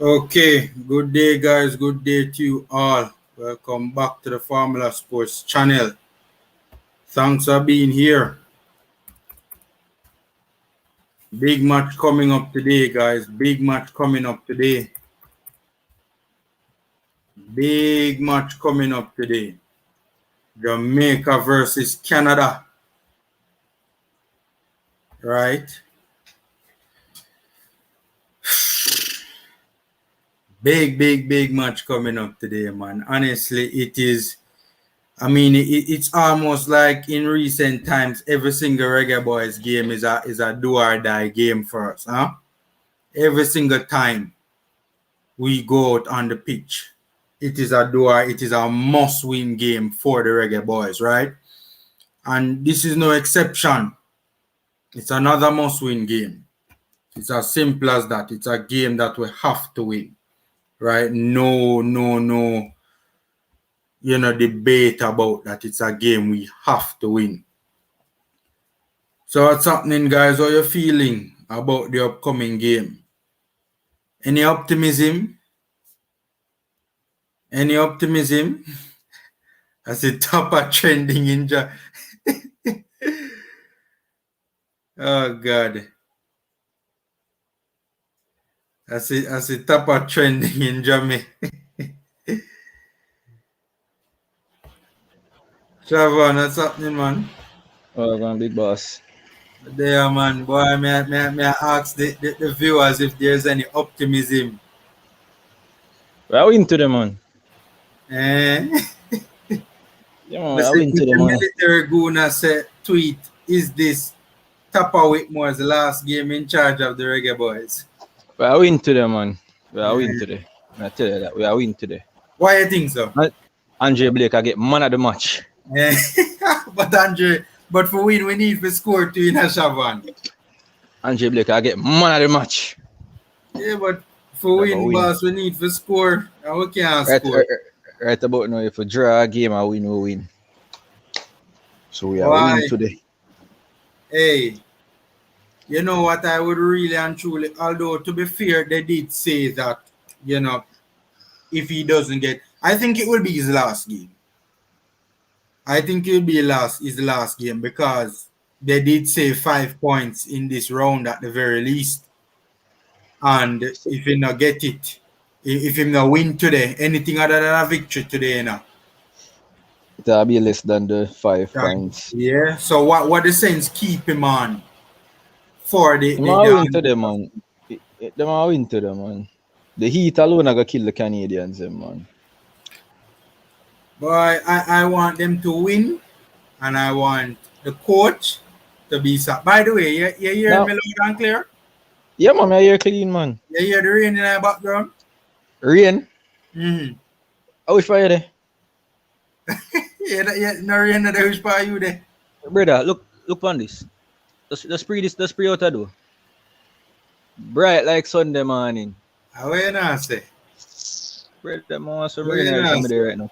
Okay, good day, guys. Good day to you all. Welcome back to the Formula Sports channel. Thanks for being here. Big match coming up today, guys. Big match coming up today. Big match coming up today. Jamaica versus Canada. Right? Big match coming up today, man. Honestly, it is. I mean, it's almost like in recent times, every single Reggae Boyz game is a do or die game for us, huh? Every single time we go out on the pitch, it is a must-win game for the Reggae Boyz, right? And this is no exception. It's another must-win game. It's as simple as that. It's a game that we have to win, right? No, debate about that. It's a game we have to win. So what's happening, guys? How are you feeling about the upcoming game? Any optimism? Any optimism? I see Tapa trending in Oh God. I see Tapa trending in Jamaica. Shavon, what's happening, man? Oh, man, big boss. There, man. Boy, may I ask the viewers if there's any optimism? I win to them, man. Yeah, man, I win to them, man. Military Guna said, tweet, is this Tapa Whitmore's last game in charge of the Reggae Boyz? I win today, man. I win today. I tell you that. We are win today. Why you think so? Andre Blake, I get man of the match. Yeah. But for win, we need to score 2 in a Shavon. Andre Blake, I get man of the match. Yeah, but for win, boss, we need to score. And we can't score. Right about now, if we draw a game, I win, we win. So we are winning today. Hey, you know what, I would really and truly, although to be fair, they did say that, if he doesn't get, I think it will be his last game. I think it will be his last game because they did say 5 points in this round at the very least. And if he not get it, if he not win today, anything other than a victory today, it'll be less than the 5 points. Yeah. So what the Saints keep him on for the win to them, man. Them are win to them, man. The Heat alone are gonna kill the Canadians, man. Boy, I want them to win, and I want the coach to be sacked. By the way, you hear me loud and clear? Yeah, man, I hear clean, man. You hear the rain in the background? Rain? Mm-hmm. I wish I there. Yeah, no rain there, which part you there? Brother, look on this. Let's spray out the door. Bright like Sunday morning. How you not say? Brother, man, want some rain there right now.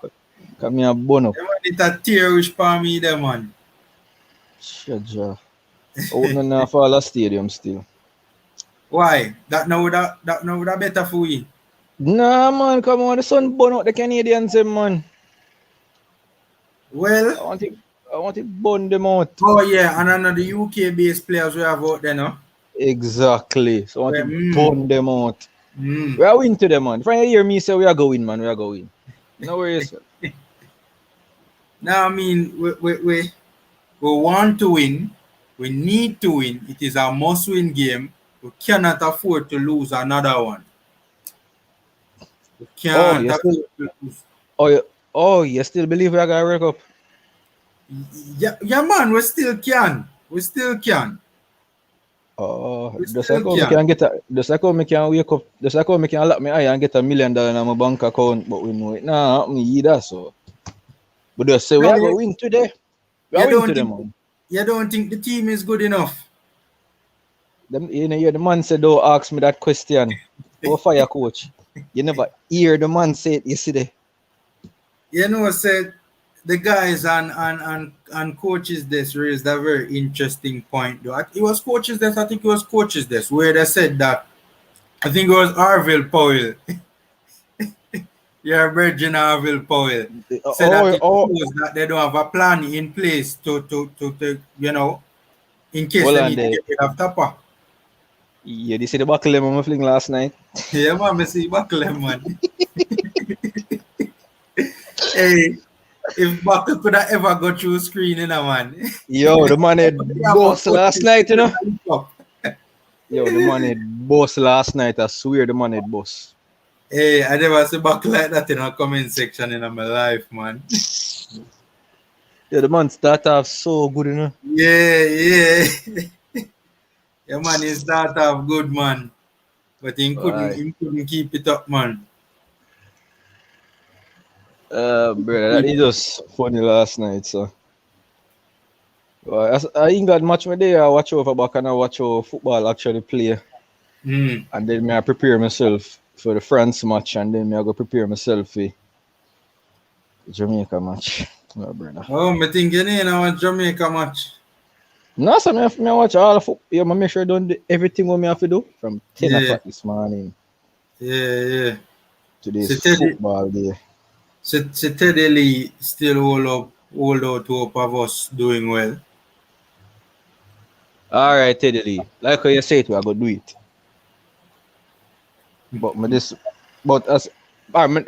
Come here, bun up. It's a tear which part me there, man. Shut up. Opening off all the stadium still. Why? That now would better for you? Nah, man, come on, the sun burn out the Canadians, man. Well, I want to burn them out. Oh yeah, and another UK-based players we have out there, no? Exactly. So I want to burn them out. We are win to them, man. If you hear me say we are going, man, we are going. No worries. Now, I mean, we want to win. We need to win. It is a must-win game. We cannot afford to lose another one. We can't afford to lose. Oh, you still believe we are going to work up? Yeah, man, we still can. We still can. Oh, just like how me can wake up, just like how me can lock my eye and get $1 million in my bank account, but we know it nah happen either, so. But just say we are going to win today. We are win today, man. You don't think the team is good enough? The man said, don't ask me that question. Go fire coach. You never hear the man say it yesterday. Said the guys and coaches this raised a very interesting point though. It was coaches this, I think it was coaches this, where they said that I think it was Arville Powell. Your Virgin Arville Powell said that it shows that they don't have a plan in place to in case they need to get rid of Tapa. Yeah, they see the buckle I'm fling last night. Yeah, man, I see buckle man. Hey, if buckle could have ever go through screen, man. Yo, the man had boss last night, you know. Yo, the man had boss last night. I swear the man had boss. Hey, I never see buckle like that in a comment section in my life, man. Yeah, the man start off so good, you know. Yeah. Yeah, man, he start off good, man. But he couldn't keep it up, man. Brother, that is just funny last night, so. I ain't got much my day. I watch over back and I watch how football actually play. And then I prepare myself for the France match, and then I go prepare myself for the Jamaica match. Oh, brother. Oh, I think you know Jamaica match. No, so I watch all of football. Yeah, I make sure I do everything what I have to do from 10 o'clock this morning. Yeah. Today's football day. So Teddy Lee still hold out hope of us doing well. All right, Teddy Lee. Like how you say it, we are going to do it.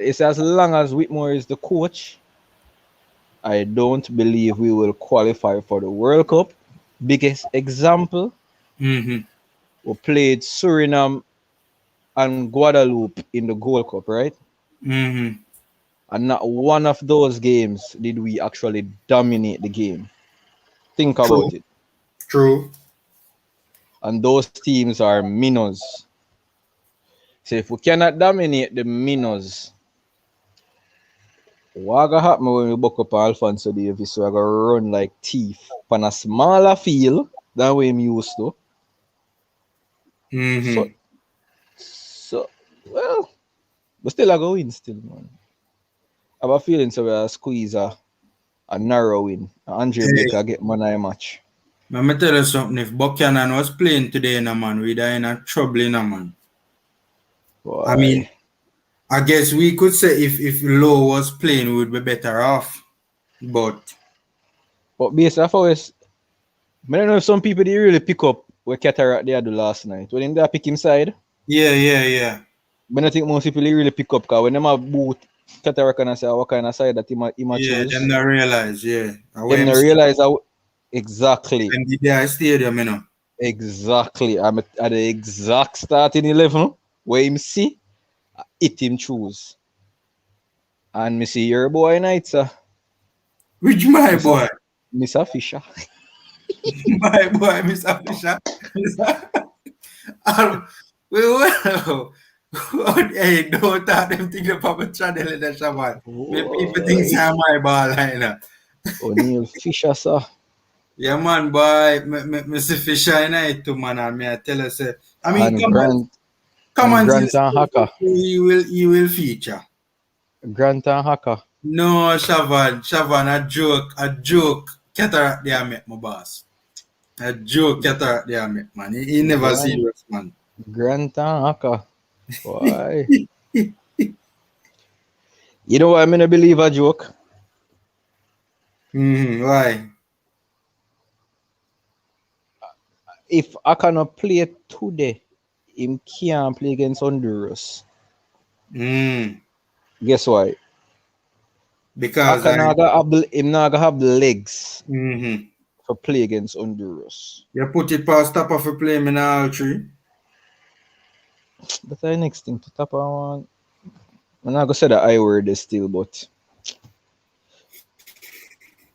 It's as long as Whitmore is the coach, I don't believe we will qualify for the World Cup. Biggest example, we played Suriname and Guadeloupe in the Gold Cup, right? And not one of those games did we actually dominate the game. Think about it. True. And those teams are minnows. So if we cannot dominate the minnows, what going to happen when we buck up Alphonso Davis? We're going to run like thief on a smaller field than we used to. So, well, we still are going still, man. I have a feeling so we'll squeeze a narrow win. Andre Baker get man of the match. Let me tell you something. If Buchanan was playing today, man, we'd are in a trouble, man. Boy. I mean, I guess we could say if Lowe was playing, we would be better off. But based off how I don't know if some people they really pick up what Cataract they had last night. When they pick him side. Yeah. But I think most people they really pick up because when them have boot Cataract and I say what kind of side that he might choose. Yeah, them not realize, Them not realize how exactly. And the stadium, you know. Exactly. I'm at the exact starting 11 where him see it him choose. And me see your boy night, sir. Which my boy? Mr. Fisher. My boy, Mr. Fisher. Hey, don't talk them things about my channel in the shaman. People think I'm my ball like that. O'Neil Fisher, sir. Yeah, man, boy. Mr. Fisher in it too, man. And I tell us, I mean, come on, Grant and Hacker. You will feature. Grant and Hacker. No, Shavan, a joke. Cataract there, make my boss. A joke, Cataract there, make man. He never serious, man. Grant and Hacker. Why? You know what? I'm gonna believe a joke. Why? If I cannot play today, him can't play against Honduras. Guess why? Because him not gonna have the legs for play against Honduras. You put it past Tapa for playing in all three. That's the next thing to Tapa one. I'm not gonna say the I word is still, but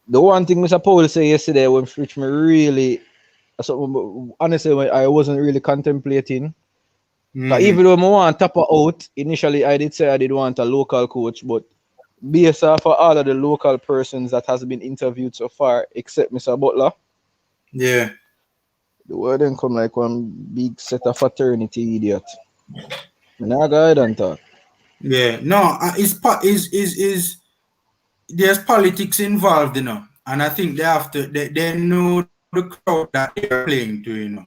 the one thing Mr. Powell said yesterday, which me really, honestly, I wasn't really contemplating. Even though I want Tapa out, initially I did say I did want a local coach, but based off of all of the local persons that has been interviewed so far, except Mr. Butler. Yeah. The word then come like one big set of fraternity idiot. I'm not go ahead and talk. Yeah, no, there's politics involved, you know, and I think they know the crowd that they're playing to, you know.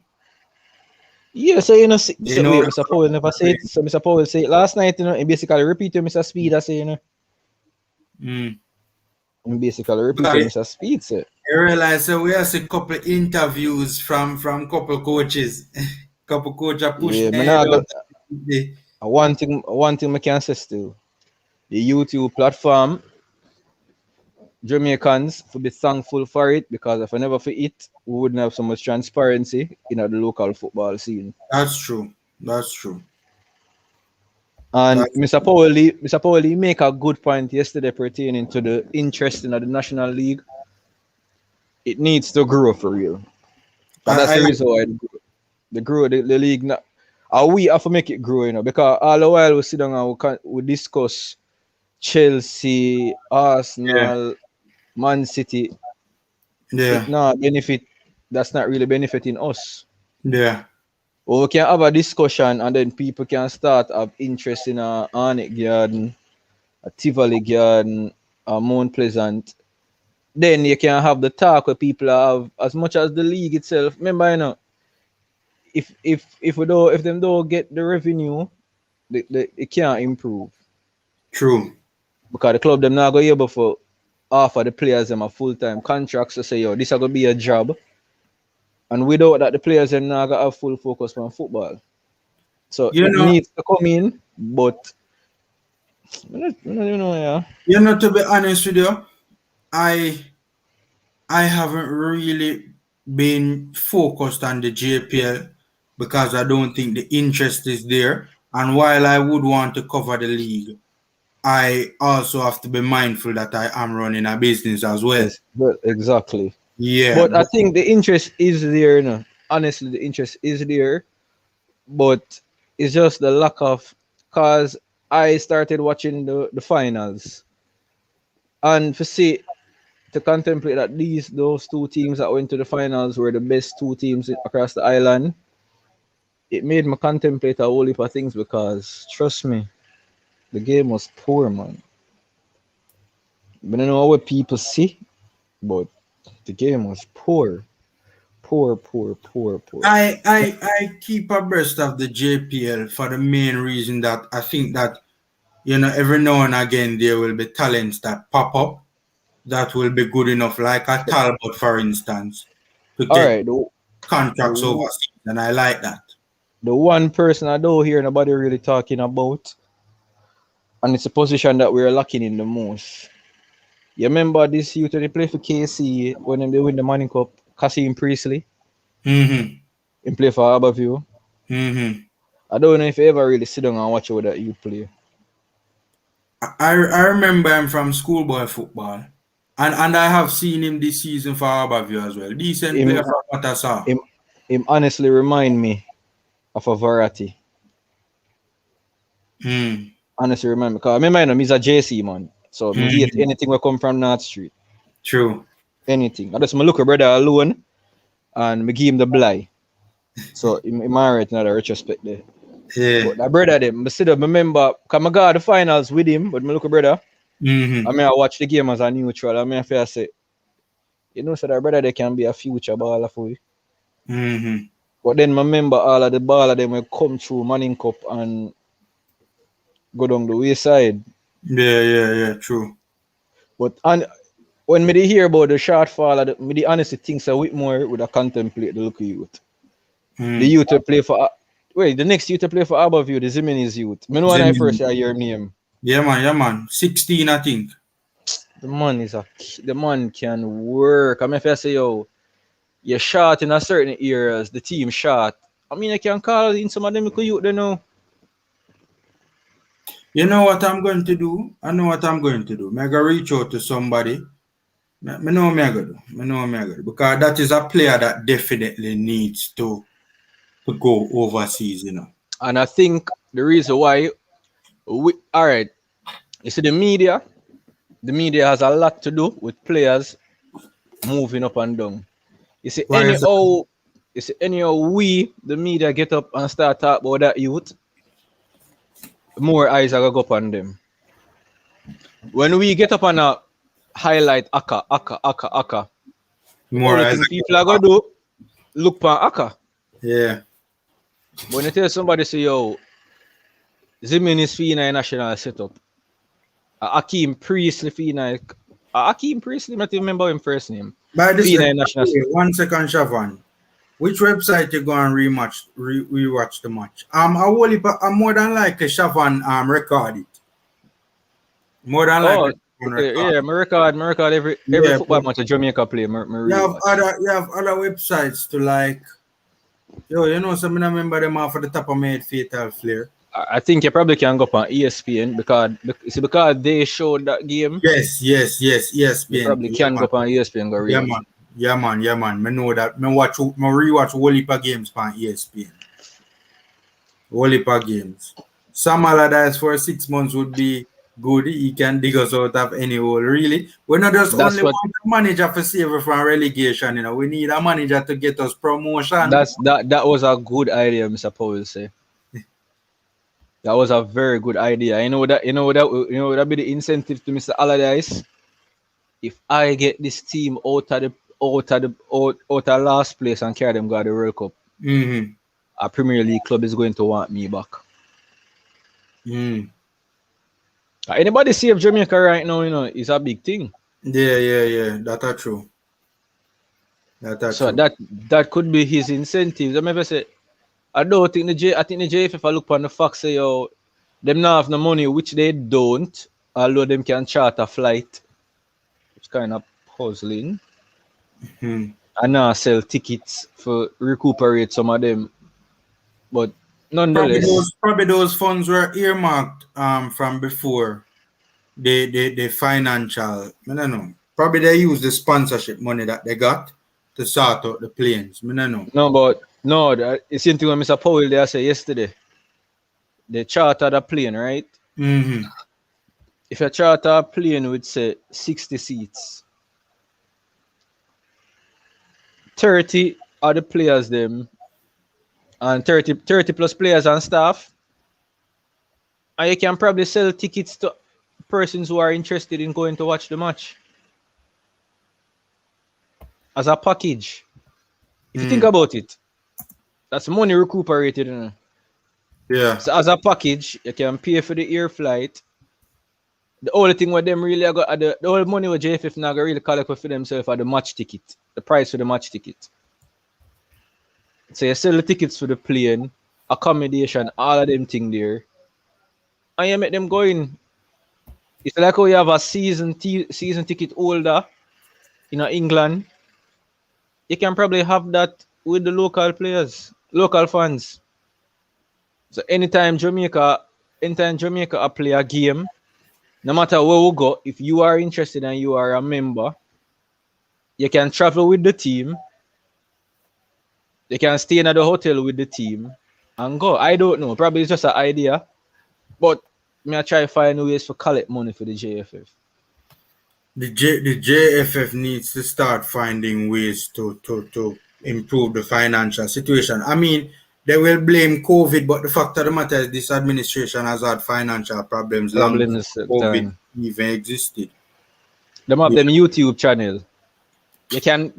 Yeah, so You know, wait, Mr. Powell never said it. So Mr. Powell said it last night, he basically repeated Mr. Speed, I say, He basically repeated Mr. Speed said. I realize so we have a couple of interviews from couple coaches. Couple coach are Yeah, pushing man, ahead of one thing I can say still. The YouTube platform, Jamaicans to be thankful for it, because if I never for it, we wouldn't have so much transparency in the local football scene. That's true. That's true. And Mr. Powell, he make a good point yesterday pertaining to the interest in the National League. It needs to grow for real. And that's the reason why the league now. And we have to make it grow, because all the while we sit down and we discuss Chelsea, Arsenal, Man City. Yeah. It not benefit. That's not really benefiting us. Yeah. Well, we can have a discussion and then people can start have interest in a Arnett Garden, a Tivoli Garden, a Mount Pleasant. Then you can have the talk where people have as much as the league itself. Remember, if them don't get the revenue, it can't improve. True. Because the club them not go able for offer the players them a full-time contracts to say, yo, this is gonna be a job. And without that, the players them not gonna have full focus on football. So it needs to come in, but to be honest with you, I haven't really been focused on the JPL because I don't think the interest is there. And while I would want to cover the league, I also have to be mindful that I am running a business as well. Yes, well, exactly. Yeah. But I think the interest is there, Honestly, the interest is there. But it's just the lack of, because I started watching the finals. And to contemplate that those two teams that went to the finals were the best two teams across the island, it made me contemplate a whole heap of things, because trust me, the game was poor, man. I don't know what people see, but the game was poor. Poor. I keep abreast of the JPL for the main reason that I think that, every now and again there will be talents that pop up that will be good enough, like a Talbot, for instance, to get contracts overseas, and I like that. The one person I don't hear nobody really talking about, and it's a position that we're lacking in the most. You remember this youth when they play for KC when they win the Manning Cup, Kasim Priestley? Mm-hmm. He play for Harborview. Mm-hmm. I don't know if you ever really sit down and watch how that you play. I remember him from schoolboy football. And I have seen him this season for Harborview as well. Decent player from what I saw. Him honestly remind me of a variety. Honestly remind me. Because I remember he's a JC man. So he hate anything will come from North Street. True. Anything. I just look a brother alone and I give him the blind. So I'm alright in that retrospect there. Yeah. But that brother them, I still remember, because I got the finals with him, but I look a brother. I watch the game as a neutral. I feel say, so that brother they can be a future baller for you. But then I remember all of the baller them will come through Manning Cup and go down the wayside. Yeah, true. But when me hear about the shortfall, me honestly think so Whitmore would have contemplate the local youth. The youth to play for the next youth to play for Harborview, the Zimenez youth. Me know when I first hear your name. Yeah, man. 16, I think. The man can work. I mean, if I say, yo, you're short in a certain areas, the team short. I mean, I can call in some of them youth, they know. You know what I'm going to do? I know what I'm going to do. I'm going to reach out to somebody. I know what I'm going to do. Because that is a player that definitely needs to go overseas, And I think the reason why, alright, you see the media has a lot to do with players moving up and down. You see, anyhow we, the media, get up and start talk about that youth, more eyes are going to go up on them. When we get up and highlight Aka, more eyes people are going to do, look for Aka. Yeah. When you tell somebody say, yo, Zimin is Fina national setup. Akeem Priestley Fina. Akeem Priestley, I don't remember him first name. By this Fina national setup. 1 second, Shavan. Which website you go and rewatch the match? I'm more than likely Shavan record it. More than likely. Yeah, I record every football match Jamaica play. You have other websites to like. Yo, you know, some I remember them off of the top of my head, Fatal Flare. I think you probably can go up on ESPN because they showed that game. Yes, ESPN. You probably can go up on ESPN and go read. Yeah, man. I know that. I rewatch whole heap of games on ESPN. Whole heap of games. Sam Allardyce for 6 months would be good. He can dig us out of any hole. Really, we're not just only one manager for save from relegation. You know, we need a manager to get us promotion. That was a good idea, Mr. Powell say. That was a very good idea. You know that be the incentive to Mr. Allardyce. If I get this team out of last place and carry them go to the World Cup, a Premier League club is going to want me back. Anybody save Jamaica right now, you know, is a big thing. Yeah. That's true. So that could be his incentives. I never say. I think the JFF, if I look on the facts, say, yo, them not have no money, which they don't, although them can charter a flight. It's kind of puzzling. And now sell tickets for recuperate some of them. But nonetheless. Probably those funds were earmarked from before the financial, I don't know. Probably they use the sponsorship money that they got to sort out the planes. I don't know. No, it's same thing what Mr. Powell there said yesterday. They chartered a plane, right? If you charter a plane with say 60 seats, 30 are the players them, and 30 plus players and staff, and you can probably sell tickets to persons who are interested in going to watch the match as a package. If you think about it, that's money recuperated. You know? Yeah. So as a package, you can pay for the air flight. The only thing with them really got the whole money with JFF now got really collect for themselves are the match ticket, the price for the match ticket. So you sell the tickets for the plane, accommodation, all of them thing there, and you make them go in. It's like how you have a season ticket holder in England. You can probably have that with the local players, local fans. So anytime Jamaica play a game, no matter where we go, if you are interested and you are a member, you can travel with the team. You can stay in the hotel with the team and go. I don't know. Probably it's just an idea. But I try to find ways to collect money for the JFF. The JFF needs to start finding ways to improve the financial situation. I mean, they will blame COVID, but the fact of the matter is this administration has had financial problems long before COVID even existed. Them have them YouTube channel. You can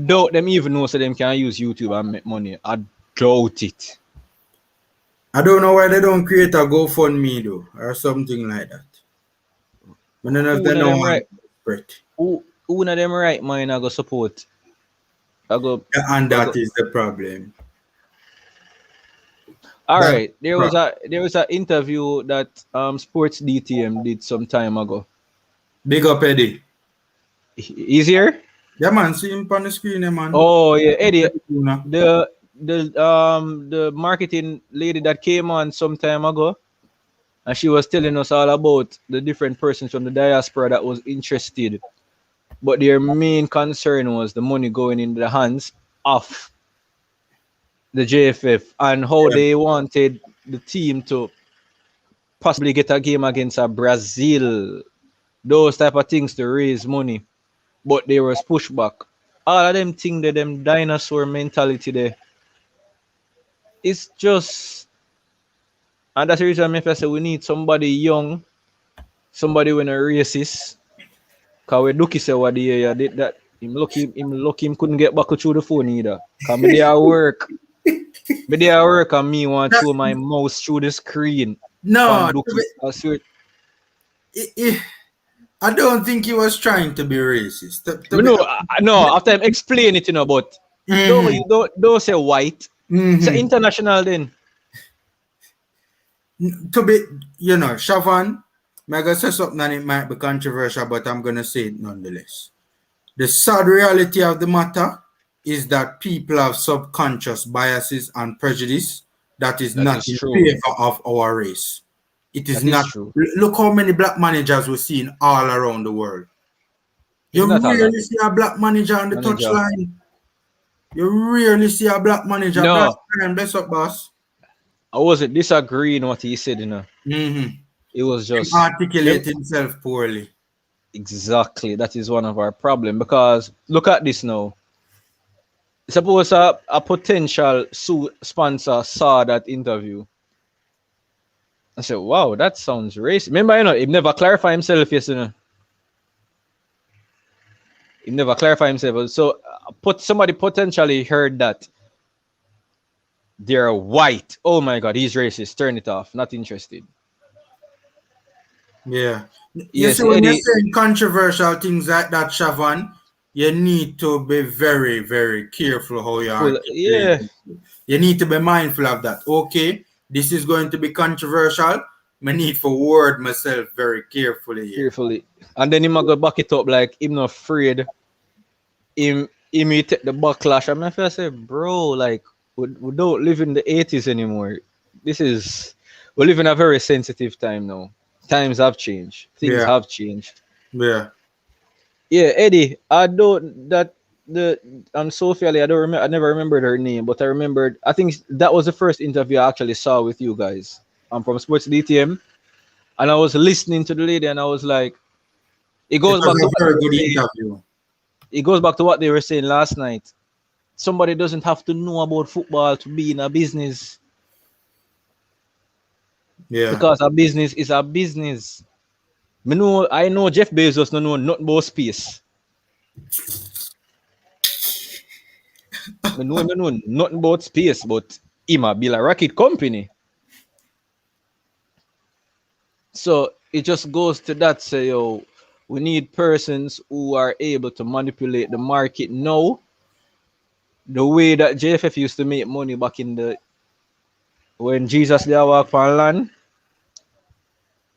doubt them even know so them can use YouTube and make money. I doubt it. I don't know why they don't create a GoFundMe though, or something like that. I don't know if they know right. Who of them right mind I go support? And that is the problem. All right. There was an interview that Sports DTM did some time ago. Big up Eddie. He's here? Yeah man, see him on the screen, man. Oh yeah, Eddie. The marketing lady that came on some time ago, and she was telling us all about the different persons from the diaspora that was interested. But their main concern was the money going in the hands of the JFF and how they wanted the team to possibly get a game against Brazil. Those type of things to raise money. But there was pushback. All of them things, them dinosaur mentality there. It's just, and that's the reason I say we need somebody young, somebody when a racist. Cause we Duki say what the did that him lucky him couldn't get back through the phone either. Cause me there at work. But they work on me want to show my mouse through the screen. No, I I don't think he was trying to be racist. No, after I explain it, but don't say white. Say international then. To be, Shavan, I'm going to say something and it might be controversial, but I'm going to say it nonetheless. The sad reality of the matter is that people have subconscious biases and prejudice that is not in favor of our race. It is not true. Look how many black managers we're seeing all around the world. You rarely see a black manager on the touchline. You rarely see a black manager. No. Bless up, boss. I wasn't disagreeing what he said, It was just articulate himself poorly. Exactly. That is one of our problems because look at this now. Suppose a potential sponsor saw that interview. I said, wow, that sounds racist. Remember, he never clarified himself, He never clarified himself. So somebody potentially heard that they're white. Oh my God, he's racist. Turn it off. Not interested. Yeah. Yes, when you're saying controversial things like that, Shavan, you need to be very, very careful how you are. Yeah. You need to be mindful of that. Okay, this is going to be controversial. I need to word myself very carefully. Carefully. And then he might go back it up like him not afraid. He may take the backlash. I'm not say, bro, like we don't live in the 80s anymore. We live in a very sensitive time now. Times have changed. Things have changed. Yeah. Yeah, Eddie. Sophia Lee, I never remembered her name, but I remembered. I think that was the first interview I actually saw with you guys. I'm from Sports DTM, and I was listening to the lady, and I was like, it goes back to what they were saying last night. Somebody doesn't have to know about football to be in a business. Yeah. Because a business is a business. I know Jeff Bezos don't know nothing about space. I know nothing about space, but he might build a rocket company. So it just goes to that, say, we need persons who are able to manipulate the market now. The way that JFF used to make money back when Jesus there walk on land,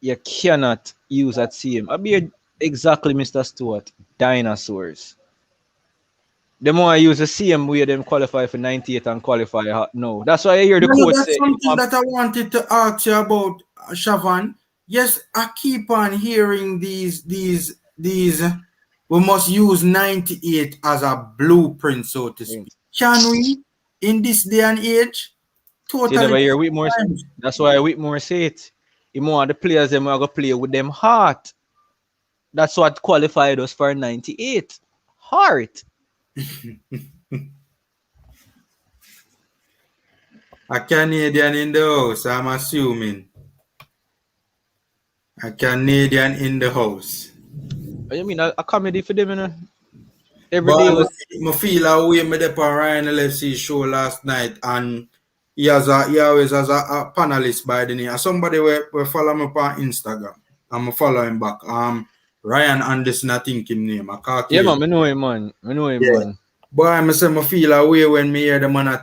you cannot use that same. I be exactly Mr. Stewart, dinosaurs. The more I use the same way them qualify for 98 and qualify no. That's why I hear the quote say. That's something that I wanted to ask you about, Shavan. Yes, I keep on hearing these. We must use 98 as a blueprint, so to speak. Can we, in this day and age? Totally. That's why Whitmore say it. More the players them are gonna play with them heart. That's what qualified us for 98. Heart. A Canadian in the house, I'm assuming. A Canadian in the house. You mean a comedy for them, Every day was. I feel away me there on Ryan LFC show last night, and he always has a panelist by the name. Somebody will follow me on Instagram. I'm following back. Ryan Anderson, I think him name. I know him, man. Man. But I feel away when me hear the man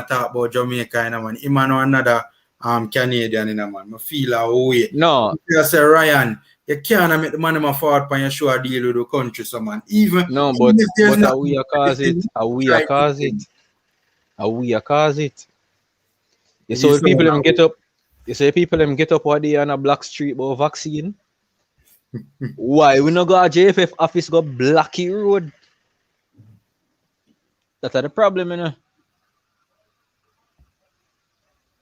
talk about Jamaica, man. Him and another Canadian, man. I feel away. No. I say, Ryan, you can't make the man forward for your show a deal with the country, so man. No, but we cause it. We cause it. You saw people them get up. You say people them get up one day on a black street about vaccine. Why we not go a JFF office go Blackie Road? That's the problem,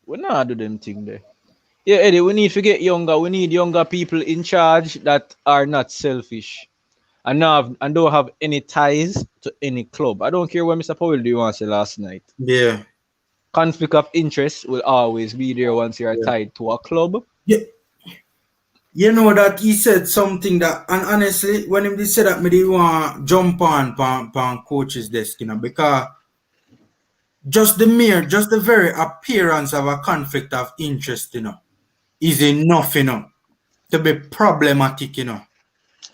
We not do them thing there. Yeah, Eddie, we need to get younger. We need younger people in charge that are not selfish and don't have any ties to any club. I don't care what Mr. Powell do want to say last night. Yeah. Conflict of interest will always be there once you're tied to a club. Yeah. You know that he said something that, and honestly, when he said that, me didn't want to jump on coach's desk, because just the very appearance of a conflict of interest, is enough, to be problematic, You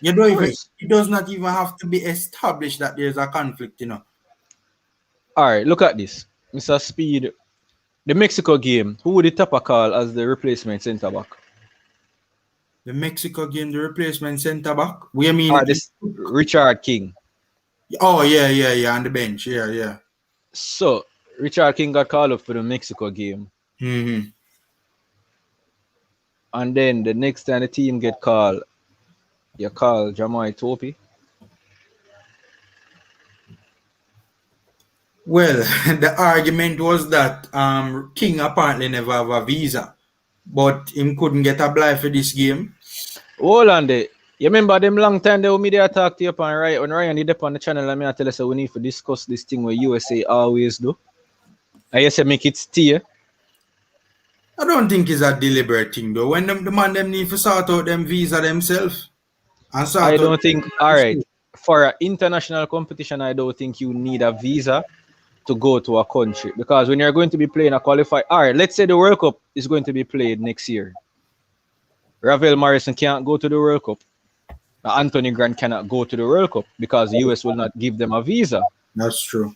don't even, it does not even have to be established that there's a conflict, All right, look at this. Mr. Speed, the Mexico game, who would the Tapa call as the replacement centre back? The Mexico game, the replacement centre back? We mean this Richard King. Oh, yeah, on the bench. Yeah. So, Richard King got called up for the Mexico game. Mm-hmm. And then the next time the team get called, you call Jamaica Topi. Well, the argument was that King apparently never have a visa, but him couldn't get a blind for this game. Hold on there. You remember them long time they me there talk to you upon right when Ryan did up on the channel and me I tell us we need to discuss this thing where USA always do. And you say make it stay. I don't think it's a deliberate thing though. When the man them need to sort out them visa themselves. I don't think alright. For an international competition, I don't think you need a visa to go to a country. Because when you're going to be playing a qualifier, alright, let's say the World Cup is going to be played next year. Ravel Morrison can't go to the World Cup. Anthony Grant cannot go to the World Cup because the US will not give them a visa. That's true.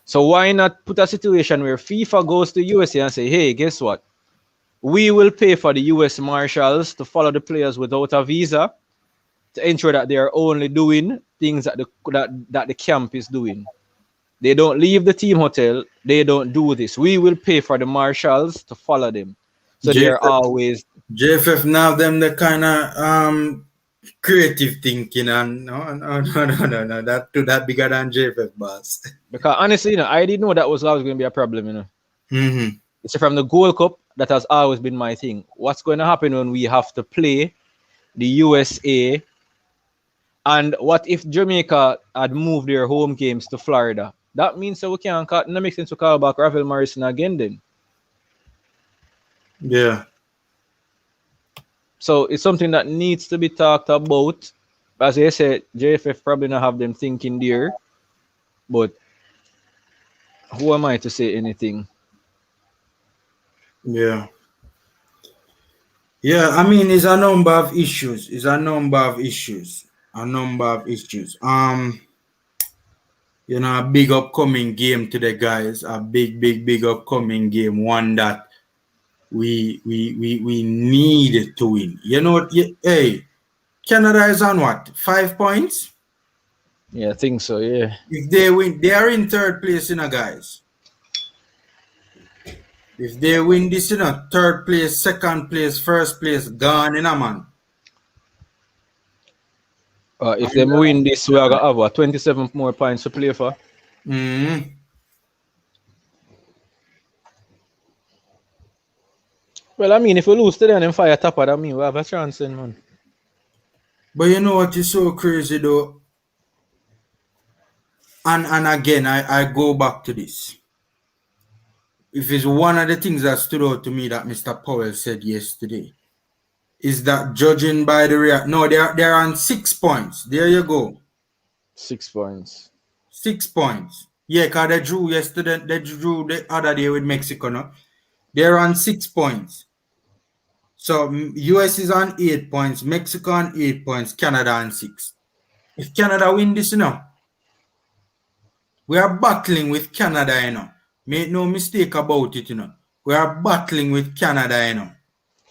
So why not put a situation where FIFA goes to USA and say, hey, guess what? We will pay for the US Marshals to follow the players without a visa to ensure that they are only doing things that the camp is doing. They don't leave the team hotel. They don't do this. We will pay for the Marshals to follow them. So they're always... JFF now them the kind of creative thinking and no, that bigger than JFF boss. Because honestly, I didn't know that was always going to be a problem, Mm-hmm. It's from the Gold Cup, that has always been my thing. What's going to happen when we have to play the USA? And what if Jamaica had moved their home games to Florida? That means that we can't call, it makes sense to call back Ravel Morrison again then. Yeah. So it's something that needs to be talked about. As I said, JFF probably not have them thinking there. But who am I to say anything? Yeah. Yeah, I mean, it's a number of issues. A big upcoming game to the guys. A big upcoming game. One that we need to win. Hey, Canada is on what? 5 points? Yeah, I think so, yeah. If they win, they are in third place, guys. If they win this, third place, second place, first place, gone, man. If they win this, we are going to have 27 more points to play for. Mm-hmm. Well, I mean, if we lose today and then fire top, I mean, we have a chance then, man. But you know what is so crazy, though? And again, I go back to this. If it's one of the things that stood out to me that Mr. Powell said yesterday, is that judging by the react. No, they're on 6 points. There you go. 6 points. 6 points. Yeah, because they drew yesterday. They drew the other day with Mexico. No? They're on 6 points. So US is on 8 points. Mexico on 8 points. Canada on 6. If Canada win this, we are battling with Canada, Make no mistake about it, We are battling with Canada,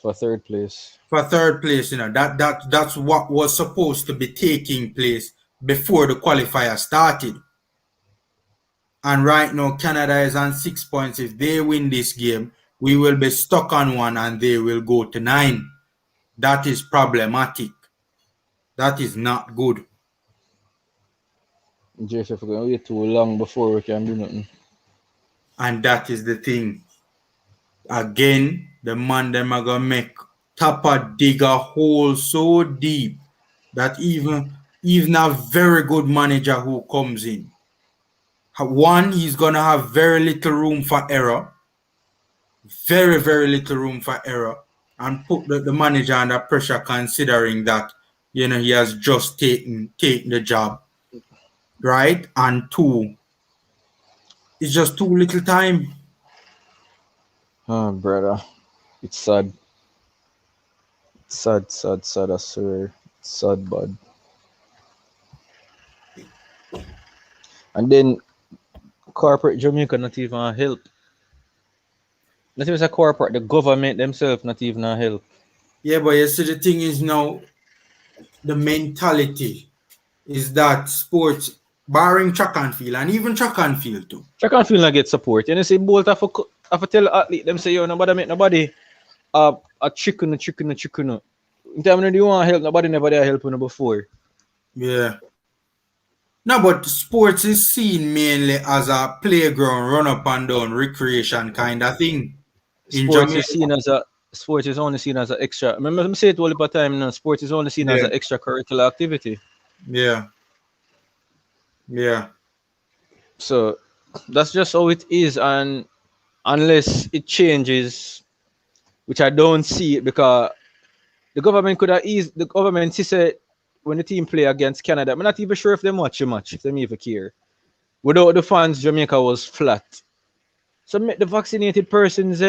For third place. That's what was supposed to be taking place before the qualifier started. And right now, Canada is on 6 points. If they win this game, we will be stuck on 1 and they will go to 9. That is problematic. That is not good. JFF are going to wait too long before we can do nothing. And that is the thing. Again, the man them are going to make Tapa dig a hole so deep that even a very good manager who comes in, one, he's going to have very little room for error. Very, very little room for error. And put the manager under pressure considering that, he has just taken the job. Right? And 2, it's just too little time. Oh, brother. It's sad. Sad, I swear. It's sad, bad. And then corporate Jamaica not even help. Not even a corporate, the government themselves not even help. Yeah, but you see, the thing is now, the mentality is that sports, barring track and field, and even track and field too. Track and field not get support. You know, say Bolt have to tell athlete them say, yo, nobody make nobody a chicken. In time when you want help, nobody never there help you before. Yeah. No, but sports is seen mainly as a playground, run up and down, recreation kind of thing. Sports is only seen as an extra. Remember, I say it all the time now. Sports is only seen as an extracurricular activity. Yeah. So that's just how it is, and unless it changes, which I don't see it, because the government could have eased. The government said when the team play against Canada, I'm not even sure if they watch a match, if they even care. Without the fans, Jamaica was flat. So make the vaccinated persons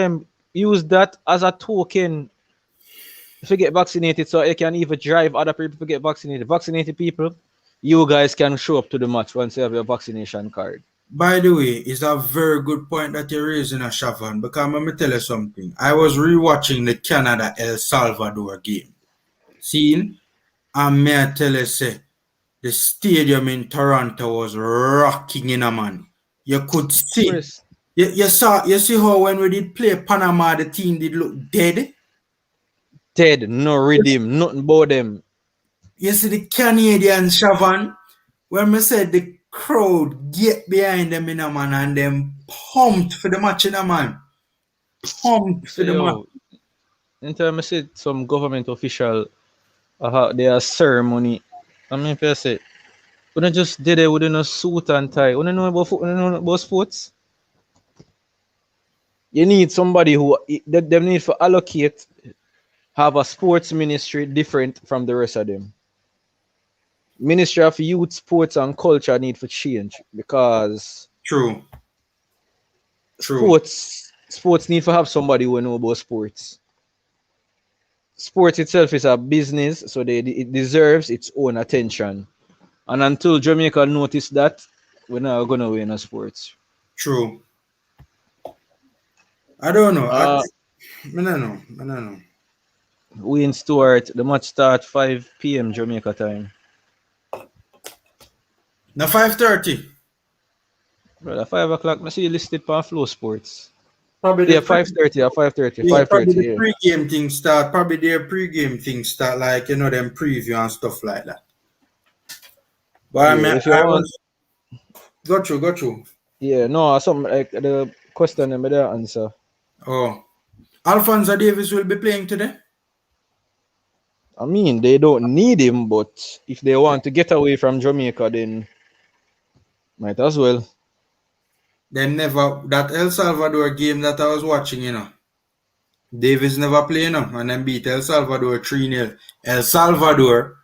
use that as a token if you get vaccinated, so you can even drive other people to get vaccinated. Vaccinated people, you guys can show up to the match once you have your vaccination card. By the way, it's a very good point that you're raising, Shavan, because let me tell you something. I was rewatching the Canada-El Salvador game. Seen? And may I tell you, say, the stadium in Toronto was rocking in a man. You could see. Chris. You see how when we did play Panama, the team did look dead? Dead, no rhythm, nothing about them. You see the Canadians, Shavan, when we said the crowd get behind them in a man and them pumped for the match in a man. Pumped for the match. In time I said some government official their ceremony. I mean if I say we don't just did it within a suit and tie. We don't know about sports. You need somebody who them need to allocate, have a sports ministry different from the rest of them. Ministry of Youth, Sports and Culture need to change because True. Sports need to have somebody who know about sports. Sports itself is a business, so it deserves its own attention. And until Jamaica notice that, we're not gonna win a sports. True. I don't know. I don't know. We in Stuart, the match start 5 p.m. Jamaica time. Now 5:30. Brother, 5 o'clock. I see you listed for Flow Sports. Probably 5:30 or 5:30. Yeah, 5:30. probably the pre-game thing start. Probably their pre-game thing start, like them preview and stuff like that. But yeah, go through. Yeah, no, something like the question I'm there answer. Oh, Alphonso Davies will be playing today. I mean, they don't need him, but if they want to get away from Jamaica, then might as well. That El Salvador game that I was watching, Davies never played and then beat El Salvador 3-0. El Salvador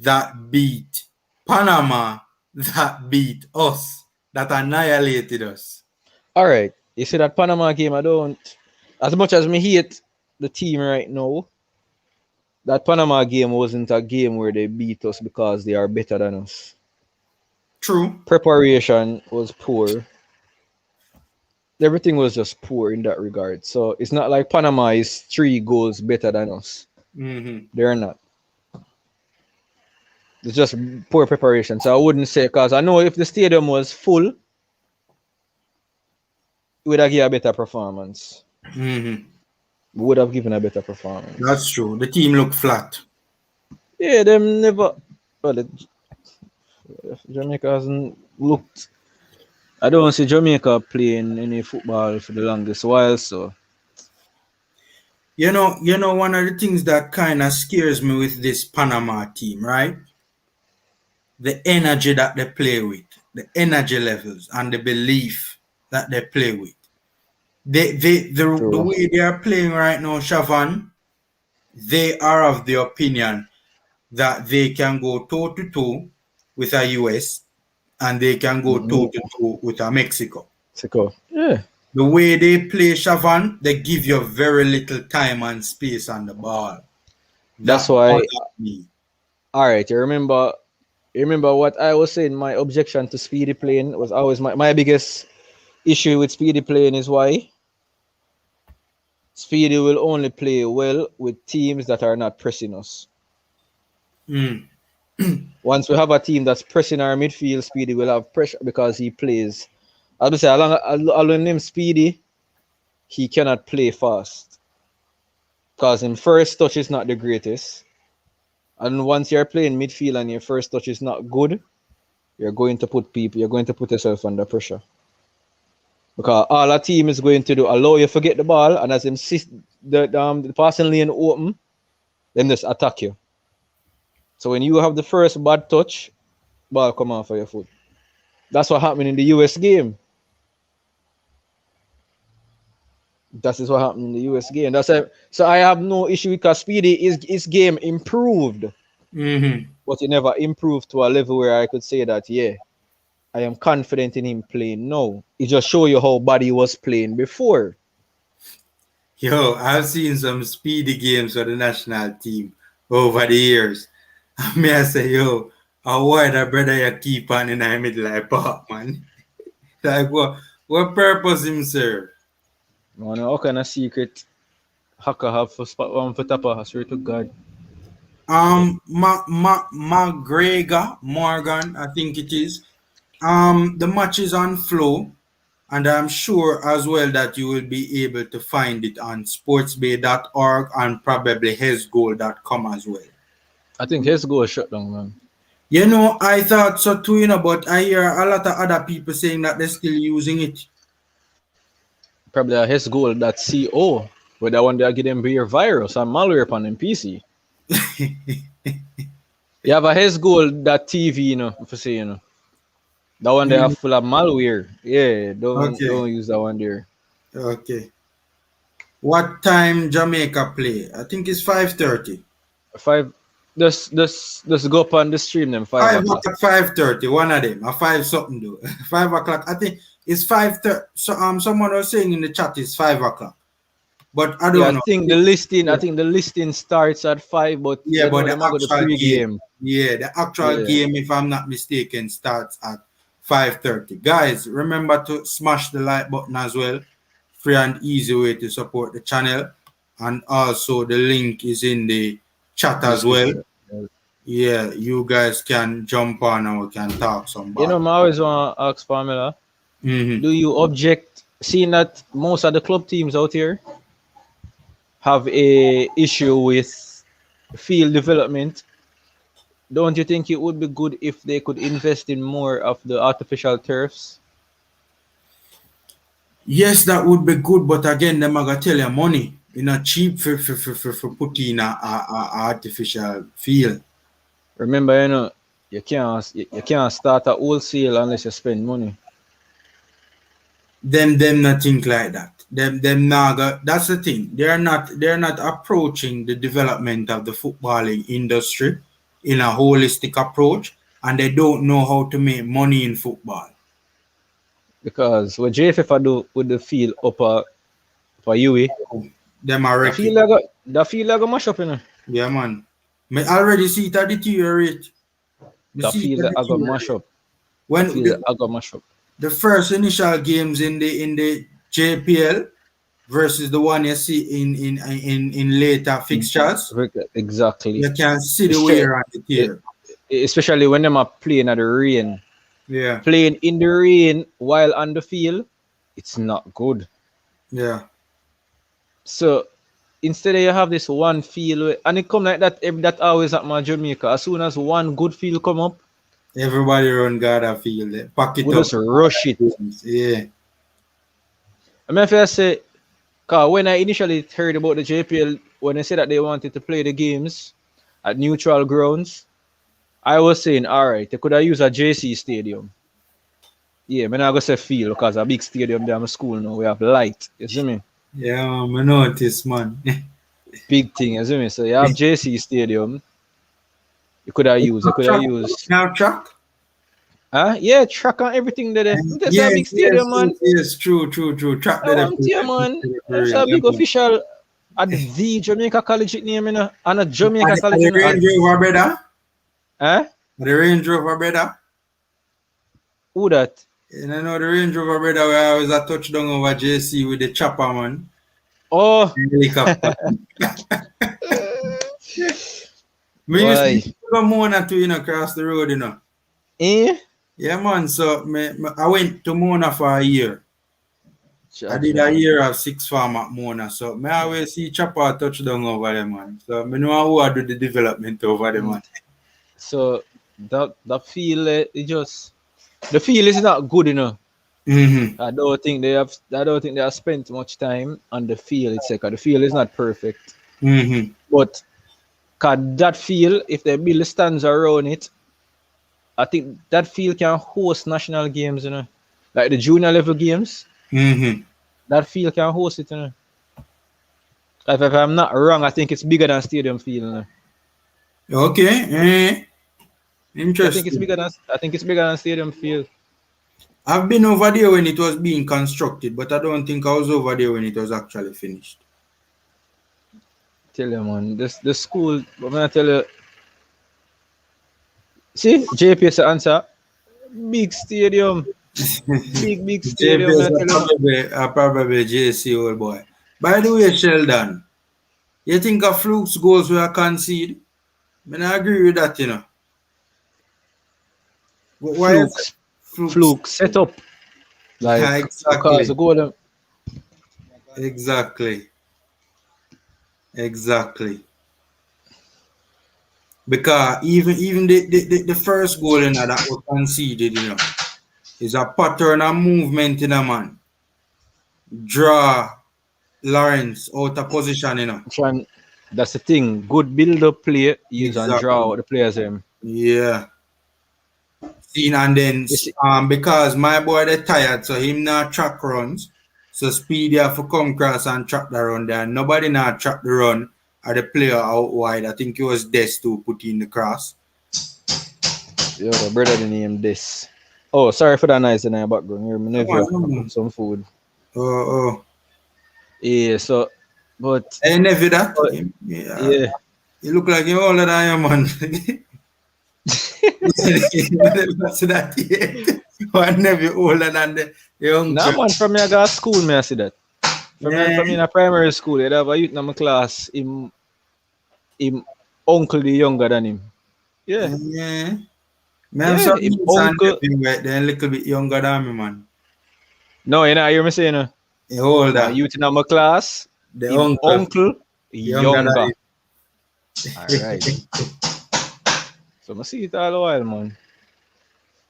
that beat Panama, that beat us, that annihilated us. All right, you see that Panama game, I don't, as much as me hate the team right now, that Panama game wasn't a game where they beat us because they are better than us. True. Preparation was poor. Everything was just poor in that regard. So it's not like Panama is 3 goals better than us. Mm-hmm. They're not. It's just poor preparation. So I wouldn't say, because I know if the stadium was full, it would have given a better performance. Mm-hmm. Would have given a better performance. That's true. The team looked flat. Yeah, them never. Well, Jamaica hasn't looked. I don't see Jamaica playing any football for the longest while. So, one of the things that kind of scares me with this Panama team, right? The energy that they play with, the energy levels, and the belief that they play with. The way they are playing right now, Shavan, they are of the opinion that they can go toe-to-toe with a US and they can go toe-to-toe with a Mexico. Sicko. Yeah. The way they play Shavan, they give you very little time and space on the ball. That's That why. bothers me. All right, you remember what I was saying? My objection to speedy playing was always my biggest issue with speedy playing is why speedy will only play well with teams that are not pressing us. Mm. Once we have a team that's pressing our midfield, speedy will have pressure because he plays. I would say along him speedy, he cannot play fast because his first touch is not the greatest. And once you're playing midfield and your first touch is not good, you're going to put yourself under pressure. Because all a team is going to do, allow you to get the ball, and as them the passing lane open, then just attack you. So when you have the first bad touch, ball come off of your foot. That's what happened in the US game. That is what happened in the US game. So I have no issue because Speedy his game improved. Mm-hmm. But he never improved to a level where I could say that, yeah, I am confident in him playing now. It just show you how bad he was playing before. Yo, I've seen some speedy games for the national team over the years. I say, yo, why that brother you keep on in the middle like park, man? Like what purpose him serve? Man, how kind of secret hacker have for spot one for tapper? I swear to God. McGregor, Morgan, I think it is. The match is on flow, and I'm sure as well that you will be able to find it on sportsbay.org and probably hesgoal.com as well. I think his goal shut down, man. You know, I thought so too, you know, but I hear a lot of other people saying that they're still using it. Probably a hesgoal.co, where that one they give them beer virus and malware upon them PC. You have a hesgoal.tv, you know, if you say, you know. That one they are full of malware. Yeah, don't use that one there. Okay. What time Jamaica play? I think it's 5:30. Just go up on the stream them 5 o'clock. 5:30, one of them. 5 something though. 5 o'clock. I think it's 5:30. So someone was saying in the chat it's 5 o'clock. But I don't know. I think the listing starts at 5, but yeah, but the actual game. Yeah, the actual game, if I'm not mistaken, starts at 5:30. Guys, remember to smash the like button as well. Free and easy way to support the channel. And also the link is in the chat as well. Yeah, you guys can jump on and we can talk some. You know, I always want to ask Pamela, do you object, seeing that most of the club teams out here have a issue with field development? Don't you think it would be good if they could invest in more of the artificial turfs? Yes, that would be good, but again, them are gonna tell you money. It's not cheap for putting in a artificial field. Remember, you know, you can't start a wholesale unless you spend money. Them not think like that. Them naga. That's the thing. They're not approaching the development of the footballing industry in a holistic approach, and they don't know how to make money in football. Because what JFF do with the field up for UE, them are the field like a mash up, you know. Yeah, man. I already see it deteriorate. The field I got mash up. When I got mash up. The first initial games in the JPL versus the one you see in later fixtures. Exactly. You can see the wear on the tear. Especially when them are playing at the rain. Yeah. Playing in the rain while on the field, it's not good. Yeah. So instead you have this one field, and it come like that always at my Jamaica. As soon as one good field come up, everybody run Gada field. Pack it we up. Just rush it. Yeah. I mean, if I say, cause when I initially heard about the JPL, when they said that they wanted to play the games at neutral grounds, I was saying, all right, they could have used a JC stadium. Yeah, I'm not going to say field because a big stadium there in school now, we have light. You see me? Yeah, I notice, man. Big thing, you see me? So you have JC stadium. You could have used. Now track? Yeah, track on everything there. That's a big stadium, man. Yes, true. Track I want you, man. That's a big official at the Jamaica College name, you know. And a Jamaica College, you know. The Range Rover, brother? The Range Rover, brother? Who that? You know the Range Rover, brother, where I was a touchdown over JC with the chopper, man. Oh. Helicopter. Me used to go Mona to, you know, cross the road, you know. Yeah, man. So I went to Mona for a year. I did a year of 6 farm at Mona. So I always see chopper touchdown over there, man. So I know who I do the development over there, man. So that feel the feel is not good, you know. I don't think they have spent much time on the field itself. The field is not perfect. But that field, if they build the stands around it, I think that field can host national games, you know. Like the junior level games. That field can host it, you know. If I'm not wrong, I think it's bigger than stadium field, you know. Okay. Interesting. I think it's bigger than stadium field. I've been over there when it was being constructed, but I don't think I was over there when it was actually finished. Tell you, man, the school, I'm gonna tell you. See, JPS answer. Big stadium. big stadium. JPS probably JC, old boy. By the way, Sheldon, you think a Fluke's goals were conceded? I agree with that, you know. Why Fluke set up. Like, because the goal. Exactly. Because even the first goal in that was conceded, you know, is a pattern of movement in a man. Draw Lawrence out of position, you know. That's the thing. Good build-up play, use and draw out the players. Yeah. And then because my boy they tired, so him not track runs. So Speedy have to come across and track the run there. Nobody not track the run or the player out wide. I think it was Des to put in the cross. Yo, the brother the name Des. Oh, sorry for that noise in the background. You're nephew some food. Oh. Yeah, so but I never that. Yeah. You look like you're older than your man. That yet. One never older than the young. Nah, man, from me I got school, me I see that. From me in a primary school, you have a youth in my class, him uncle the younger than him. Yeah. Man, him uncle they're a little bit younger than me, man. No, you know, hear me saying older. Youth in my class, the uncle younger. Alright. So I see it all a while, man.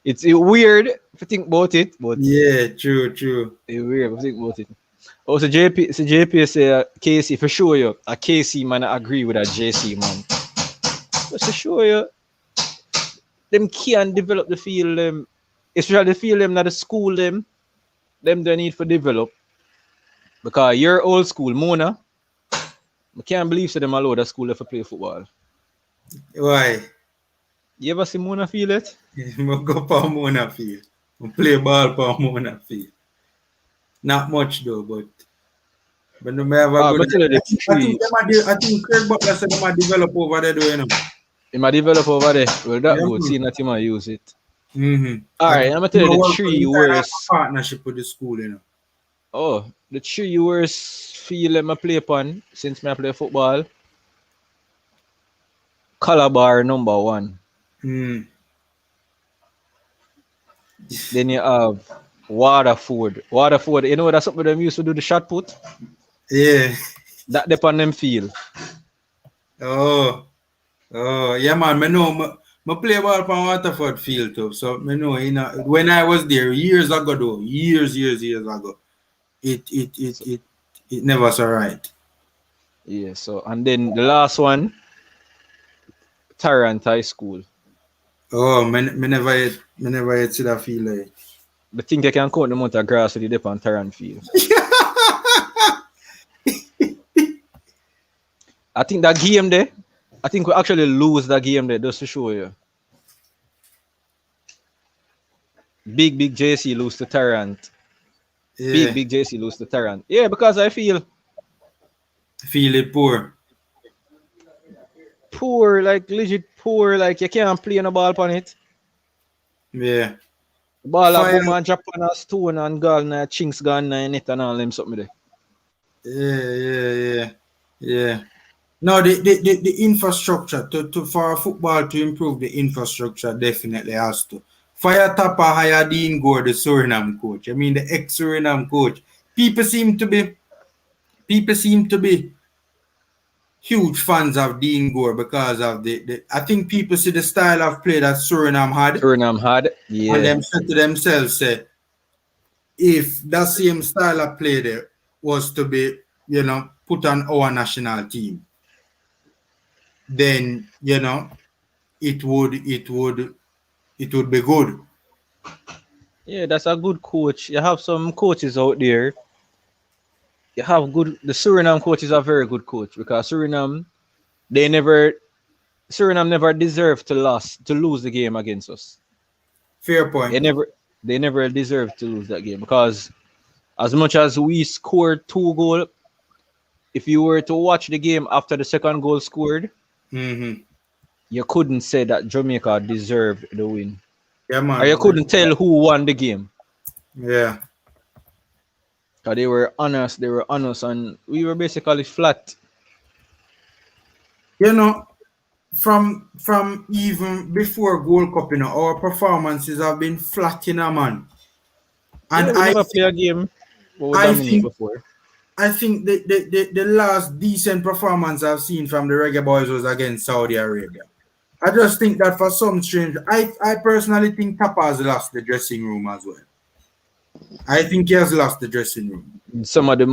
It's weird if you think about it, but yeah, true. It's weird if you think about it. Also, JP say KC for sure you a KC man I agree with a JC man. But to show you, them can develop the field especially the field them not the school them they need for develop. Because you're old school, Mona. I can't believe so them allow the school to play football. Why? You ever see Mona Field it? I go for Mona Field. I play ball for Mona Field. Not much though, but no matter I think Craig Butler said they might develop over there though, you know. He might develop over there. Well, that good. See that he might use it. Alright, I'm gonna tell you the 3 worst partnership with the school, you know. Oh, the 3 worst field I play upon since I play football. Calabar number 1. Then you have Waterford. You know that's something them used to do the shot put? Yeah. That depend them field. Oh, yeah, man. I know. I play ball from Waterford field too. So I know, you know, when I was there years ago though, years ago, it never was alright. Yeah. So and then the last one, Tarrant High School. Oh, me never yet see that field like. I think I can count the amount of grass that they on Tarrant field. I think that game there, I think we actually lose that game there just to show you. Big JC lose to Tarrant. Yeah. Big JC lose to Tarrant. Yeah, because I feel it poor, like legit poor, like you can't play on the ball on it. Yeah. Ball a boom and drop on a stone and gone chinks gone net and all them something Yeah. there. No, the infrastructure for football to improve, the infrastructure definitely has to. Fire Tapper hire Dean Gore, the Suriname coach. I mean the ex-Suriname coach. People seem to be huge fans of Dean Gore because of the I think people see the style of play that Suriname had. Yeah. And them said to themselves, say, if that same style of play there was to be, put on our national team, then it would be good. Yeah, that's a good coach. You have some coaches out there. The Suriname coaches are very good coach because Suriname never deserved to lose the game against us. Fair point. They never deserved to lose that game because as much as we scored 2 goals, if you were to watch the game after the second goal scored, you couldn't say that Jamaica deserved the win. Yeah, man. Or you couldn't tell who won the game. Yeah. Because they were honest, and we were basically flat. From even before Gold Cup, our performances have been flat, man. And we never play a game. I think the last decent performance I've seen from the Reggae Boyz was against Saudi Arabia. I just think that for some strange, I personally think Tapa has lost the dressing room as well. I think he has lost the dressing room. Some of the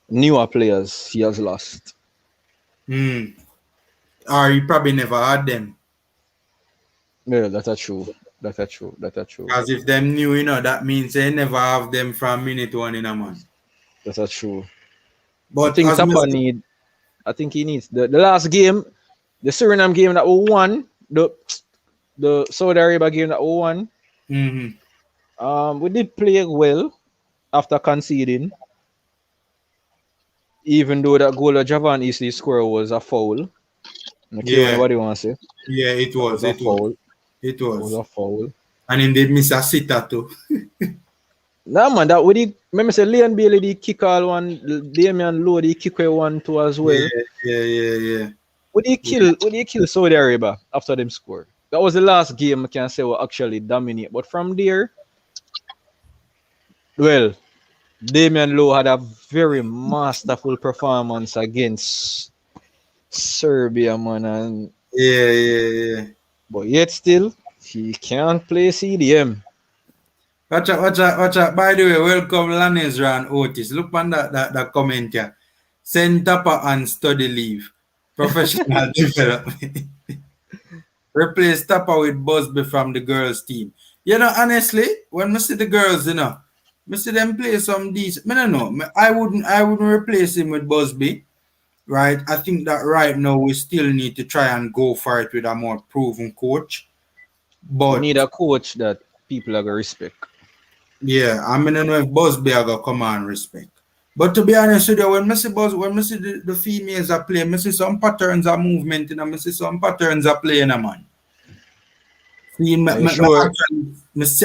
newer players he has lost. Or he probably never had them. Yeah, that's true. Because if them new, that means they never have them from minute 1 in a man. That's true. But I think Tapa I think he needs the last game, the Suriname game that we won, the Saudi Arabia game that we won. We did play well after conceding, even though that goal of Javan Easley score was a foul. Yeah. What do you want to say? Yeah, it was a foul. It was a foul. And then they miss a sitter too. Nah, man, that we did. Remember, say Leon Bailey did kick all one, Damian Lowe did kick one too as well. Yeah. Would he kill Saudi Arabia after them score? That was the last game I can say we actually dominate. But from there, well, Damian Lowe had a very masterful performance against Serbia, man. And yeah. But yet still, he can't play CDM. Watch out. By the way, welcome Lanezra and Otis. Look on that comment here. Send Tapa and study leave. Professional development. Replace Tapa with Busby from the girls team. Honestly, when I see the girls, I see them play some decent. I wouldn't replace him with Busby. Right? I think that right now we still need to try and go for it with a more proven coach. But we need a coach that people are going to respect. Yeah, I don't know if Busby are going to come and respect. But to be honest with you, when I see the females are playing, I see some patterns of movement and I see some patterns of playing, man.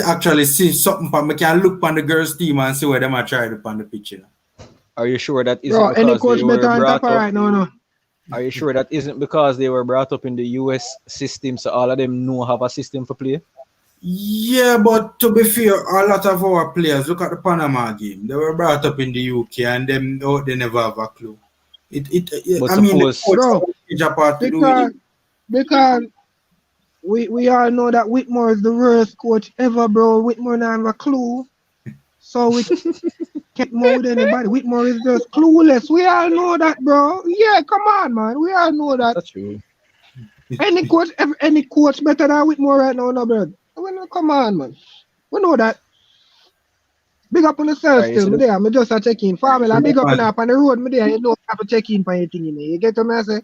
Actually see something, I can look on the girls' team and see where they are trying to on the pitch. Are you sure that isn't because they were brought up? Right now, no. Are you sure that isn't because they were brought up in the US system, so all of them know have a system for play? Yeah, but to be fair, a lot of our players, look at the Panama game, they were brought up in the UK and they never have a clue. Because we all know that Whitmore is the worst coach ever, bro. Whitmore doesn't have a clue. So we can't move with anybody. Whitmore is just clueless. We all know that, bro. Yeah, come on, man. We all know that. That's true. Any coach better than Whitmore right now, no, bro. Come on, man. We know that. Big up on the self still. Me there. Me just a check in. Family, big up on the road. Me there. You don't have to check in for anything in there. You get what I say?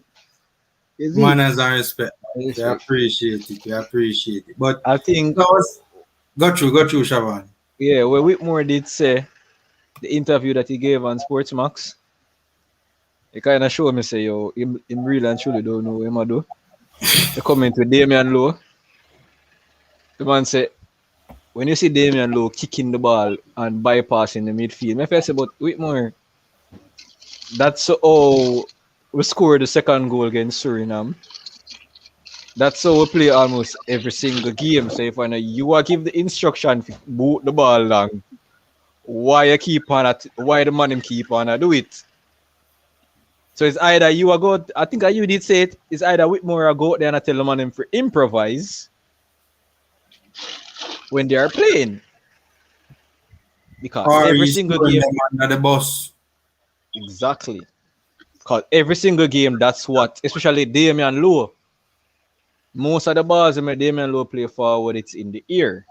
Manners and respect. We appreciate it. We appreciate it. But I think go through, Shaban. yeah, where Whitmore did say the interview that he gave on Sportsmax, it kind of showed me say yo, him really and truly don't know what him a do. The comment with Damian Lowe, the man said, when you see Damian Lowe kicking the ball and bypassing the midfield, my first say, but Whitmore, that's how we scored the second goal against Suriname. That's how we play almost every single game. So if I know you are give the instruction to boot the ball long, why you keep on at why the man him keep on do it? So it's either you are go. I think you did say it. It's either Whitmore or go out there and I tell the man him for improvise when they are playing. Because or every single game under the bus. exactly. Because every single game, that's what, especially Damian Lowe. Most of the balls when Damian Lowe play forward, it's in the ear.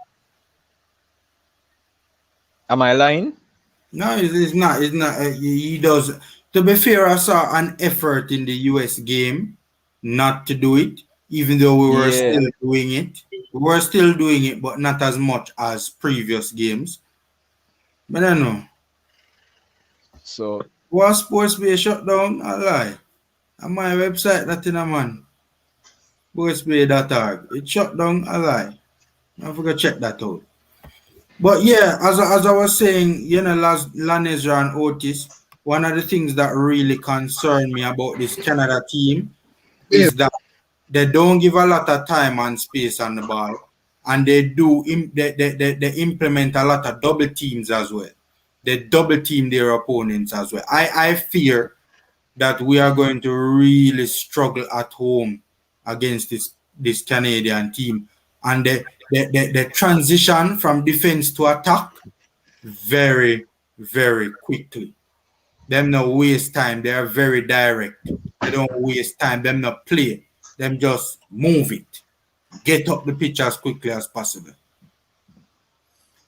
Am I lying? No, it's not. It's not. He does. To be fair, I saw an effort in the US game not to do it, even though we were still doing it. We were still doing it, but not as much as previous games. But I don't know. So, what sports be shut down? I lie. On my website, that in a man. Sportsbay.org. It shut down. I lie. I forgot to check that out. But yeah, as I was saying, you know, Lanezra and Otis, one of the things that really concern me about this Canada team is that they don't give a lot of time and space on the ball, and they implement a lot of double teams as well. They double team their opponents as well. I fear that we are going to really struggle at home against this Canadian team, and the transition from defense to attack very, very quickly. Them no waste time. They are very direct. They don't waste time. Them not play. Them just move it. Get up the pitch as quickly as possible.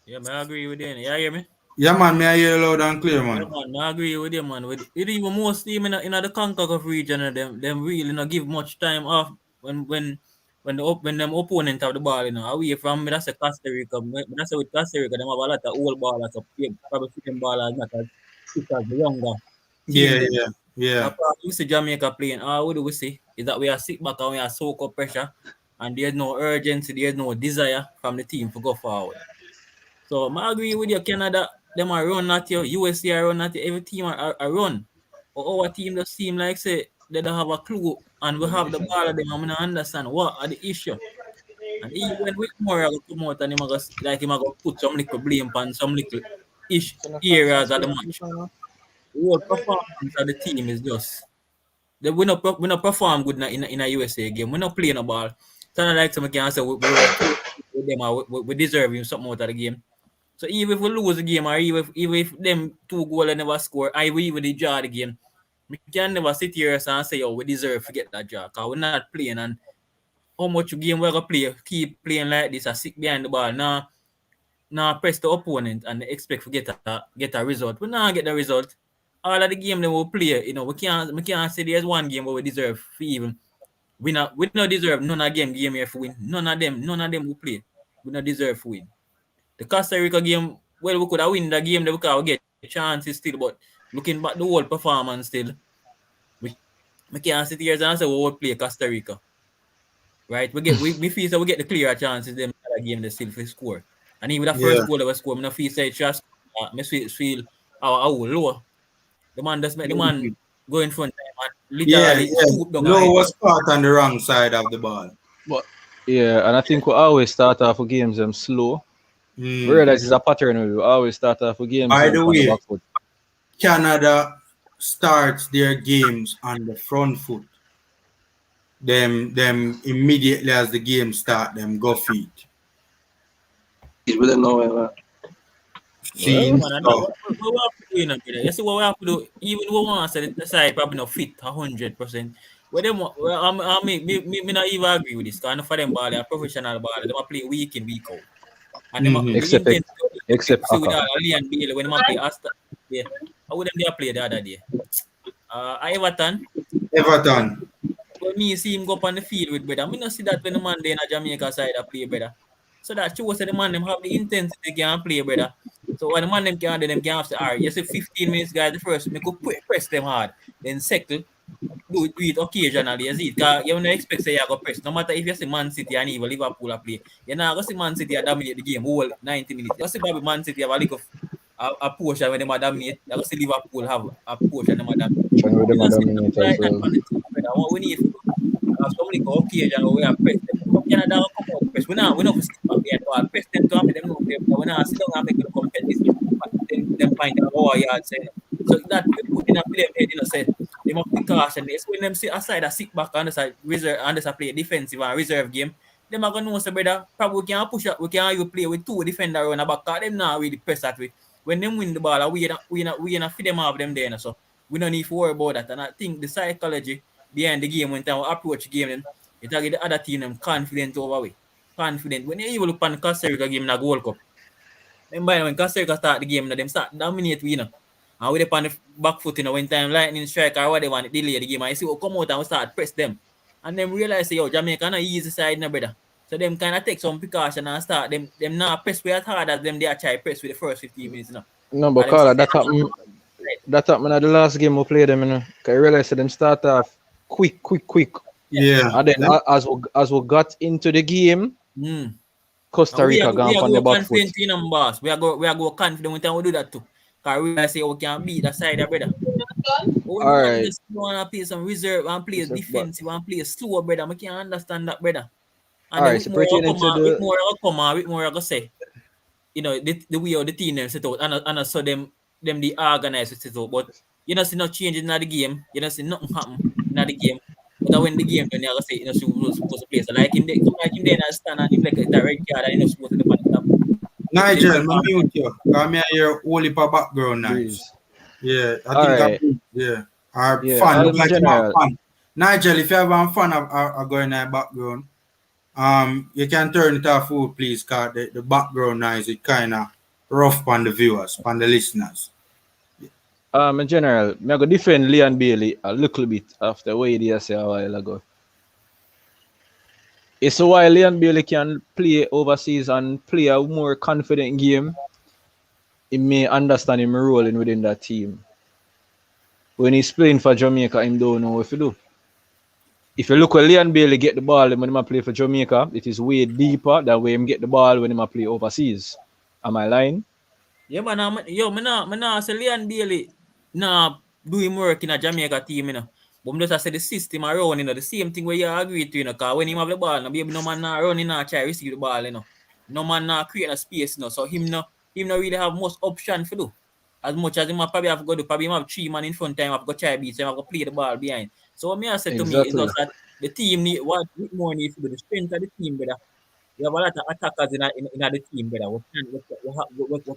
Yeah, man, I agree with you. You hear me? Yeah, man. May I hear you loud and clear, man? Yeah, man, I agree with you, man. With even most team in the CONCACAF region, them really not give much time off when them opponent have the ball, you know, away from me. That's a Costa Rica. That's with Costa Rica. Them have a lot of old ballers, so probably fitting ballers not as quick as the younger team. Yeah. We see Jamaica playing. What do we see? Is that we are sit back and we are soak up pressure, and there's no urgency, there's no desire from the team to go forward. So I agree with you, Canada. Them are run at you, USA are run at you, every team are run. But our team just seem like say they don't have a clue and we have the ball of them and we don't understand what are the issue. And even when Whitmore come out and him go put some little blame on some little areas of the match. The whole performance of the team is just we not perform good in a USA game. We not playing a ball. So not like some can say we with them or we deserve something out of the game. So even if we lose the game or even if them 2 goals and never score, we even draw the game, we can never sit here and say, we deserve to get that draw because we're not playing. And how much game we're going to play, keep playing like this or sit behind the ball, now press the opponent and expect to get a result. We not get the result. All of the game that we play, you know, we can't say there's one game where we deserve to even. We not deserve none of them game here to win. None of them we play. We not deserve to win. The Costa Rica game, well, we could have win the game because we get chances still, but looking back the whole performance still, we can't sit here and say we will play Costa Rica. Right? We feel that we get the clearer chances them that game they still for score. And even the first goal that we score, I feel say just feel our low. The man just make the man go in front and literally shoot down. Low was caught on the wrong side of the ball. But yeah, and I think we always start off with games them slow. We realize it's a pattern. We always start off with games. By the way, Canada starts their games on the front foot. Them immediately as the game start, them go feet. We don't know where. You see what we have to do. Even we want to say the side probably not fit 100%. Well, them, me not even agree with this. Because for them ball, they are professional ball. They play week in week out. And except with Leon Bailey when they play Asta. Yeah, how would they play the other day? Everton. Everton. Well, when me see him go up on the field with brother, I not see that when the man there in a Jamaica side of play, brother. So that shows that the man them have the intensity can play, brother. So when the man them can do, them can have to you see 15 minutes, guys, the first, we could press them hard, then settle, do it occasionally, you see it, because you don't expect say you go press. No matter if you see Man City and even Liverpool play, you're not going to see Man City dominate the game whole 90 minutes. You see probably Man City have a little a portion when they dominate. You go see Liverpool have a portion they dominate. Trying with them You see dominate like as that well. on the team, brother. What we need to do, have some little occasion where we have press them. Come Canada come out press. We not sit back there and ball. Press them to make them know we not sit down and make them compete this. Them find out our yard say. So that we put in a play head, say they must be caution. It's when them sit aside and sit back on the side reserve and just play defensive and reserve game. Them are gonna know say brother, probably we can push up, we can even play with 2 defenders around the back. Cause them not really press that way. When them win the ball, we not feed them off them there. So we don't need to worry about that. And I think the psychology behind the game when we approach the game, then it will get the other team them confident over way. Confident. When you even look on the Costa Rica game in the World Cup, remember when Costa Rica start the game, them start dominate we and we dey on the back foot, when time lightning strike or what they want to delay the game, and you see what come out and we start press them. And then realize say, yo, Jamaica not easy side now, brother. So them kind of take some precaution and start them not press way as hard as them they are try press with the first 15 minutes now. No, but Carla, that happened at the last game we played them, Cause I realized that them start off quick. Yeah. And then as we got into the game, Costa Rica gone on the back foot. We are go confident when time we do that too. Cause we realize say we can beat that side, brother. All right. Just want to play some reserve and play defensive and play slow, brother. I can't understand that, brother. And all right, so pertaining to with more I go say, the way how the team them set out, and so them the organized set out, but you don't see no changes in the game, you don't see nothing happen in the game. But when the game done, you go say, she was supposed to play. So like in there, stand and him like a red card, and supposed to do the Nigel, I mute you. Come here, your only for background noise. Yeah, I think yeah. Our fan, look like you have fun. Nigel, if you have a fan of going in the background, you can turn it off, please, because the background noise is kind of rough on the viewers, on the listeners. In general, I'm going to defend Leon Bailey a little bit after what he said a while ago. It's why Leon Bailey can play overseas and play a more confident game. He may understand him rolling within that team. When he's playing for Jamaica, he don't know what to do. If you look at Leon Bailey get the ball when he play for Jamaica, it is way deeper than when he get the ball when he play overseas. Am I lying? Yeah, man. I say Leon Bailey do him work in a Jamaica team, But just say the system around, the same thing where you agree to, because when he have the ball, no man not running and try to receive the ball, No man not create a space, So him not really have much option to do. As much as he probably have to do, probably have 3 man in front of him, have to try beat, so have to play the ball behind. So what I said to me is just that the team need what more needs to do, the strength of the team, brother. We have a lot of attackers in the team, brother. We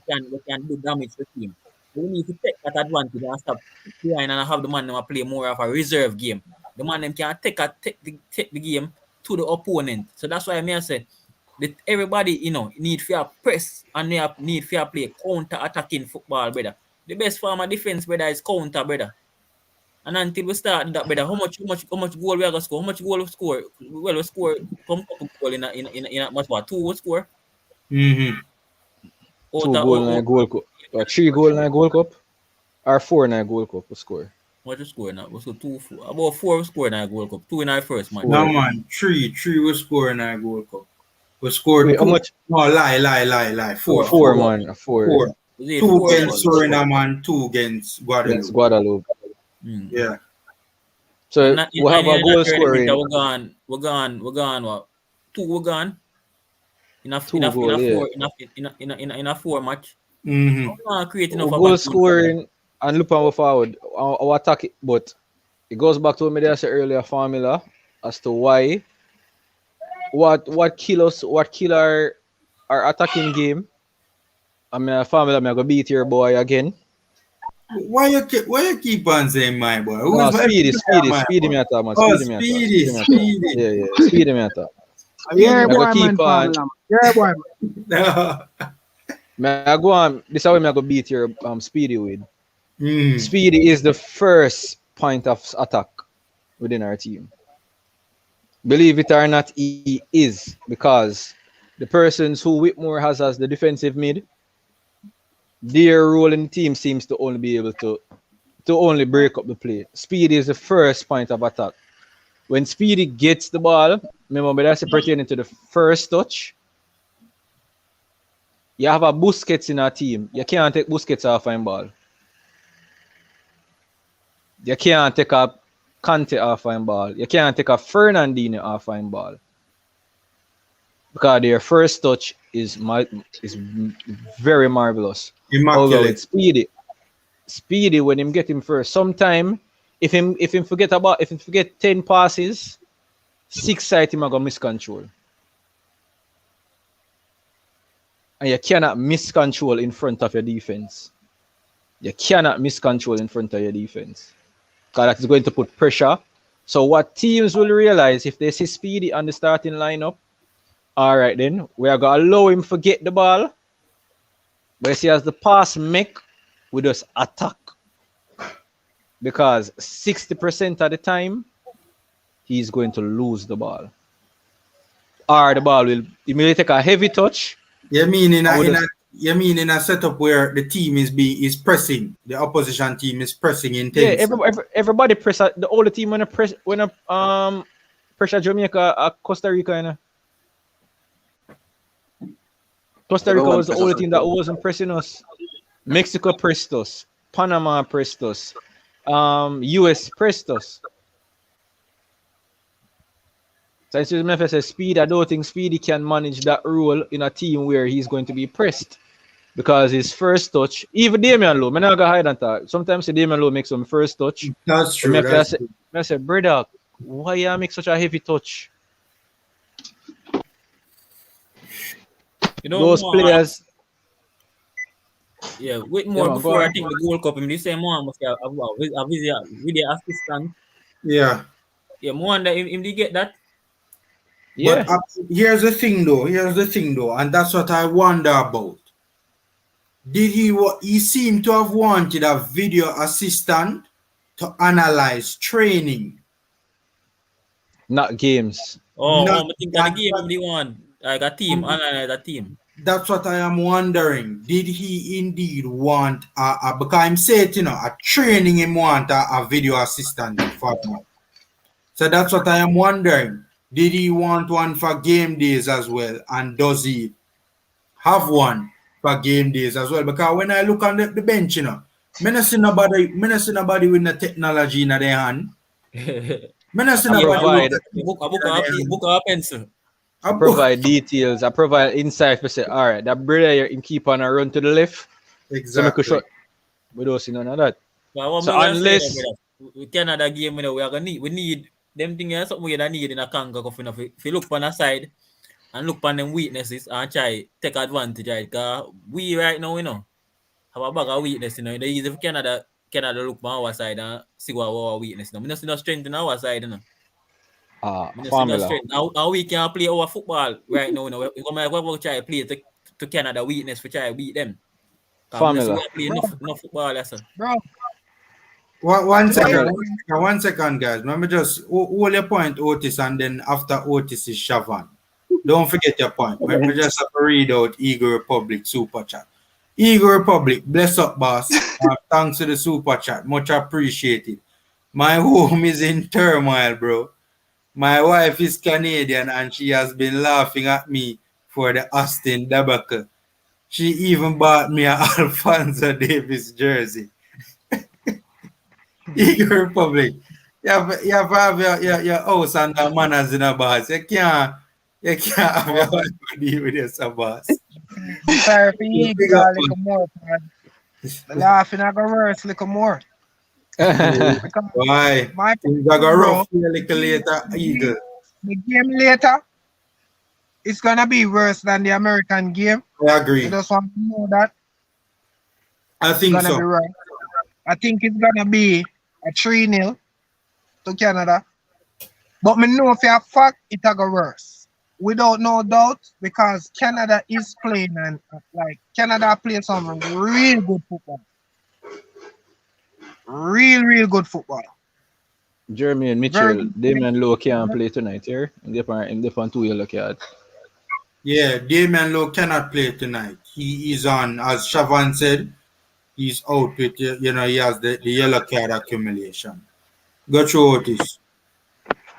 can do damage to the team. So we need to take that advantage and stop behind and have the man them play more of a reserve game. The man them can take the game to the opponent. So that's why I say that everybody, need fair press and they need fair play counter-attacking football, brother. The best form of defense, brother, is counter, brother. And until we start that, brother, how much goal we are gonna score? How much goal we score? Well, we score couple goal in a much what? 2 we score. 2 goal in a Gold Cup. Or 3 goal in a Gold Cup? Or 4 in a Gold Cup we score. What you score now? We score 2, 4. About 4 we score in a Gold Cup. 2 in our first match. No man, 3 we score in a Gold Cup. We scored 2. How much? No, lie. 4 man. 4. 2 against Suriname and 2 against Guadeloupe. Yeah. So we have a goal scoring. We're gone. What? 2 we're gone. In a 4 match. Creating a goal scoring and look on forward. Our attack, but it goes back to what I said earlier. Formula as to why. What kill our attacking game. I mean, a formula. I'm gonna beat your boy again. Why you keep on saying my boy? No, speedy me at man. Speedy. Yeah, speedy me at. Yeah, boy, man. Yeah, boy. I go on. This is how I'm gonna beat your Speedy with. Speedy is the first point of attack within our team. Believe it or not, he is, because the persons who Whitmore has as the defensive mid, their role in the team seems to only be able to only break up the play. Speedy is the first point of attack. When Speedy gets the ball, remember that's pertaining to the first touch. You have a Busquets in our team. You can't take Busquets off him ball. You can't take a Conte off him ball. You can't take a Fernandinho off him ball. Because their first touch is very marvelous. Although it's Speedy when him get him first. Sometime if him forget 10 passes, 6 side him are gonna miscontrol. And you cannot miscontrol in front of your defense. You cannot miscontrol in front of your defense. Because that is going to put pressure. So what teams will realize if they see Speedy on the starting lineup, all right then, we are going to allow him to get the ball. But you see, as the pass make, we just attack. Because 60% of the time, he's going to lose the ball. Or the ball will immediately take a heavy touch. You mean in a setup where the team is pressing, the opposition team is pressing intense. Yeah, everybody press. The only team when pressure Jamaica, Costa Rica, you know. Costa Rica was the only team that wasn't pressing us. Mexico pressed us. Panama pressed us. US pressed us. So it's just if I Speed, I don't think Speedy can manage that role in a team where he's going to be pressed. Because his first touch, even Damian Lowe, I'm not gonna hide on that. Sometimes Damian Lowe makes some first touch. That's true. I say, brother, why you make such a heavy touch? You know, those players. Yeah, Whitmore before I think the Gold Cup, him the same one must have a video assistant. Yeah. Yeah, more that him did get that. Yeah. But here's the thing though, and that's what I wonder about. Did he seem to have wanted a video assistant to analyze training? Not games. I think that the game he want, like a team, analyze a team. That's what I am wondering. Did he indeed want because I'm saying, a training him want a video assistant for him. So that's what I am wondering. Did he want one for game days as well? And does he have one for game days as well? Because when I look on the bench, I don't see nobody with the technology in their hand. I don't see nobody with book a pencil. I provide details. I provide insight. I say, all right, that brother in keep on a run to the left. Exactly. So we don't see none of that. So unless we Canada game, we are gonna need them things. Something we need in a Congo. If you look on the side and look on them weaknesses and try take advantage of it. Because we right now, have a bag of weakness. The easy for Canada look on our side and see what our weakness. We don't see no strength in our side. Formula. How we can play our football right now. We will try to play to Canada weakness for try to beat them. Formula. We play no football, lesson. Bro. One second, guys. Remember, just hold your point, Otis, and then after Otis is Shavan. Don't forget your point. We just have to read out Eagle Republic Super Chat. Eagle Republic, bless up, boss. Thanks to the Super Chat. Much appreciated. My home is in turmoil, bro. My wife is Canadian and she has been laughing at me for the Austin debacle. She even bought me an Alfonso Davis jersey. Eagle Republic, you have to have your house and the manners in a boss. You can't have your wife deal with your boss. Sorry for you, a little more, man. The laughing I go worse, little more. Why? Things are going rough a little later, Eagle. The game later, it's going to be worse than the American game. I agree. I just want to know that. I think so. I think it's going to be a 3-0 to Canada. But me know for a fact it'll go worse. Without no doubt, because Canada is playing and Canada plays some real good football. Real good football. Jeremy and Mitchell, Damian Lowe can't play tonight here. They're on 2 yellow card. Yeah, Damian Lowe cannot play tonight. He is on, as Shavan said, he's out with, he has the yellow card accumulation. Go through Otis.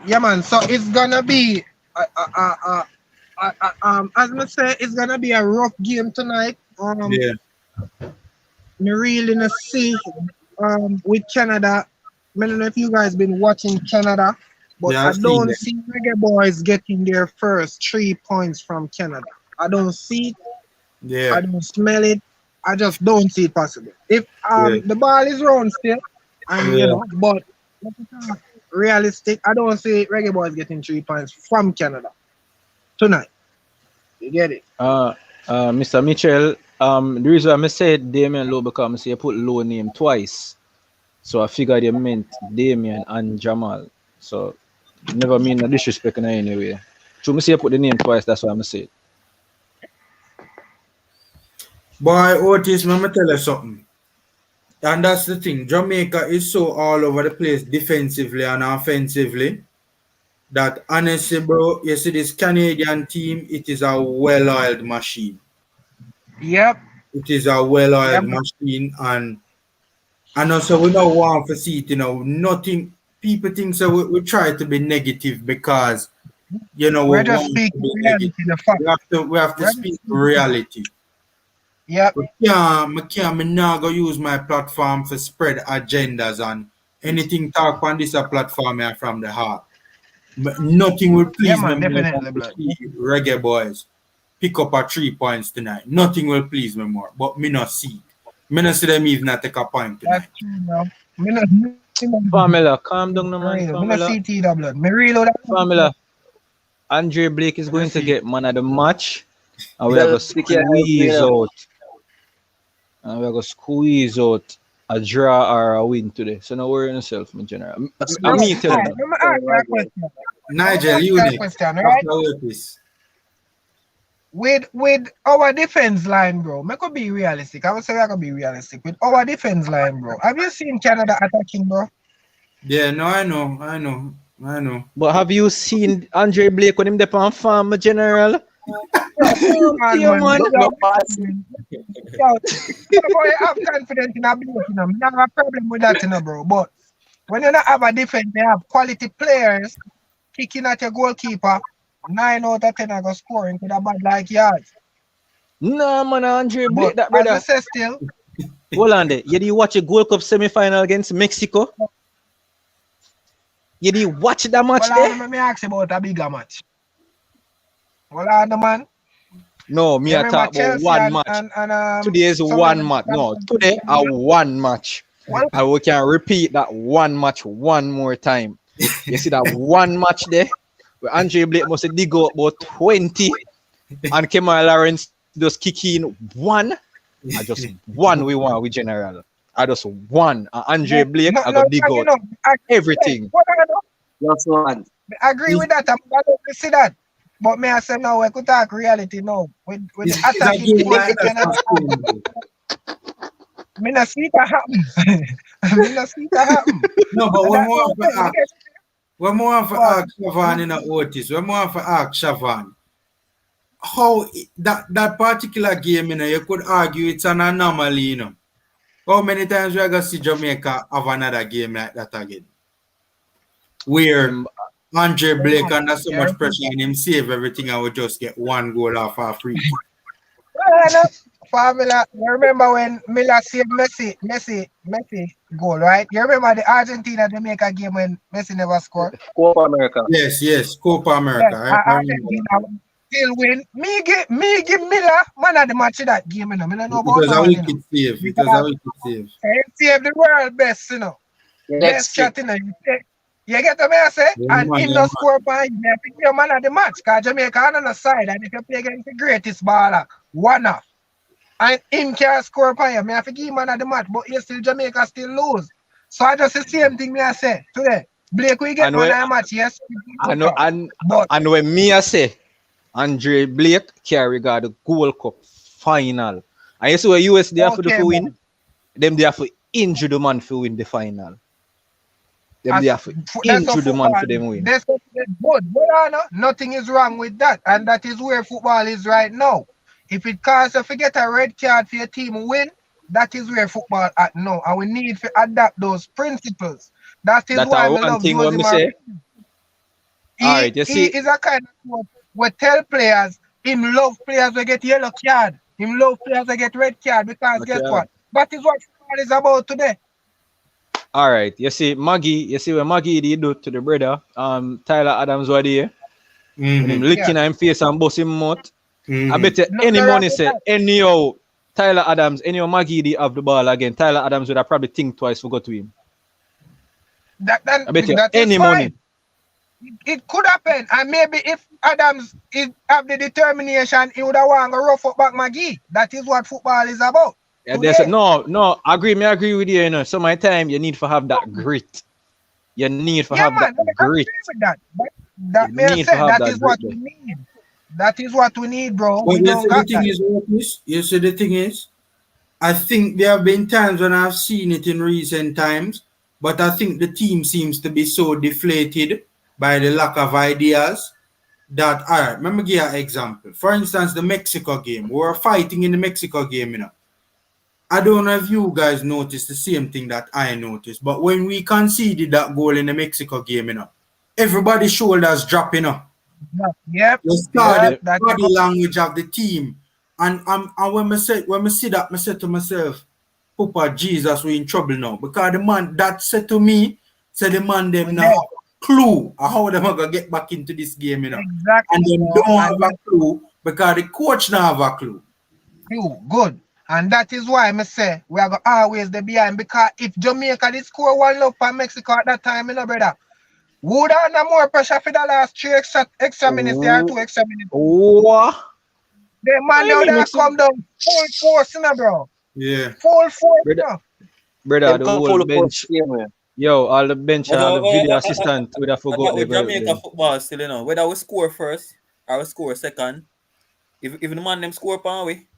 Yeah, man. So it's gonna be, as I say, it's gonna be a rough game tonight. Yeah. Me really not see with Canada. I don't know if you guys been watching Canada, but Yeah, I I've seen don't them. see Reggae Boyz getting their first 3 points from Canada. I don't see it. Yeah. I don't smell it. I just don't see it possible. If Yeah. the ball is round still, and Yeah. but realistic, I don't see Reggae Boyz getting 3 points from Canada tonight. You get it? Mr. Mitchell, the reason I said Damian Lowe because you put Lowe name twice. So I figured you meant Damian and Jamal. So never mean no disrespect in any way. So I say you put the name twice, that's why I'm saying. Boy, Otis, let me tell you something. And that's the thing. Jamaica is so all over the place defensively and offensively that honestly, bro, you see this Canadian team, it is a well-oiled machine. Yep. It is a well-oiled machine, and also we don't want to see it, nothing. People think so we try to be negative because, we're just speaking reality. We have to speak reality. Yep. I'm not going to use my platform for spread agendas and anything talk on this platform here from the heart. Nothing will please me more than Reggae Boyz pick up a 3 points tonight. Nothing will please me more, but me not see it. Me not see them even take a point tonight. Formula, calm down, no man. Formula. Andre Blake is going to get man of the match, and we are going to squeeze out a draw or a win today. So no worry yourself, my general. I'm me telling you. Nigel, you next. With our defense line, bro, I could be realistic. I would say I could be realistic. With our defense line, bro, have you seen Canada attacking, bro? Yeah, no, I know. But have you seen Andre Blake when him there on farm, my general? I have confidence in our Blake, I have a problem with that, bro. But when you not have a defense, they have quality players kicking at your goalkeeper. 9 out of 10 are going to score into the bad like yards. No, man, Andre Blake, that brother. As I say still. Hold on there. You did watch a Gold Cup semi-final against Mexico? You did watch that match there? Let me ask you about a bigger match. Hold on, man. No, me I talk about one match. Today is one match. No, today a one match. And we can repeat that one match one more time. You see that one match there? Where Andre Blake must dig out about 20 and Kemal Lawrence just kick in one. I just one we want with general. I just one. Andre Blake I got dig out everything. Just one. I agree with that. I'm glad to see that. But may I say no, we could talk reality now. With attacking me not see that happen. No, but we're more for ask Shavan in a Otis. We're more for ask Shavan. How that particular game, you could argue it's an anomaly, How many times we are going to see Jamaica have another game like that again? Where Andre Blake under so much pressure and him save everything and we just get one goal off our free kick. Formula, you remember when Miller saved Messi goal, right? You remember the Argentina-Jamaica game when Messi never scored? Copa America. Yes, Copa America. Yes, Argentina still win. Me give Miller man of the match of that game, I don't know about it was a wicked save. It was a wicked save. He saved the world best, Best shot, You get what I say? And him no score by him. I think you're man of the match. Because Jamaica on the side, and if you play against the greatest baller, one off. And him can score by him. I have to give him man of the match, but he still Jamaica still lose. So I just the same thing I say today. Blake we get man of the match, yes. And when me I say Andre Blake carry got the Gold Cup final. And you see where US they have to win, them they have to injure the man to win the final. Them they have to into the man for them win. That's good. But nothing is wrong with that. And that is where football is right now. If it causes you to get a red card for your team win, that is where football at now. And we need to adapt those principles. That is why I love Jose Mourinho. He is a kind of coach who tell players him love players who get yellow card. Him love players who get red card because guess what? That is what football is about today. All right, you see what Maggie did do to the brother, Tyler Adams was there. When him licking him face and bust him mouth. I bet you any money say anyhow Tyler Adams, anyhow Maggie did have the ball again. Tyler Adams would have probably think twice to go to him. I bet you any money. It could happen, and maybe if Adams have the determination, he would have want to rough up back Maggie. That is what football is about. Yeah, no, agree with you, you know. Some of the time you need to have that grit. You need to have that grit. That is what we need. That is what we need, bro. But you see, the thing is, I think there have been times when I've seen it in recent times, but I think the team seems to be so deflated by the lack of ideas that, all right, let me give you an example. For instance, the Mexico game. We were fighting in the Mexico game, you know. I don't know if you guys noticed the same thing that I noticed, but when we conceded that goal in the Mexico game, you know, everybody's shoulders dropping up. Yep. You started the body language of the team. And when I see that, I said to myself, Papa Jesus, we're in trouble now. Because the man that said to me, the man them now clue how them are gonna get back into this game, you know. Exactly. And they don't have a clue because the coach now have a clue. Good. And that is why I say we are going to always be behind. Because if Jamaica did score 1-0 for Mexico at that time, you know, brother, would have no more pressure for the last 3 extra minutes there, 2 extra minutes. Oh. The man now that come down full force, you know, bro. Yeah. Full force, brother, the whole bench. Yo, all the bench and all the video assistant would have forgot the Jamaica football still, you know. Whether we score first or we score second, if the man them score pan way,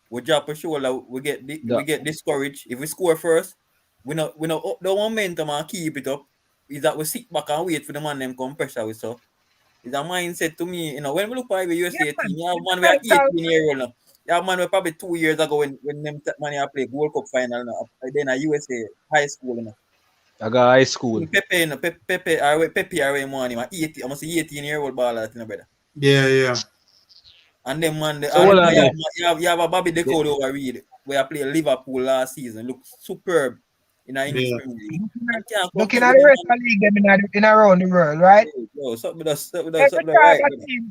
we drop a shoulder, we get discouraged. If we score first, we not up the momentum and keep it up. Is that we sit back and wait for the man them come pressure with. So it's a mindset to me, you know. When we look at the USA team, you have man we are 18 years old now. You have man we probably 2 years ago when them man play World Cup final now. Then a USA high school, you know. I got high school. Pepe are money, man. 80, I must say 18-year-old baller, you know, brother. Yeah. And then man, so you have a Bobby Decode over read where I played Liverpool last season. Look superb in our English Premier League. Looking at the rest of the league them in around the world, right? Something right.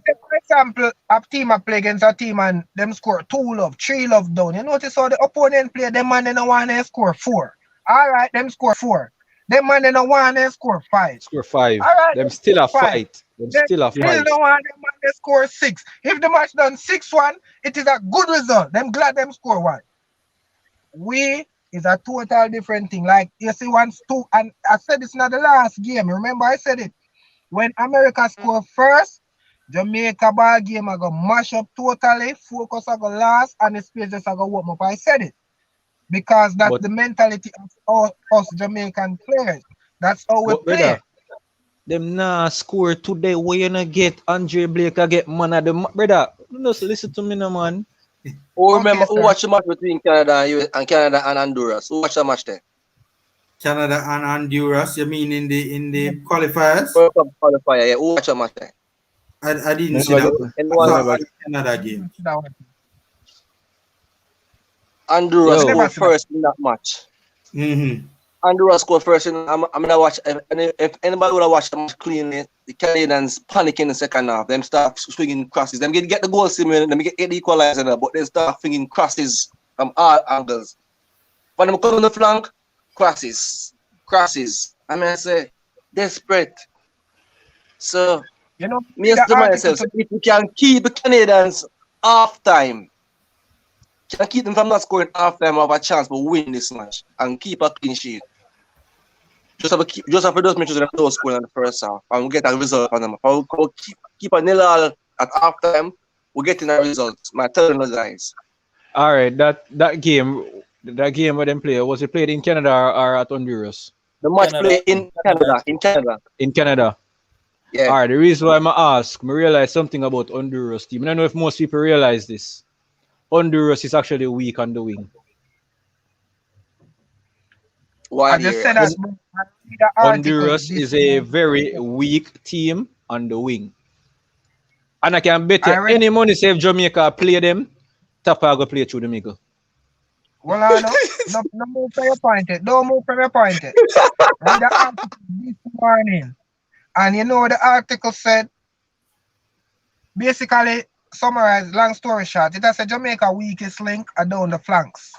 For example, a team I play against a team and them score 2 love, 3 love down. You notice how the opponent play them man in a one and score 4. All right, them score 4. Them man in a one and score 5. Score 5. All right, them still a fight. Still a fight. The one them man they score 6. If the match done 6-1, it is a good result. Them glad them score 1. We is a total different thing. Like you see, 1-2, and I said it's not the last game. Remember, I said it. When America score first, Jamaica ball game I go mash up totally, focus I go last, and the space just I go warm up. I said it. Because that's the mentality of us Jamaican players. That's how we play. Brother, them nah score today. Where you gonna get Andre Blake? I get man of the brother. Just listen to me, no man. Remember who watch the match between Canada and Honduras? Who watch the match there? Canada and Honduras. You mean in the qualifiers? World Cup qualifier. Yeah, who watch the match there? I didn't see that. Canada game. Honduras scored first in that match. Honduras scored first. I'm gonna watch. If anybody would have watched the match cleanly, the Canadians panic in the second half. Them start swinging crosses. Them get the goal similar. Them get 8 equalizer, but they start swinging crosses from all angles. When them come on the flank, crosses. I mean, I say desperate. So you know, me as to myself, if we can keep the Canadians half time. Can keep them from not scoring half time, have a chance to win this match and keep a clean sheet. Just have to those make sure they don't score in the first half and we'll get a result on them. If we keep a 0-0 at half time, we're getting a result. I'm telling you guys. All right, that game where them play, was it played in Canada or at Honduras? The match Canada. play in Canada. In Canada. In Canada. Yeah. Alright, the reason why I ask, I realize something about Honduras team. I don't know if most people realize this. Honduras is actually weak on the wing. Why I just said that. Honduras is a very weak team on the wing. And I can bet you any money say if Jamaica play them, Tapa go play through the middle. Well, I know. No move from your point. Don't move from your point. Read the article this morning. And you know what the article said? Basically, summarize, long story short, it has a Jamaica weakest link are down the flanks.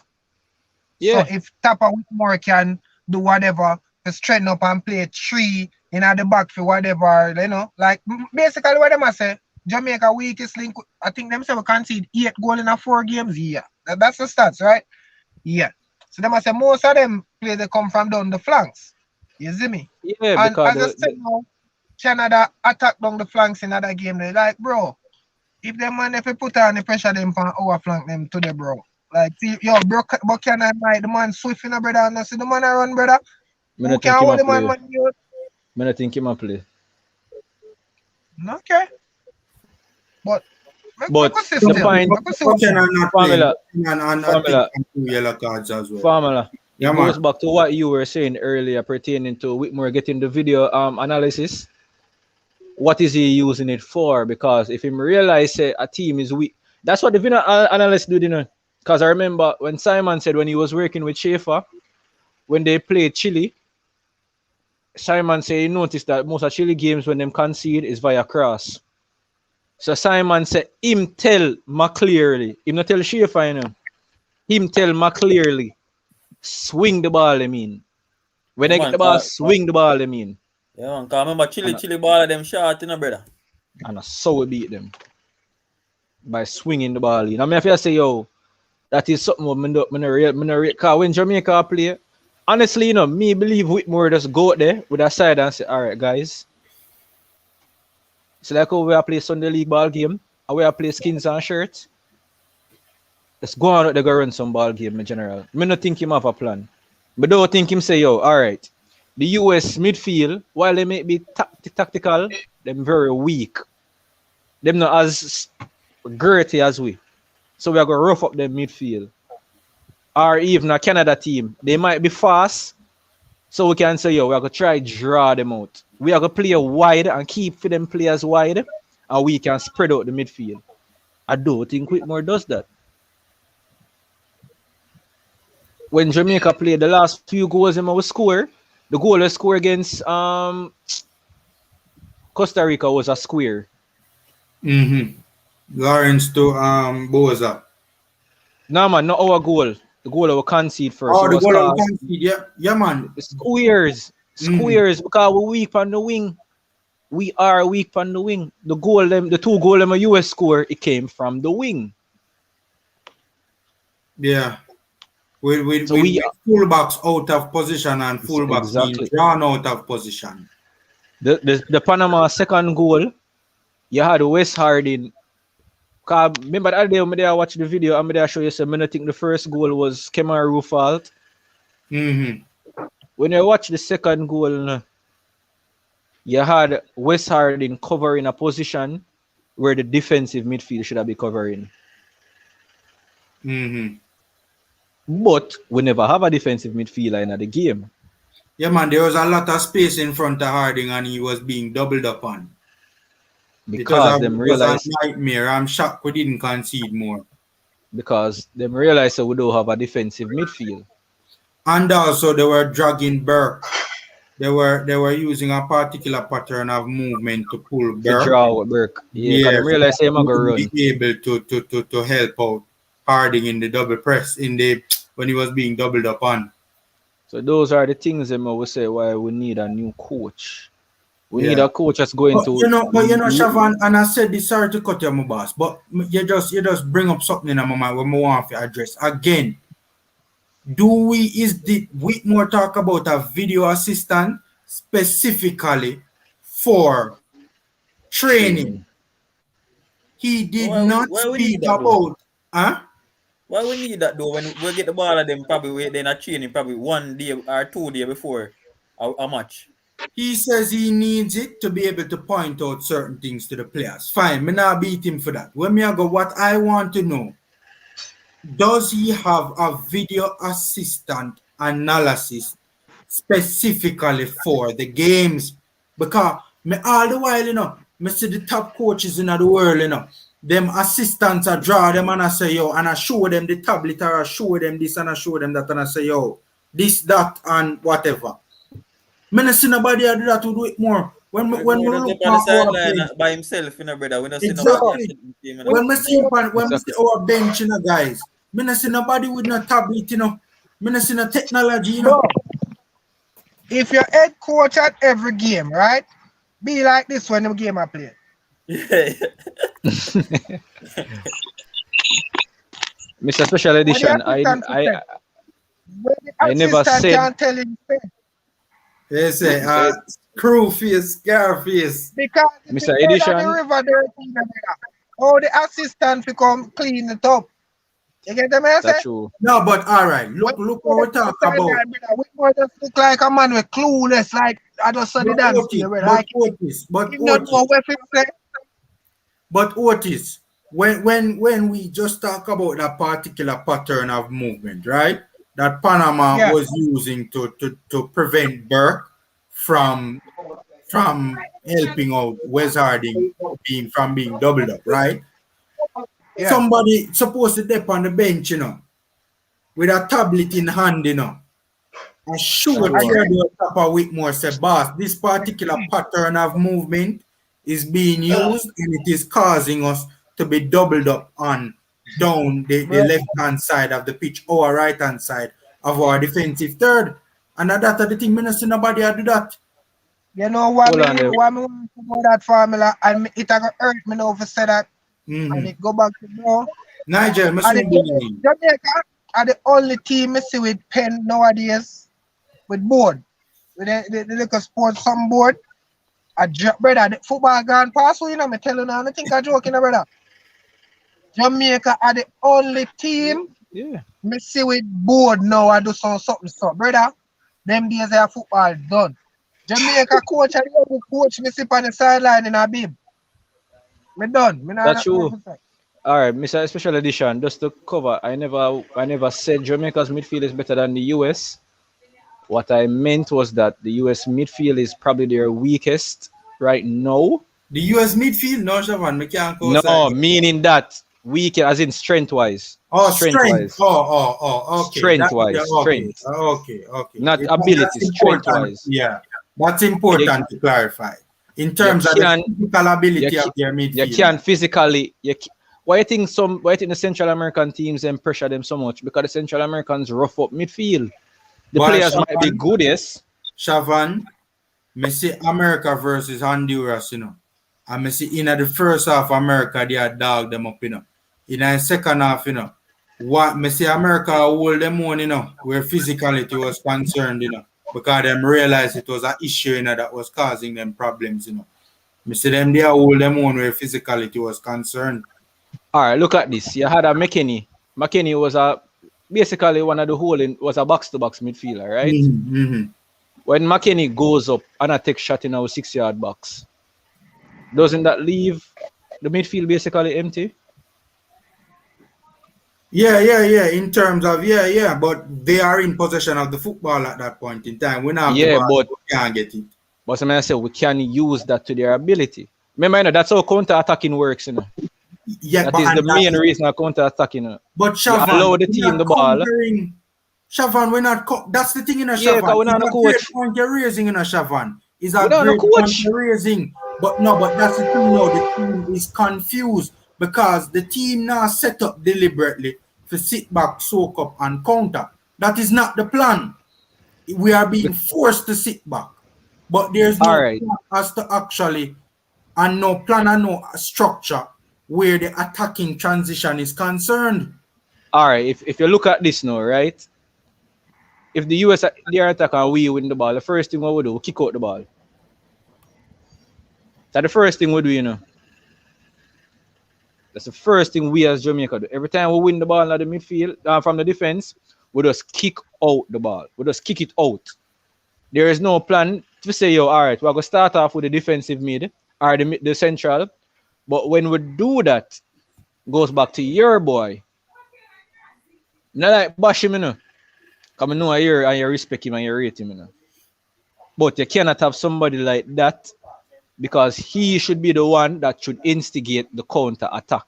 Yeah. So if Tapa Whitmore can do whatever, to straighten up and play 3 in the back for whatever, you know, like basically what them say, Jamaica weakest link, I think them say we concede 8 goals in 4 games. Yeah. That's the stats, right? Yeah. So them say most of them play they come from down the flanks. You see me? Yeah, and because as I said now, Canada attack down the flanks in another game. They like, bro, if them man if we put on the pressure them from our flank them to the bro. Like see, yo, bro, but can I like the man swift in a brother and I see the man I run, brother? Who can hold the man when you I think he might play. Okay. But the point Formula. Yeah, it goes back to what you were saying earlier pertaining to Whitmore getting the video analysis. What is he using it for? Because if he realize a team is weak, that's what the video analyst do, you know. Because I remember when Simon said when he was working with Schaefer, when they played Chile, Simon said he noticed that most of Chile games when them concede is via cross. So Simon said him tell clearly, him not tell Schaefer, you know, him tell clearly, swing the ball, I mean. When they get the ball, swing the ball, I mean. Yeah, man, because remember Chile ball of them short, you know, brother. And so we beat them by swinging the ball. You know, I mean, if you say, yo, that is something because when Jamaica play, honestly, you know, me believe Whitmore just go out there with a side and say, all right, guys. It's like how we play Sunday League ball game, and we play skins and shirts. Let's go on out there go run some ball game in general. I don't think him have a plan. But don't think him say, yo, all right. The US midfield, while they may be tactical, them very weak. Them not as girthy as we. So we are going to rough up them midfield. Or even a Canada team. They might be fast. So we can say, yo, we are going to try draw them out. We are going to play wide and keep for them players wide. And we can spread out the midfield. I don't think Whitmore does that. When Jamaica played the last few goals they score, the goal they score against Costa Rica was a square. Lawrence to Boza. No man, not our goal. The goal that we concede first. Oh, the goal we concede, yeah, man. Squares because we're weak on the wing. We are weak on the wing. The two goals them a US score, it came from the wing. Yeah. With fullbacks out of position and fullbacks being drawn out of position. The Panama second goal, you had West Harding. Remember that day when I watched the video, I'm there show you some. I think the first goal was Kemaru fault. When I watch the second goal, you had West Harding covering a position where the defensive midfield should have been covering. But we never have a defensive midfielder in the game. Yeah, man, there was a lot of space in front of Harding and he was being doubled up on. Because them realized it was a nightmare. I'm shocked we didn't concede more. Because them realized that we don't have a defensive midfield. And also they were dragging Burke. They were using a particular pattern of movement to pull Burke. To draw with Burke. Yeah, they realized they might go run. Be able to help out Harding in the double press when he was being doubled up on. So those are the things that we say why we need a new coach. We need a coach that's going to. Shavan, and I said this, sorry to cut you, my boss, but you just bring up something in my mind when we want to address again. Did Whitmore talk about a video assistant specifically for training? He did not speak about. Why we need that though? When we get the ball at them, probably then a training probably 1 day or 2 days before. a match. He says he needs it to be able to point out certain things to the players. Fine, me not beat him for that. When me I go, what I want to know, does he have a video assistant analysis specifically for the games? Because me all the while, you know, me see the top coaches in the world, you know, them assistants I draw them and I say, yo, and I show them the tablet or I show them this and I show them that and I say, yo, this, that, and whatever. Me not see nobody do that to do it more. When we look on the sideline by himself, you know, brother. We not see exactly. When we see our bench, you know, guys, me not see nobody with no tablet, you know. Me not see no technology, you know. If you're head coach at every game, right? Be like this when the game I play. Yeah. Mr. Special Edition, I never said. Tell him, they say, crew face, scar face. because Mr. Edition, the river, oh, the assistant become clean the top. You get the message? That's true. No, but all right. Look what we talk about. We more just look like a man with clueless, like I just saw the dance. But Otis, when we just talk about that particular pattern of movement, right? That Panama was using to prevent Burke from helping out Wes Harding from being doubled up, right? Yeah. Somebody supposed to dip on the bench, you know, with a tablet in hand, you know, and shoot the top of Whitmore said, boss, this particular pattern of movement is being used and it is causing us to be doubled up on down the left-hand side of the pitch or right-hand side of our defensive third. And that's the thing, I don't see nobody do that. You know what I want to know that formula, and it going to hurt me now to say that. And it go back to bro. Nigel, Jamaica are the only team I see with pen nowadays, with board, with the little sports some board. Brother, the football gone past, so you know, I'm telling you, I think I'm joking, brother. Jamaica are the only team me see with board now. I do something so, brother. Them days of football done. Jamaica coach and the coach me sit on the sideline in a bib. Me done. That's true. All right, Mr. Special Edition, just to cover, I never said Jamaica's midfield is better than the US. What I meant was that the US midfield is probably their weakest right now. The US midfield? No, Shavan, me can't go No, meaning that weak as in strength-wise. Oh, strength. Oh, okay. Strength-wise. Strength. Okay. Not ability, strength-wise. Yeah, that's important to clarify. In terms of the physical ability of their midfield. You can't physically... Why you think the Central American teams and pressure them so much? Because the Central Americans rough up midfield. The players might be good, yes. Shavan, I see America versus Honduras, you know. And I see in the first half, America, they had dogged them up, you know. In the second half, you know, I see America hold them on, you know, where physicality was concerned, you know, because them realized it was an issue, you know, that was causing them problems, you know. I see them there hold them on where physicality was concerned. All right, look at this. You had a McKinney. McKinney was basically one of the was a box-to-box midfielder, right? Mm-hmm. When McKinney goes up and I take shot in our 6-yard box, doesn't that leave the midfield basically empty? Yeah. In terms of but they are in possession of the football at that point in time. But we can't get it. But I say we can use that to their ability. Remember, you know, that's how counter-attacking works, you know. Yeah, that is the main reason I counter-attacking, you know. But Shavan, allow the team the ball. Shavan, we're not. That's the thing in a Shavan. Yeah, we're not a coach. Great point you're raising in a Shavan. Is a great point you're raising. But that's the thing now. The team is confused because the team now set up deliberately to sit back, soak up, and counter. That is not the plan. We are being forced to sit back. But there's no plan as to actually, and no plan and no structure where the attacking transition is concerned. All right, if you look at this now, right? If the US they are attacking and we win the ball, the first thing we do, we kick out the ball. That's the first thing we do, you know. That's the first thing we as Jamaica do. Every time we win the ball at the midfield from the defense, we just kick out the ball. We just kick it out. there is no plan to say, yo, all right, we're going to start off with the defensive mid or the central. But when we do that, goes back to your boy. Not like bash him, you know. Because I know and you respect him and you rate him, you know. But you cannot have somebody like that because he should be the one that should instigate the counter attack.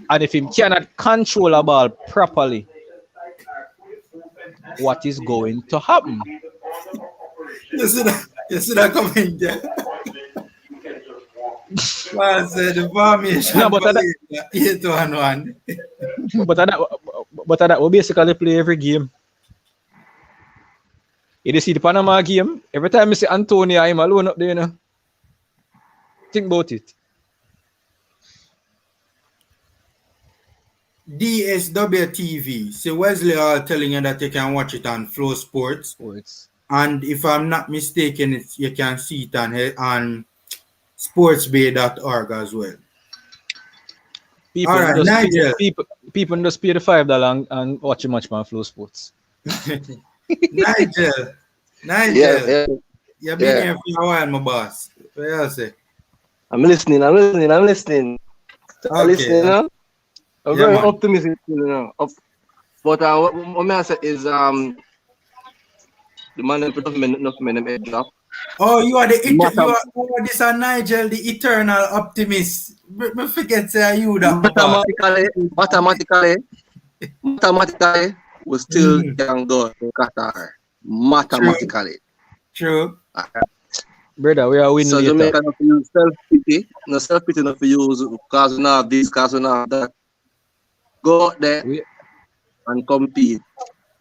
And if he cannot control a ball properly, what is going to happen? You see that coming there? Man said the formation No, but 8-1-1. but that will basically play every game. You see the Panama game, every time you see Antonio, I'm alone up there, you know. Think about it. DSW TV. So Wesley are telling you that you can watch it on Flow Sports. And if I'm not mistaken, you can see it on sportsbay.org as well. People all right, Nigel. People just pay the $5 and watch a match on Flow Sports. Nigel. Yeah. You've been here for a while, my boss. What you say? I'm listening. I'm listening, you know? I'm very optimistic, you know. But what I say is the man in the head drop. Oh, you are this are Nigel, the eternal optimist. I forget say you that. Mathematically, we still can go to Qatar. Mathematically. True. Brother, we are winning. So Jamaica not use self-pity. No self-pity not use because we have this, because we have that. Go out there and compete.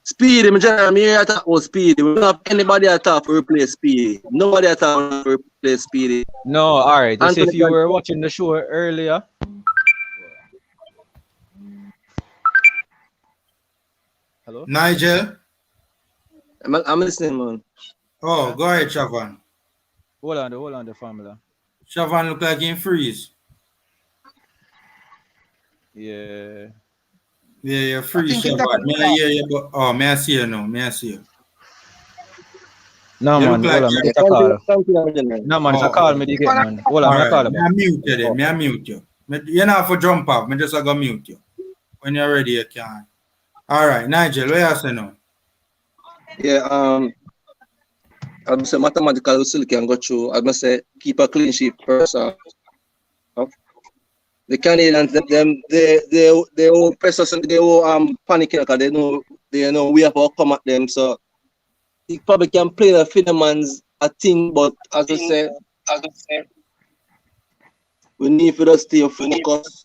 Speedy, I'm here to talk about Speedy. We don't have anybody at top to replace Speedy. Nobody at top to replace Speedy. No, all right. Just if you were watching the show earlier. Hello? Nigel? I'm listening, man. Oh, go ahead, Shavan. Hold on, the formula. Shavan look like he freeze. Yeah. Yeah, you're free, Shavan. May I see you now? May I see you? No, man. Hold on, it's a call. No, man, it's a call. Me get, man. Hold on, I call him. May I mute you then? May I mute you? You're not for jump off. Me just going to mute you. When you're ready, you can. All right, Nigel, what you say now? Yeah, I'm say mathematical we still can go through. I must say keep a clean sheet first. The Canadians, they all press us and they all panicking because they know we have to come at them. So he probably can play the Finnemans a thing, but as I said, we need for us to focus.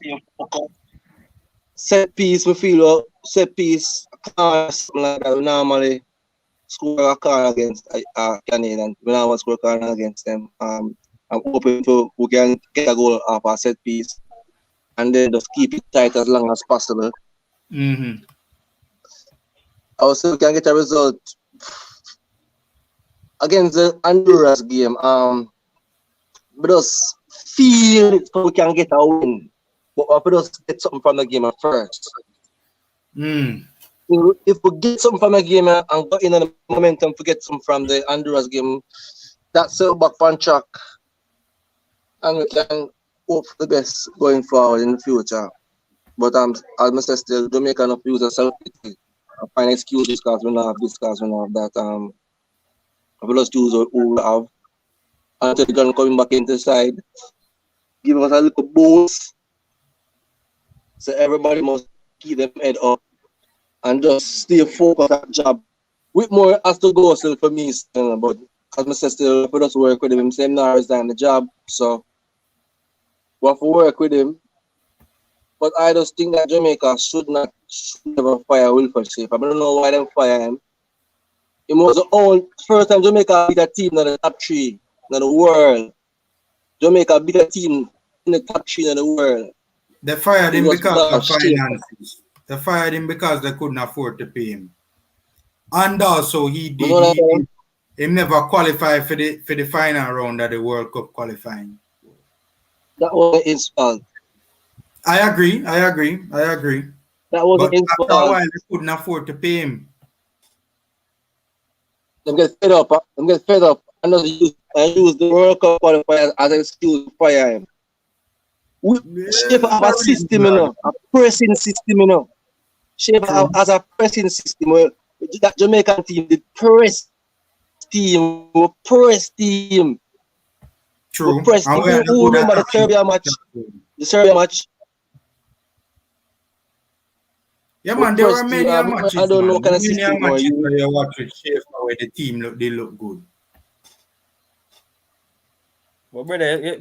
Set piece, we feel set piece, something like that. We normally score a car against Canadians. We now want to score a car against them. I'm hoping we can get a goal off a set piece and then just keep it tight as long as possible. Mm-hmm. Also, we can get a result against the Honduras game. We just feel it so we can get a win. But we just get something from the game at first. If we get something from the game and go in on the momentum to get something from the Honduras game, that's set back on track. And we can hope for the best going forward in the future. But I must say still Jamaica enough use of self-pity. I find excuses because we don't have this, because we don't have that. We just use what we have. Until they're coming back into the side, give us a little boost. So everybody must keep them head up and just stay focused on the job. Whitmore has to go still for me, still, but as I said, still, for us to work with him, same now resign the job. So we have to work with him. But I just think that Jamaica should never fire Wilfred Shape. I don't know why they fire him. It was the first time Jamaica beat a team in the top 3 in the world. Jamaica beat a team in the top 3 in the world. They fired him because of finances. They fired him because they couldn't afford to pay him. And also he never qualified for the final round of the World Cup qualifying. That was his fault. I agree. That wasn't his fault. After a while they couldn't afford to pay him. Them get fed up. Them get fed up. And just use the World Cup qualifiers as an excuse to fire him. We shape have a system, a pressing system, Shape as a pressing system. That Jamaican team, the press team. True. Press team. Who remember the Serbia match? The Serbia match. Yeah, man, there were many matches. I don't know kind of many system matches where you watch with Shape where the team look good. But brother, they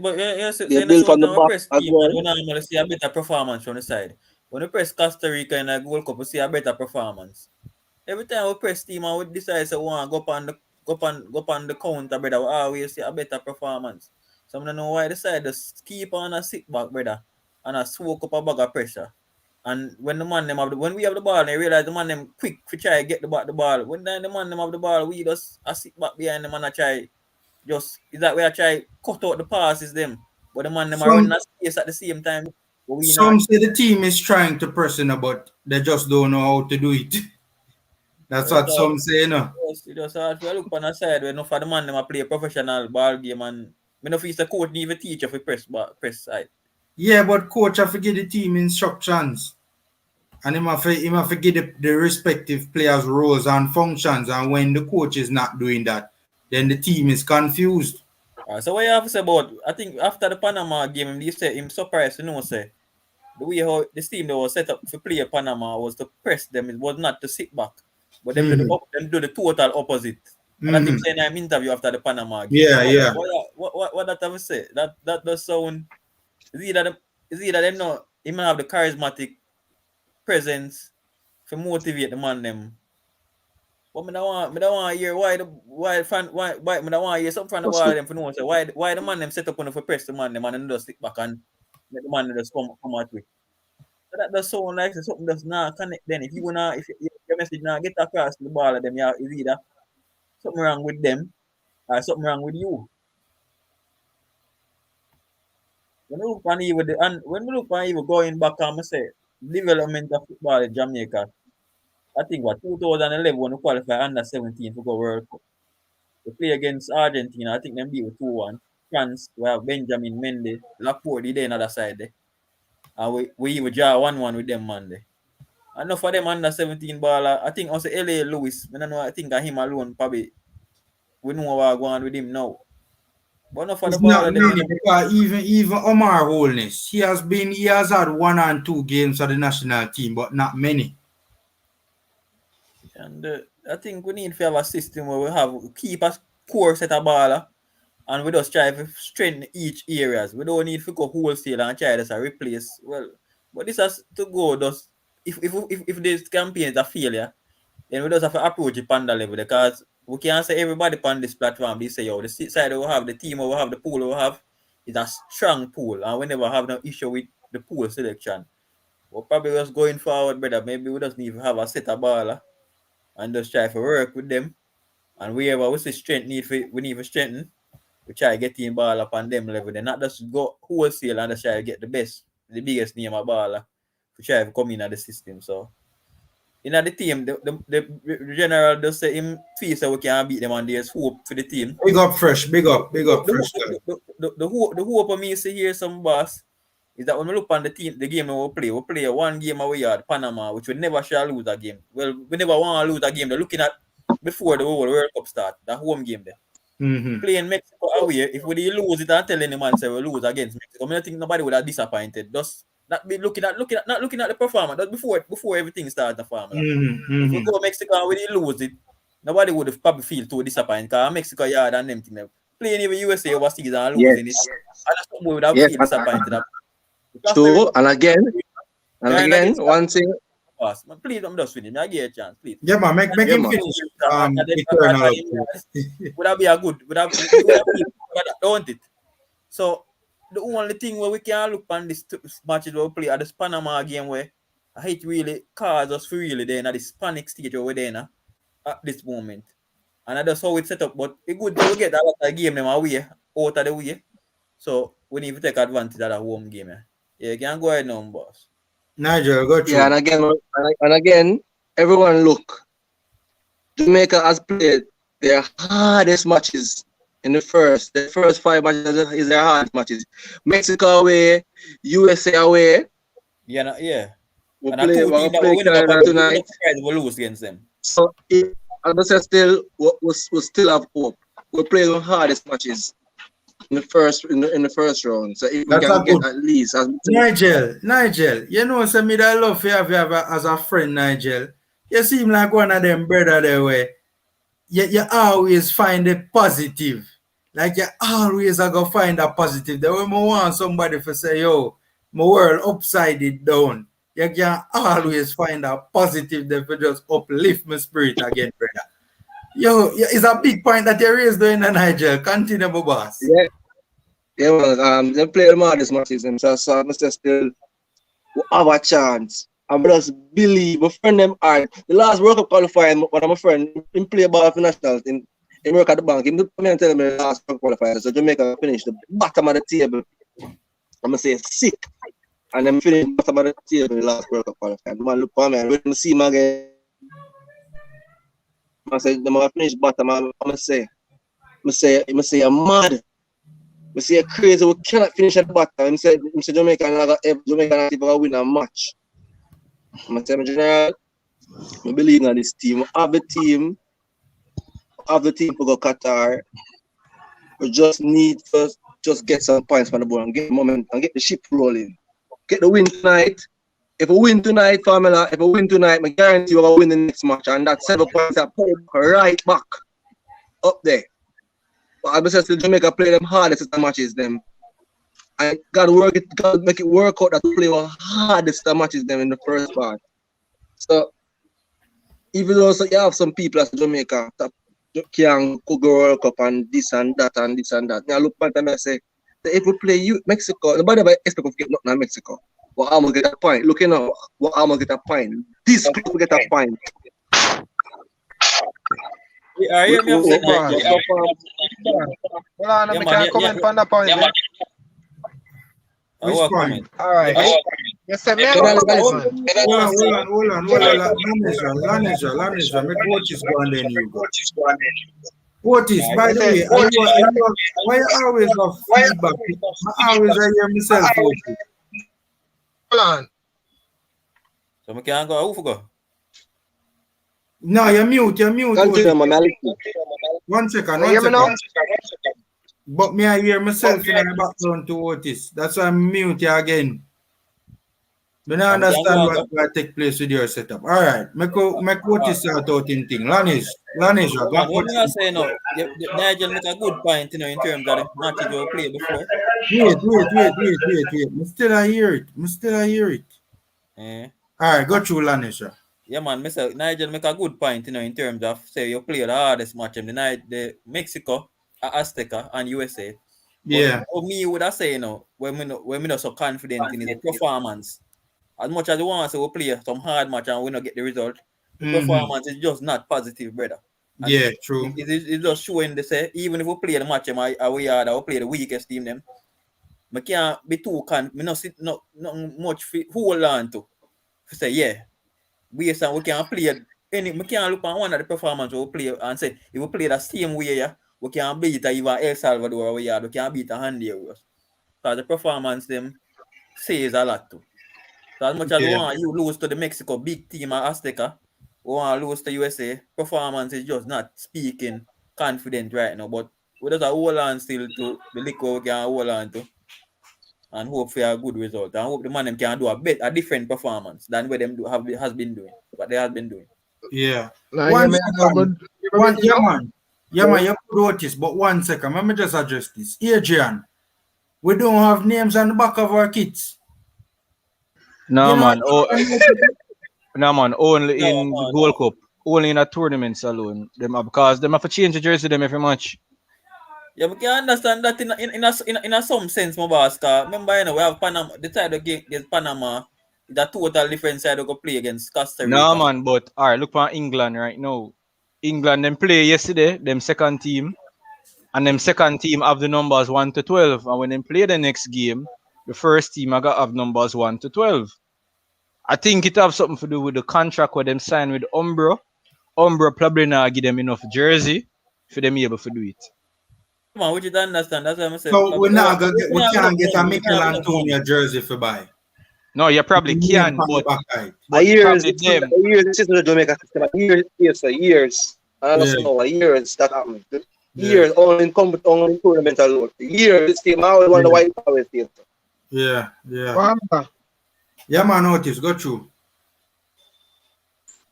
build from the back press as team, well. you normally see a better performance from the side. When we press Costa Rica in a Gold Cup, we see a better performance. Every time we press team and we decide to want to go on the counter, brother, we always see a better performance. So I don't know why the side just keep on a sit back, brother, and a soak up a bag of pressure. And when the man them when we have the ball, they realize the man them quick to try to get the ball. When the man them have the ball, we just sit back behind them and I try. Just is that way I try cut out the passes them, but the man them are running a space at the same time. Some say the team is trying to press in, but they just don't know how to do it. That's what some say, you know. You just have to look on the side where enough of the man them a play a professional ball game and me no feel the coach need even teach you for press side. Yeah, but coach have to give the team instructions. And he have to give the respective players roles and functions. And when the coach is not doing that, then the team is confused. So what you have to say about, I think after the Panama game, you say him surprised, say the way how this team that was set up to play Panama was to press them, it was not to sit back. But them do the total opposite. And I think saying I'm interview after the Panama game. Yeah. What that have to say? That does sound is either them know he might have the charismatic presence to motivate the man them. But me don't want to hear why me don't want to hear something from the wall them for no say why the man them set up on for press the man them and then just stick back and let the man just come out with. So that does sound like something does not connect then. If your message now get across the ball of them, is either something wrong with them or something wrong with you. When we look on even going back and say development of football in Jamaica, I think 2011 when we qualify under 17 to go World Cup. We play against Argentina, I think them beat 2-1. France, we have Benjamin Mendy, Laporte there on the other side there. And we even draw 1-1 with them man there. Enough for them under 17 baller. I think also LA Lewis, I think him alone probably we know what going on with him now. But enough for the baller because even Omar Holness, he has had 1 and 2 games for the national team, but not many. And I think we need to have a system where we keep a core set of baller and we just try to strengthen each areas. We don't need to go wholesale and try to replace. Well, but this has to go just if this campaign is a failure, then we just have to approach it on the level because we can't say everybody on this platform. They say, the side we have, the team we have, the pool we have is a strong pool, and we never have no issue with the pool selection. We're probably just going forward, brother. Maybe we just need to have a set of baller and just try to work with them. And wherever we see strength we need to strengthen, we try to get in ball up on them level. Then not just go wholesale and just try to get the biggest name of baller to try to come in at the system. So in the team, the general does say him feels that we can beat them and there's hope for the team. Big up fresh. The hope of me see here some boss is that when we look on the team, the game we play one game away at Panama, which we never shall lose a game. Well, we never want to lose a game. They're looking at before the whole World Cup start, the home game there. Playing Mexico away, if we lose it and tell any man say we lose against Mexico, I don't think nobody would have disappointed. Just not be looking at the performance. That's before everything starts the formula. If we go Mexico and we lose it, nobody would have probably feel too disappointed because Mexico yard and them thing. Playing even USA overseas and losing it, and that's what we would have feel disappointed. True, and again, one thing. Please, I'm just finished. I give a chance, please. Yeah, man, make him finish. Would that be a good? Would that don't it? So the only thing where we can look on this matches we play at the Panama game where I hate really cause us for really there at this panic stage over there at this moment. And that's how it's set up. But it's good to get a lot of game them away out of the way. So we need to take advantage of that home game. Yeah, you can go ahead now, boss. Nigel, go through. Yeah, and again, everyone look. Jamaica has played their hardest matches in the first 5 matches is their hardest matches. Mexico away, USA away. Yeah, yeah. We'll play Canada tonight. We'll lose against them. So, we still have hope. We're playing the hardest matches in the first round. So if we can get at least Nigel, you know, so me that love you have as a friend, Nigel. You seem like one of them brother there where you always find a positive. Like you always are gonna find a positive. That when I want somebody to say, yo, my world upside it down. You can always find a positive that will just uplift my spirit again, brother. Yo, it's a big point that you raised doing in Nigel. Continue, my boss. Yeah, man. They play the hardest matches, and so I must still have a chance. I just believe my friend them are the last World Cup qualifying. One of my friend in play ball for nationals in work at the bank. He tell me the last World Cup qualifier. So Jamaica finished the bottom of the table. I'm gonna say sick, and then finish bottom of the table the last World Cup qualifier. Man, look for me. When I see him again, I say them gonna finish bottom. I'm gonna say I'm mad. I say you're crazy. We cannot finish at the bottom. I say Jamaica not even win a match. I'm saying, general, I believe in this team. We have the team to go Qatar. We just need to just get some points from the board and get the moment and get the ship rolling. Get the win tonight. If we win tonight, Formula, I guarantee we're going to win the next match. And that 7 points are pulled right back up there. But I believe still Jamaica play them hardest of the matches them. I gotta make it work out that play our hardest of matches them in the first part. So even though you have some people as Jamaica that can go World Cup and this and that and this and that. Now look at them and say if we play Mexico, nobody expect to get nothing in Mexico. But I'm gonna get a point. Look, you know, what I'm gonna get a point. This club will get a point. Hold on, I can't comment on the point. Which point? All right. You said me. Hold on. Lanisha, make Otis go and then you go. Otis, by the way, why you always have feedback? I always hear myself. Hold on. So I can't go. Who go? No, you're mute. One second. But me, I hear myself in the background to Otis. That's why I'm mute you again. I don't understand what take place with your setup. All right, make Otis out in thing. Lanish, what I say now, Nigel make a good point, you know, in terms of the matches we played before. Wait. I still hear it. All right, go through Lanisha. Yeah, man, Mr. Nigel make a good point, you know, in terms of say you play the hardest match in the Mexico, Azteca, and USA. Yeah. But me would I say, you know, when we not so confident in his performance, as much as we want to say we play some hard match and we not get the result, the performance is just not positive, brother. And yeah, true. It's just showing the say even if we play the match, we play the weakest team them. We can't be too not much hold on to say yeah. We can play we can't look at one of the performance we play and say if we play the same way, yeah, we can beat even El Salvador we can beat a Honduras. Because the performance them says a lot too. So as much as we want you lose to the Mexico big team at Azteca, we want to lose to USA, performance is just not speaking confident right now. But we just hold on still to the liquor we can hold on to and hope for a good result. And hope the man them can do a different performance than what them has been doing. What they have been doing. Yeah. Nah, you could notice, but 1 second. Let me just address this. Adrian, we don't have names on the back of our kits. No, man. Only in the Gold Cup. Only in a tournament alone. Because them have to change the jersey them every match. Yeah, we can understand that in a some sense, my boss. Remember, you know, we have Panama. The side of game against Panama, the total different side we go play against Costa Rica. No, man, but all right, look for England right now. England them play yesterday, them second team, and them second team have the numbers 1 to 12. And when they play the next game, the first team I got have numbers 1 to 12. I think it have something to do with the contract where them sign with Umbro. Umbro probably not give them enough jersey. for them able to do it. Come on, we just understand. That's what I'm saying. So we can't get a Mikel Antonio jersey for buy. No, you probably can, but years this is the Jamaica system. Years. I don't know, years that happened. Years only in tournamental load. Years this team I always want the white power team. Yeah. Yeah, man, notice. Go through.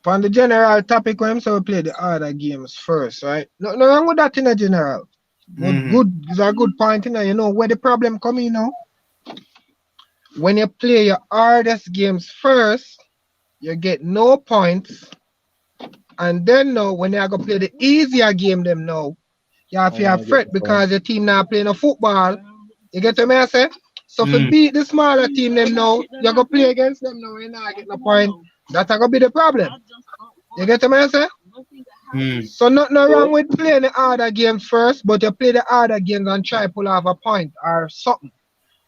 On the general topic, when we play the other games first, right? No wrong with that in the general. Good, it's a good point in there. You know where the problem come in now? When you play your hardest games first, you get no points. And then now, when you go play the easier game them now, you have to fret because your team now playing a football. You get what I say? So to beat the smaller team them now, you go play against them now, you not get no point. That's gonna be the problem. You get what I say? So nothing wrong with playing the harder games first, but you play the harder games and try pull off a point or something.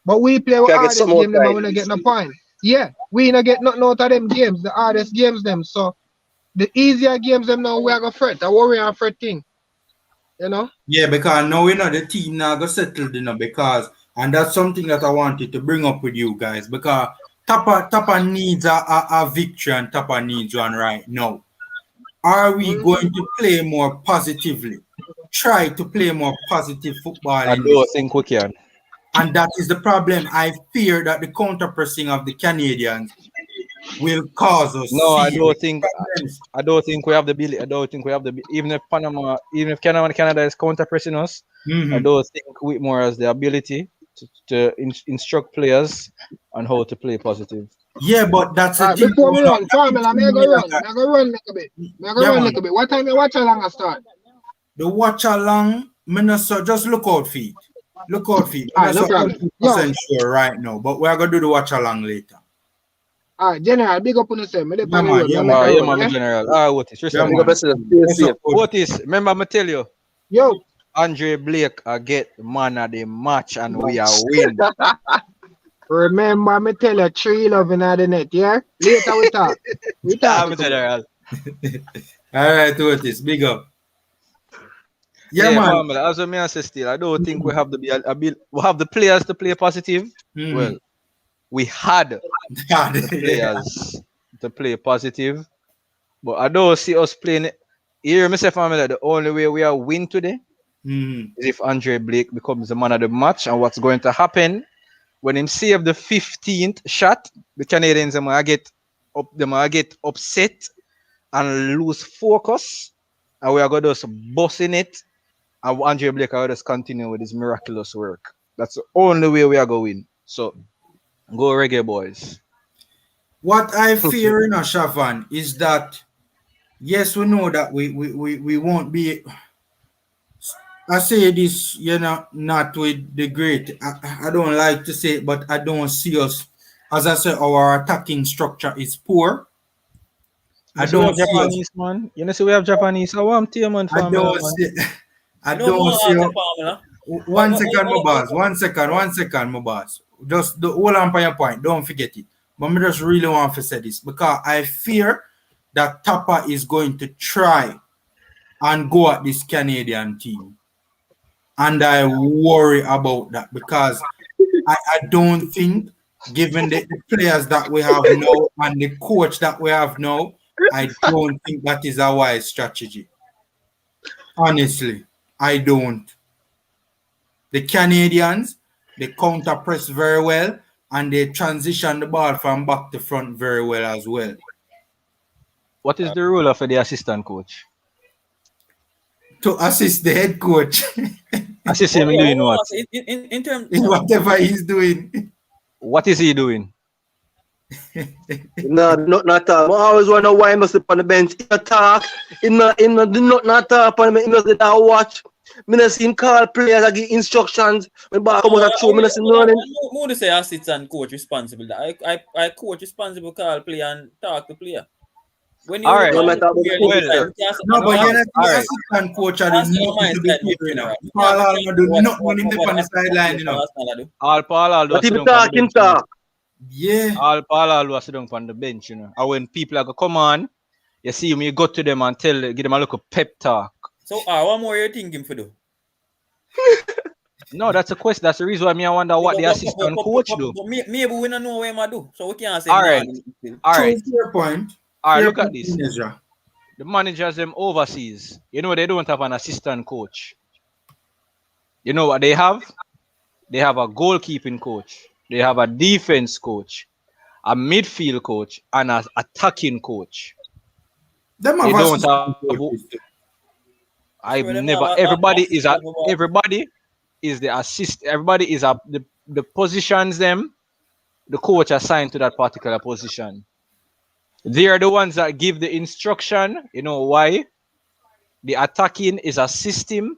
But we play with hardest game them and we don't get no point. Yeah, we don't get nothing out of them games, the hardest games them. So the easier games them now we are gonna fret. I worry and fret thing. You know? Yeah, because now we know the team now go settled, you know, because and that's something that I wanted to bring up with you guys because Tapa needs a victory and Tapa needs one right now. Are we going to play more positively? Try to play more positive football. I don't think we can. And that is the problem. I fear that the counter-pressing of the Canadians will cause us. No, I don't think we have the ability. I don't think we have the even if Canada is counter-pressing us, I don't think Whitmore has the ability to instruct players on how to play positive. Yeah, but that's a thing. Before we run, Formula, I'm going to run a little bit. What time you watch along start? The watch along, just look out for it. Look out for it. I'm not 100% sure right now, but we're going to do the watch along later. All right, General, big up on yourself. General. Otis, remember I tell you? Yo. Andre Blake get man of the match and we are win. Remember, me tell you 3 love in the net, yeah? Later we talk. General. All right, Otis, big up. Yeah, man. Family, as I say still, I don't think we have the players to play positive. Well, we had the players to play positive, but I don't see us playing it. Here, Mr. Family, the only way we are win today is if Andre Blake becomes the man of the match. And what's going to happen when him save the 15th shot, the Canadians are get upset and lose focus, and we are going to just bossing it. And Andre Blake will just continue with his miraculous work. That's the only way we are going. So, go Reggae Boys. What I fear in Shavan is that, yes, we know that we won't be. I say this, not with the great. I don't like to say it, but I don't see us. As I said, our attacking structure is poor. I don't see Japanese, man. You know, see we have Japanese. I want team man. I don't see. One second, my boss. Just the whole on your point. Don't forget it. But I just really want to say this because I fear that Tapa is going to try and go at this Canadian team. And I worry about that because I don't think, given the players that we have now and the coach that we have now, I don't think that is a wise strategy. Honestly, I don't. The Canadians, they counter press very well and they transition the ball from back to front very well as well. What is the role of the assistant coach? To assist the head coach. Assist him doing what? In terms in whatever he's doing. What is he doing? No, not talk. I always wonder why he must be on the bench. He talk. He not talk on him. He must watch. I not see him call players and give instructions. When back come out of show, I not see learning. More to say assistant coach responsible. I coach responsible call player and talk to player. When you no, but you're not assistant coach. I don't know to be you know. Paul do not want him on the sideline, you know. All Paul but if you talk. Yeah. All Paul was sitting on the bench, you know. And when people are come on, you see him, you go to them and give them a little pep talk. So, what more you thinking for do? No, that's a question. That's the reason why I wonder what the assistant coach do. But maybe we don't know what I do, so we can't say. All right. Fair point. All right, look at this. The managers them overseas. You know they don't have an assistant coach. You know what they have? They have a goalkeeping coach. They have a defense coach, a midfield coach, and an attacking coach. They don't have. I've never. Everybody is the assist. Everybody is the positions them. The coach assigned to that particular position. They are the ones that give the instruction. You know why? The attacking is a system,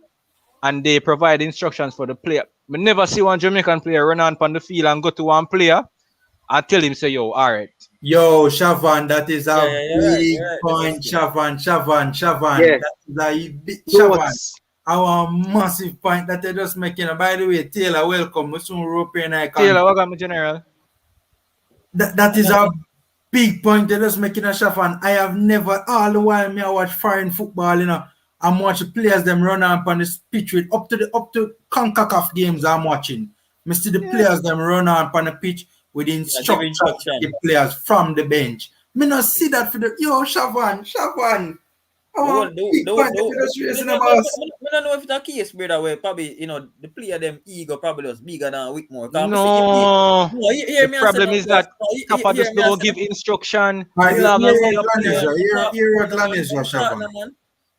and they provide instructions for the player. We never see one Jamaican player run on the field and go to one player and tell him, say, yo, all right. Yo, Shavan, that is a big point. Shavan. Yeah. That is a big Shavan. Our massive point that they're just making. By the way, Taylor, welcome. We soon European icon. Taylor, welcome, General. That is a big point they're just making a Shavan. I have never, all the while me I watch foreign football, you know, I'm watching players them run up on the pitch with up to CONCACAF games I'm watching. I see the players them run up on the pitch with instructions the players from the bench. Me not see that for the Shavan. I don't know if it's a case, brother, where probably, you know, the player them ego probably was bigger than Whitmore. No, the problem is that Kappa just don't give instruction.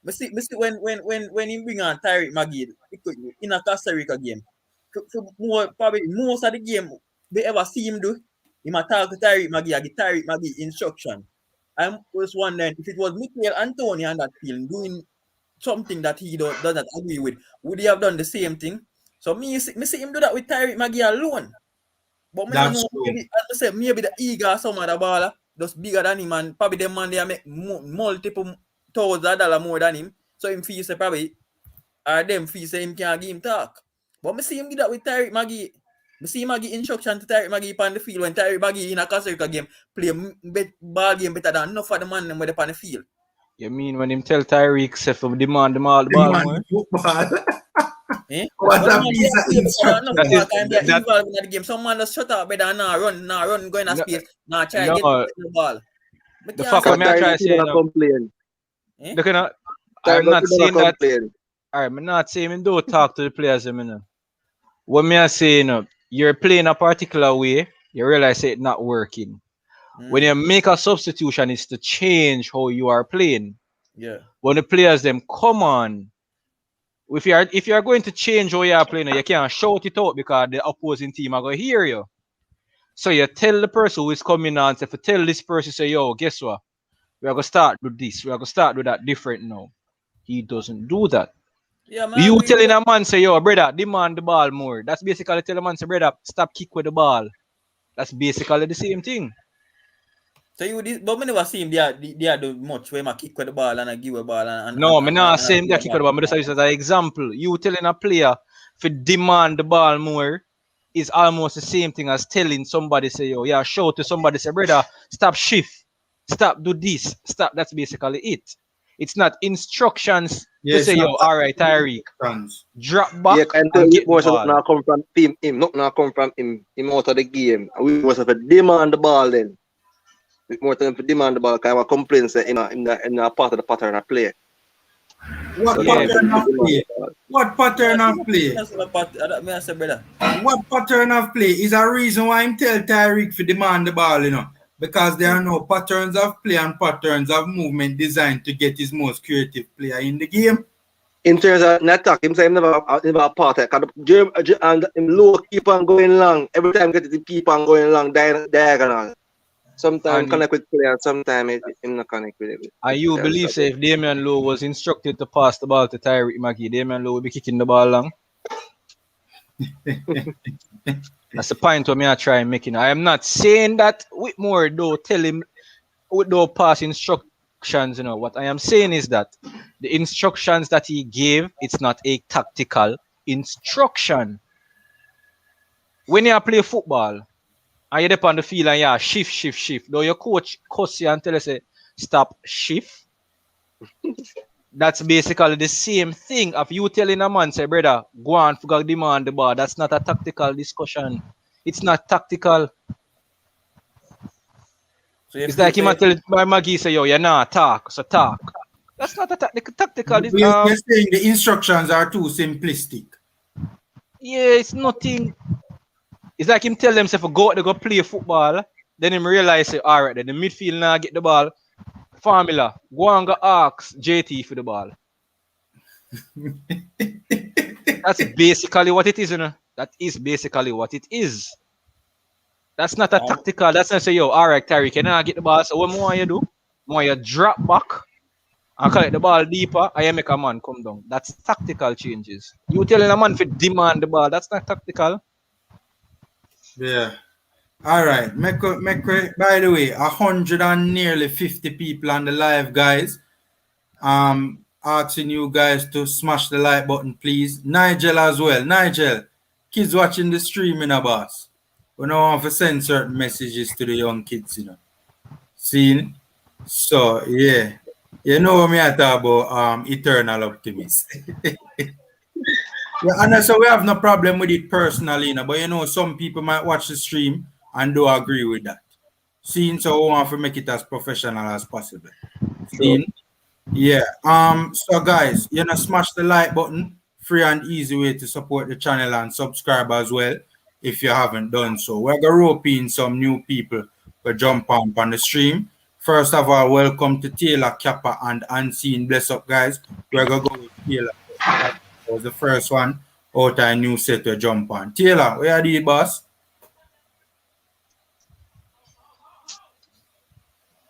Me see when he bring on Tyreek Magee in a Costa Rica game, probably most of the game they ever see him do, he might talk to Tyreek Magee and give Tyreek Magee instruction. I was wondering if it was Michael Antonio on that field doing something that he does not agree with, would he have done the same thing? So me see him do that with Tyreek Magee alone. But maybe the ego of some other baller just bigger than him, and probably the man they make multiple $1,000 more than him. So him feel say probably them feel say him can't give him talk. But me see him do that with Tyreek Magee. Me see Magee instruction to Tyreek Magee on the field when Tyreek Magee in a Costa Rica game play ball game better than enough of the man them with on the field. You mean when him tell Tyreek say for demand the ball more? What a piece of instruction. That game. Some man just shut up better and run going to space. Now try to get the ball. The fuck I'm trying to say complain. Look at I'm not saying that. Alright, I'm not saying don't talk to the players, you know. What me I saying, you're playing a particular way, you realize it's not working. When you make a substitution, it's to change how you are playing. Yeah. When the players them come on, if you are going to change how you are playing, you can't shout it out because the opposing team are going to hear you. So you tell the person who is coming on, if you tell this person, say, yo, guess what? We are going to start with this. We are going to start with that different now. He doesn't do that. Yeah, man, you telling a man, say, yo, brother, demand the ball more. That's basically telling a man, say, brother, stop kick with the ball. That's basically the same thing. So but we never see him they do much where I kick with the ball and I give a ball. No, I'm not saying they kick with the ball. I'm just saying as an example. You telling a player to demand the ball more is almost the same thing as telling somebody, say, yo, yeah, show to somebody, say, brother, stop shift. Stop, do this. Stop. That's basically it. It's not instructions to say, yo, all right, Tyreek, drop back. Yeah, and get more not now come from him. Not now come from him out of the game. We must have to demand the ball then. More time to demand the ball because I complain say in a part of the pattern of play. What pattern of play? What pattern of play? What pattern of play is a reason why I'm tell Tyreek to demand the ball, you know. Because there are no patterns of play and patterns of movement designed to get his most creative player in the game. In terms of an attack, him say him never a part of it. And him low keep on going long. Every time get it keep on going long diagonal. Sometimes connect with player, sometimes him not connect with it. And you believe say if Damian Lowe was instructed to pass the ball to Tyreek Magee, Damian Lowe would be kicking the ball long? That's the point where I try making. I am not saying that Whitmore though tell him with no pass instructions, you know. What I am saying is that the instructions that he gave, it's not a tactical instruction. When you play football and you're up on the field and you shift, though your coach cuss you and tell you say stop shift. that's basically the same thing of you telling a man, say, brother, go on, for demand the ball. That's not a tactical discussion. It's not tactical. So it's like him tell my Maggie say, yo, you're not talk, so talk. That's not a tactical. You're saying the instructions are too simplistic. Yeah, it's nothing. It's like him tell themself to go out to go play football. Then him realize, say, all right, then the midfield now get the ball. Formula, go and go ask JT for the ball. That's basically what it is, you know. That is basically what it is. That's not a tactical. That's not say, yo, all right, Terry, can I get the ball? So what more you do? More you drop back and collect the ball deeper, and you make a man come down. That's tactical changes. You telling a man to demand the ball, that's not tactical. Yeah. All right. By the way, 100 and nearly 50 people on the live, guys. Asking you guys to smash the like button, please. Nigel as well. Nigel, kids watching the stream, you know, boss. We don't want to send certain messages to the young kids, you know. See? So, yeah. You know what I talk about eternal optimist. Yeah, and so we have no problem with it personally, you know, but you know, some people might watch the stream and don't agree with that. Seeing, so we want to make it as professional as possible. Seeing? Yeah. So guys, you know, smash the like button. Free and easy way to support the channel and subscribe as well if you haven't done so. We're gonna rope in some new people to jump on the stream. First of all, welcome to Taylor, Kappa, and Unseen. Bless up, guys. We're gonna go with Taylor. That was the first one out of a new set to jump on. Taylor, where are the boss?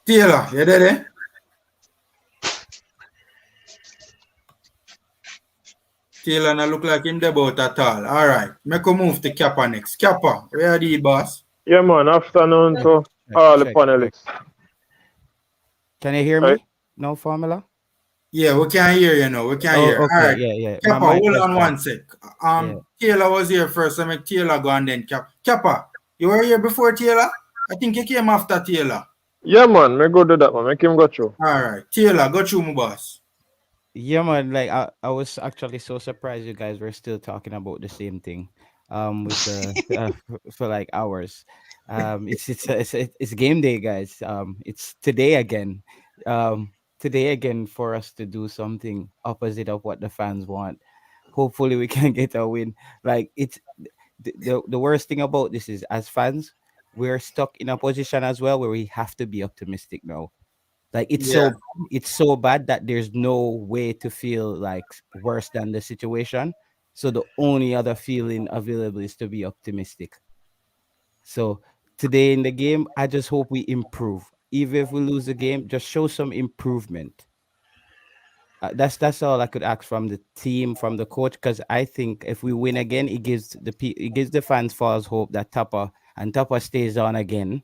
Taylor, you there? Taylor not look like him about at all. All right, make a move to Kappa next. Kappa, where are the boss? Yeah, man. Afternoon to all the panelists. Can you hear me? No formula? Yeah, we can hear you now. We can hear. Okay, All right. yeah. Kappa, hold on one sec. Taylor was here first. I make Taylor go and then Kappa. Kappa, you were here before Taylor? I think you came after Taylor. Yeah, man. Me go do that, man. Make him go through. All right. Taylor, go through my boss. Yeah, man. Like I was actually so surprised you guys were still talking about the same thing. With the for like hours. It's game day, guys. It's today again. Today again for us to do something opposite of what the fans want. Hopefully we can get a win. Like it's the worst thing about this is as fans, we're stuck in a position as well where we have to be optimistic now. Like it's so bad that there's no way to feel like worse than the situation. So the only other feeling available is to be optimistic. So today in the game, I just hope we improve. Even if we lose the game, just show some improvement. That's all I could ask from the team, from the coach, because I think if we win again, it gives the fans false hope that Tapa stays on again.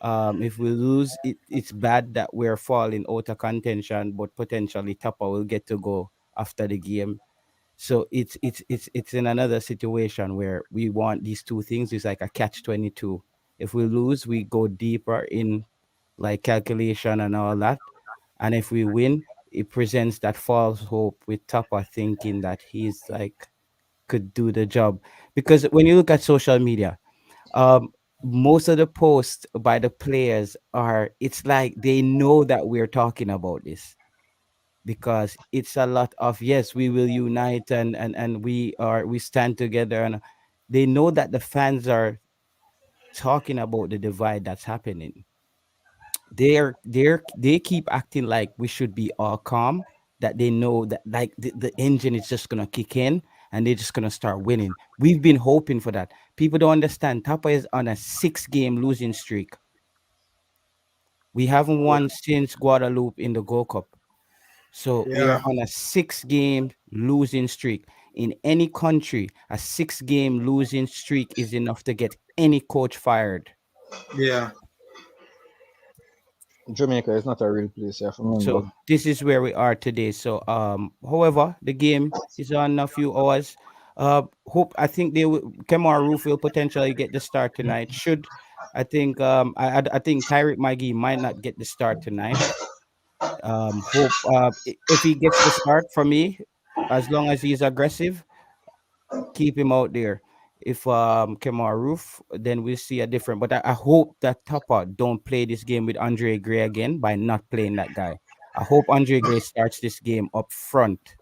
If we lose, it's bad that we're falling out of contention, but potentially Tapa will get to go after the game. So it's in another situation where we want these two things. It's like a catch-22. If we lose, we go deeper in like calculation and all that. And if we win, it presents that false hope with Tapa thinking that he's like could do the job. Because when you look at social media, most of the posts by the players it's like they know that we're talking about this. Because it's a lot of yes, we will unite and we stand together, and they know that the fans are talking about the divide that's happening. They keep acting like we should be all calm, that they know that like the engine is just gonna kick in and they're just gonna start winning. We've been hoping for that. People don't understand. Tapa is on a 6-game losing streak. We haven't won since Guadeloupe in the Gold Cup. So we are on a 6-game losing streak. In any country, a 6-game losing streak is enough to get any coach fired. Yeah. Jamaica is not a real place, yeah. So this is where we are today. So however, the game is on a few hours. I think Kemar Roof will potentially get the start tonight. I think Tyrick Magee might not get the start tonight. Hope if he gets the start for me, as long as he's aggressive, keep him out there. If Kemar Roof, then we'll see a different. But I hope that Topper don't play this game with Andre Gray again by not playing that guy. I hope Andre Gray starts this game up front.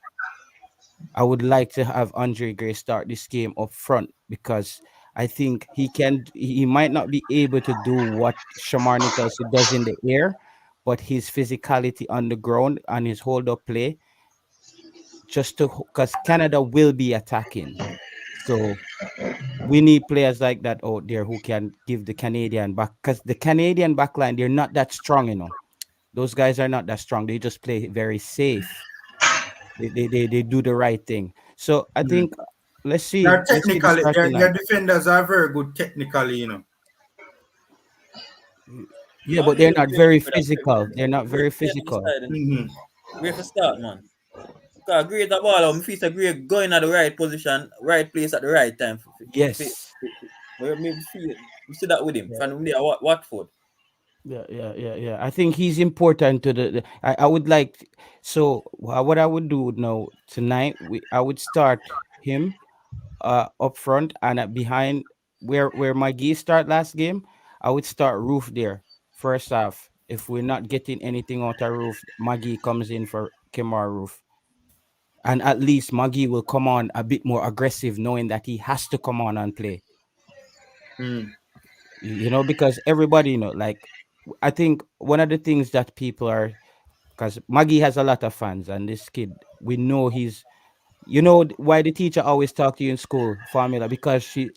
I would like to have Andre Gray start this game up front because I think he might not be able to do what Shamar Nicholson does in the air, but his physicality on the ground and his hold up play, because Canada will be attacking. So we need players like that out there who can give the Canadian back, because the Canadian backline, they're not that strong. Those guys are not that strong. They just play very safe. They do the right thing. So I think let's see. Their Let's see the technically, starting their line. defenders are very good technically. Yeah, but they're not very physical. They're not very physical. Great for start, man. Because great the ball, I feel great going at the right position, right place at the right time. Yes. We see that with him from there, Watford. Yeah. I think he's important to I would like. So what I would do now tonight, I would start him up front and behind where McGee start last game. I would start Roof there first half. If we're not getting anything out of Roof, McGee comes in for Kemar Roof. And at least McGee will come on a bit more aggressive, knowing that he has to come on and play. Because everybody, like, I think one of the things that people are, because Maggie has a lot of fans, and this kid, we know he's, why the teacher always talk to you in school, Formula, because she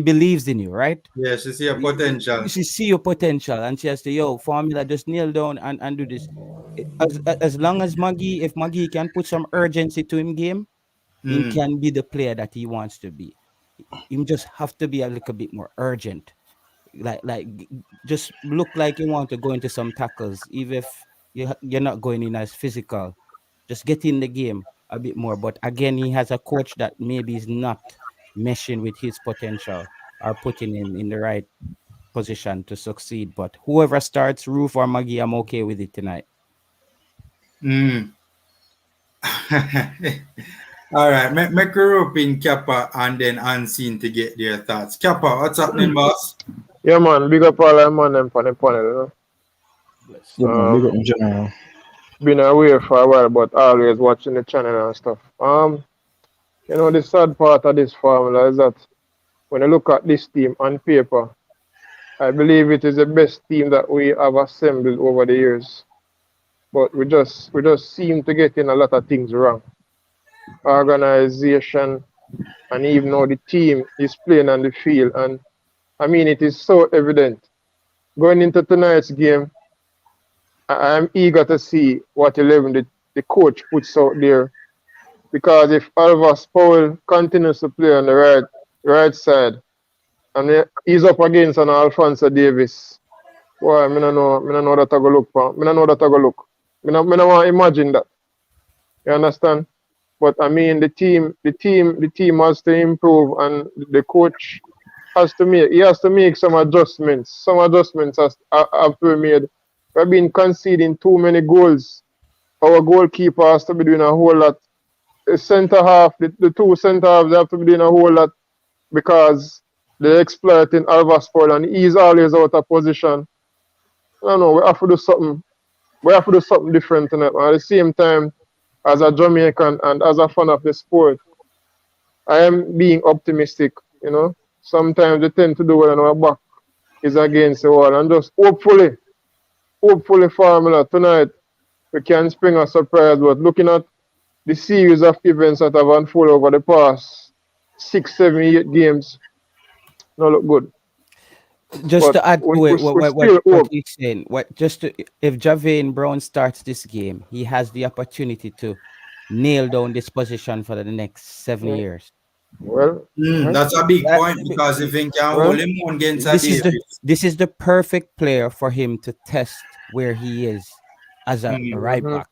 believes in you, right? Yeah, she see your potential. She see your potential, and she has to, Formula, just kneel down and do this. As long as if Maggie can put some urgency to him game, he can be the player that he wants to be. He just have to be a little bit more urgent. Like just look like you want to go into some tackles, even if you're not going in as physical. Just get in the game a bit more. But again, he has a coach that maybe is not meshing with his potential or putting him in the right position to succeed. But whoever starts, Roof or Maggie, I'm okay with it tonight. All right, make a rope in Kappa and then Unseen to get their thoughts. Kappa, what's happening, boss? Yeah, man, big up all them man them for the panel, Yeah, man, big up in general. Been away for a while, but always watching the channel and stuff. The sad part of this formula is that when you look at this team on paper, I believe it is the best team that we have assembled over the years. But we just seem to get in a lot of things wrong. Organization, and even how the team is playing on the field. And I mean, it is so evident. Going into tonight's game, I'm eager to see what 11 the coach puts out there. Because if Alvas Powell continues to play on the right side, and he's up against an Alphonso Davis, boy, I don't know that I go look for. I don't know that I go look. I don't want to imagine that. You understand? But I mean, the team has to improve, and the coach has to make some adjustments. Some adjustments have to be made. We've been conceding too many goals. Our goalkeeper has to be doing a whole lot. The centre half, the two centre halves, they have to be doing a whole lot because they're exploiting Alvas Powell, and he's always out of position. I don't know. We have to do something. We have to do something different tonight. At the same time, as a Jamaican and as a fan of the sport, I am being optimistic. Sometimes we tend to do when our back is against the wall, and just hopefully, Formula tonight we can spring a surprise. But looking at the series of events that have unfolded over the past 6, 7, 8 games, not look good. Just to add to what he's saying, if Javane Brown starts this game, he has the opportunity to nail down this position for the next 7 years. Well, that's a big point, because if he can hold him on against this is the perfect player for him to test where he is as a right back.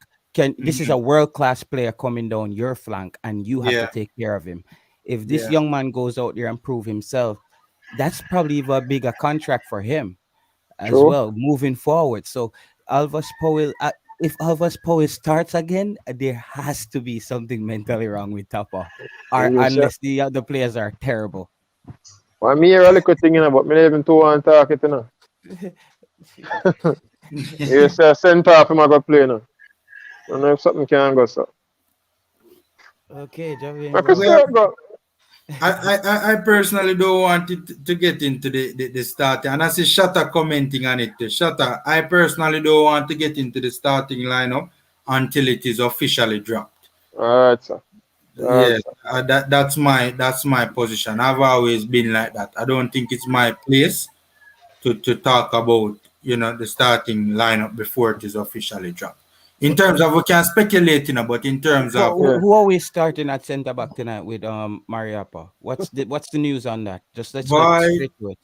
This is a world-class player coming down your flank, and you have to take care of him. If this young man goes out there and prove himself, that's probably even a bigger contract for him as well moving forward. So Alvas Powell, if Alvas Powell starts again, there has to be something mentally wrong with Tapa, or Yes, unless the other players are terrible. Well, me hear a little thing, you know, but me not even too want to talk it, you know. You say send off him I go play now. I don't know if something can go so. Okay, Javier. I can say it go. I personally don't want it to get into the starting. And I see Shatta commenting on it too. Shatta, I personally don't want to get into the starting lineup until it is officially dropped. All right, sir. Yeah, that's my position. I've always been like that. I don't think it's my place to talk about, you know, the starting lineup before it is officially dropped. In terms of, we can speculate, you know, but in terms of Who are we starting at centre back tonight with Mariappa? What's the news on that? Just let's get straight to it.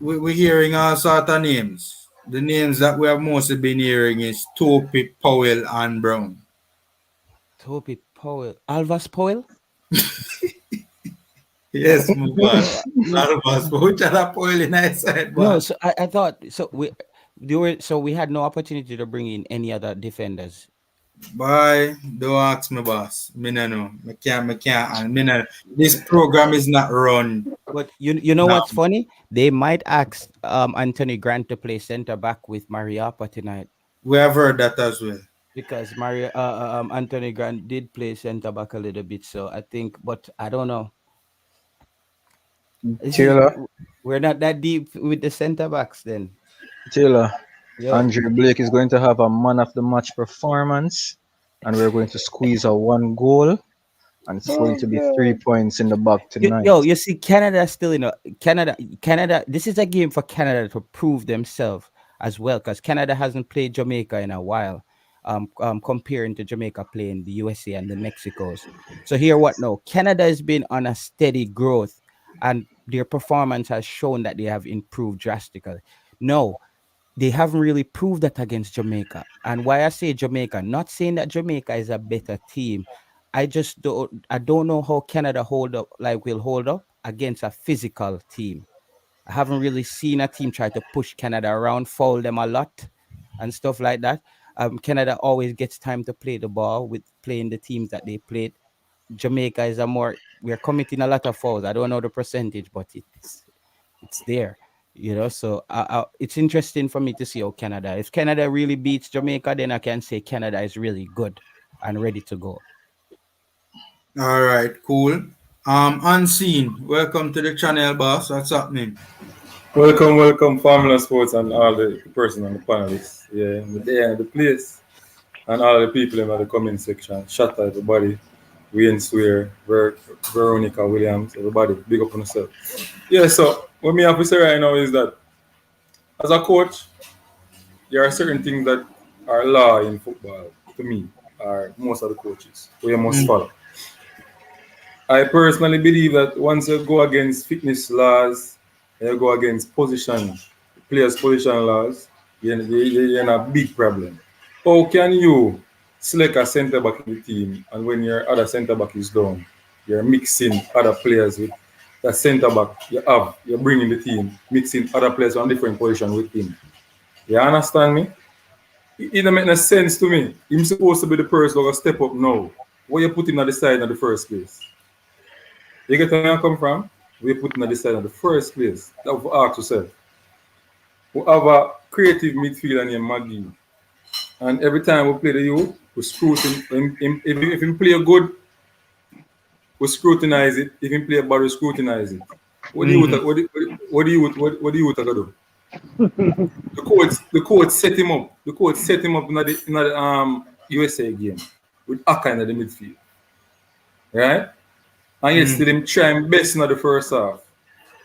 We're hearing all sort of names. The names that we have mostly been hearing is Topi, Powell, and Brown. Topi, Powell, Alvas Powell. Yes, Alvas Powell. Which other Powell in that side? No, so I thought so. We had no opportunity to bring in any other defenders. Boy, don't ask me, boss. Me no know. Me can't. And me no. This program is not run. But you know what's funny? They might ask Anthony Grant to play centre back with Mariappa tonight. We have heard that as well. Because Anthony Grant did play centre back a little bit, so I think, but I don't know. Taylor, we're not that deep with the centre backs then. Taylor, Andrew Blake is going to have a man of the match performance, and we're going to squeeze a 1 goal, and it's going to be 3 points in the bag tonight. You see, Canada still Canada. This is a game for Canada to prove themselves as well, because Canada hasn't played Jamaica in a while. Comparing to Jamaica playing the USA and the Mexicos. So here what now? Canada has been on a steady growth, and their performance has shown that they have improved drastically. No, they haven't really proved that against Jamaica. And why I say Jamaica, not saying that Jamaica is a better team. I don't know how Canada will hold up against a physical team. I haven't really seen a team try to push Canada around, foul them a lot and stuff like that. Canada always gets time to play the ball with playing the teams that they played. Jamaica is we're committing a lot of fouls. I don't know the percentage, but it's there, you know. So it's interesting for me to see how Canada. If Canada really beats Jamaica, then I can say Canada is really good and ready to go. All right, cool. Unseen, welcome to the channel, boss. What's happening? Welcome, TheFormulaSports and all the person on the panelists. Yeah, the place and all the people in the comment section. Shout out everybody. Wayne Swear, Veronica Williams, everybody. Big up on yourself. Yeah, so what me have to say right now is that as a coach, there are certain things that are law in football to me, or most of the coaches, where you must follow. I personally believe that once you go against fitness laws, you go against players' position laws, you're in a big problem. How can you select a centre back in the team, and when your other centre back is down, you're mixing other players with the centre back you're bringing the team, mixing other players on different position with him? You understand me? It doesn't make no sense to me. He's supposed to be the person who will step up now. What you put him at the side in the first place? You get where I come from? We put him at the side in the first place. That would ask yourself. We have a creative midfielder named Maggie. And every time we play the youth, we scrutinize him. If he play good, we scrutinize it. If he play bad, we scrutinize it. What do you do? The coach set him up. The coach set him up in the USA game with Aka in the midfield. Right? And yet still him trying best in the first half.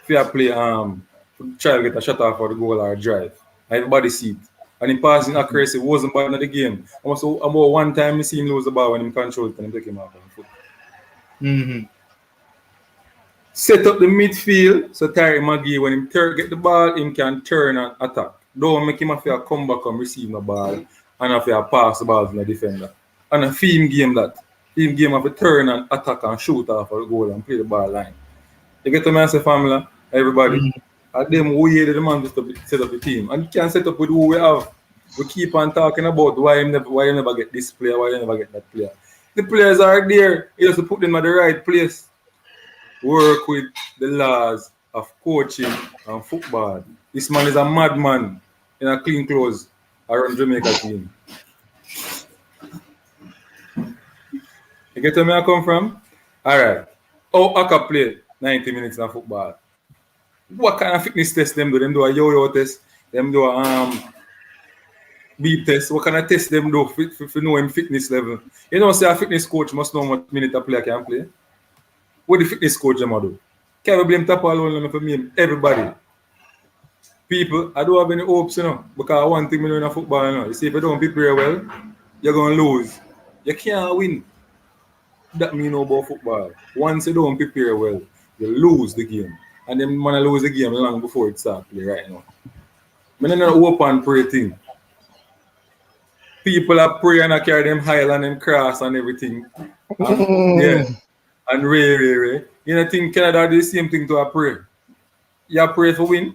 If you play try to get a shot off for the goal or a drive. Everybody see it. And in passing accuracy wasn't bad in the game. Also, about one time I see him lose the ball when he controlled it and take him off on foot. Set up the midfield so Terry Maggie, when him get the ball, him can turn and attack. Don't make him have to come back and receive the ball and have to pass the ball to the defender. And a theme game that. Theme game have to turn and attack and shoot off for the goal and play the ball line. You get the man say formula, everybody. And them way the man to set up the team. And you can set up with who we have. We keep on talking about why you never get this player, why you never get that player. The players are there. You have to put them at the right place. Work with the laws of coaching and football. This man is a madman in a clean clothes around Jamaica team. You get where I come from? Alright. How I can play 90 minutes in football? What kind of fitness test them do? Them do a yo-yo test, them do a beep test. What kind of test them do for knowing fitness level? You know, say a fitness coach must know what minute a player can play. What the fitness coach them do? Can't blame Tapa alone for me, everybody. People, I don't have any hopes, you know, because one thing we know in football, you know, you see, if you don't prepare well, you're going to lose. You can't win. That means no about football. Once you don't prepare well, you lose the game. And then man lose the game long before it starts play right now. I don't hope and pray thing. People are praying and carry them high and them cross and everything. And, yeah. And Ray. You know, think Canada do the same thing to a prayer. You pray for win.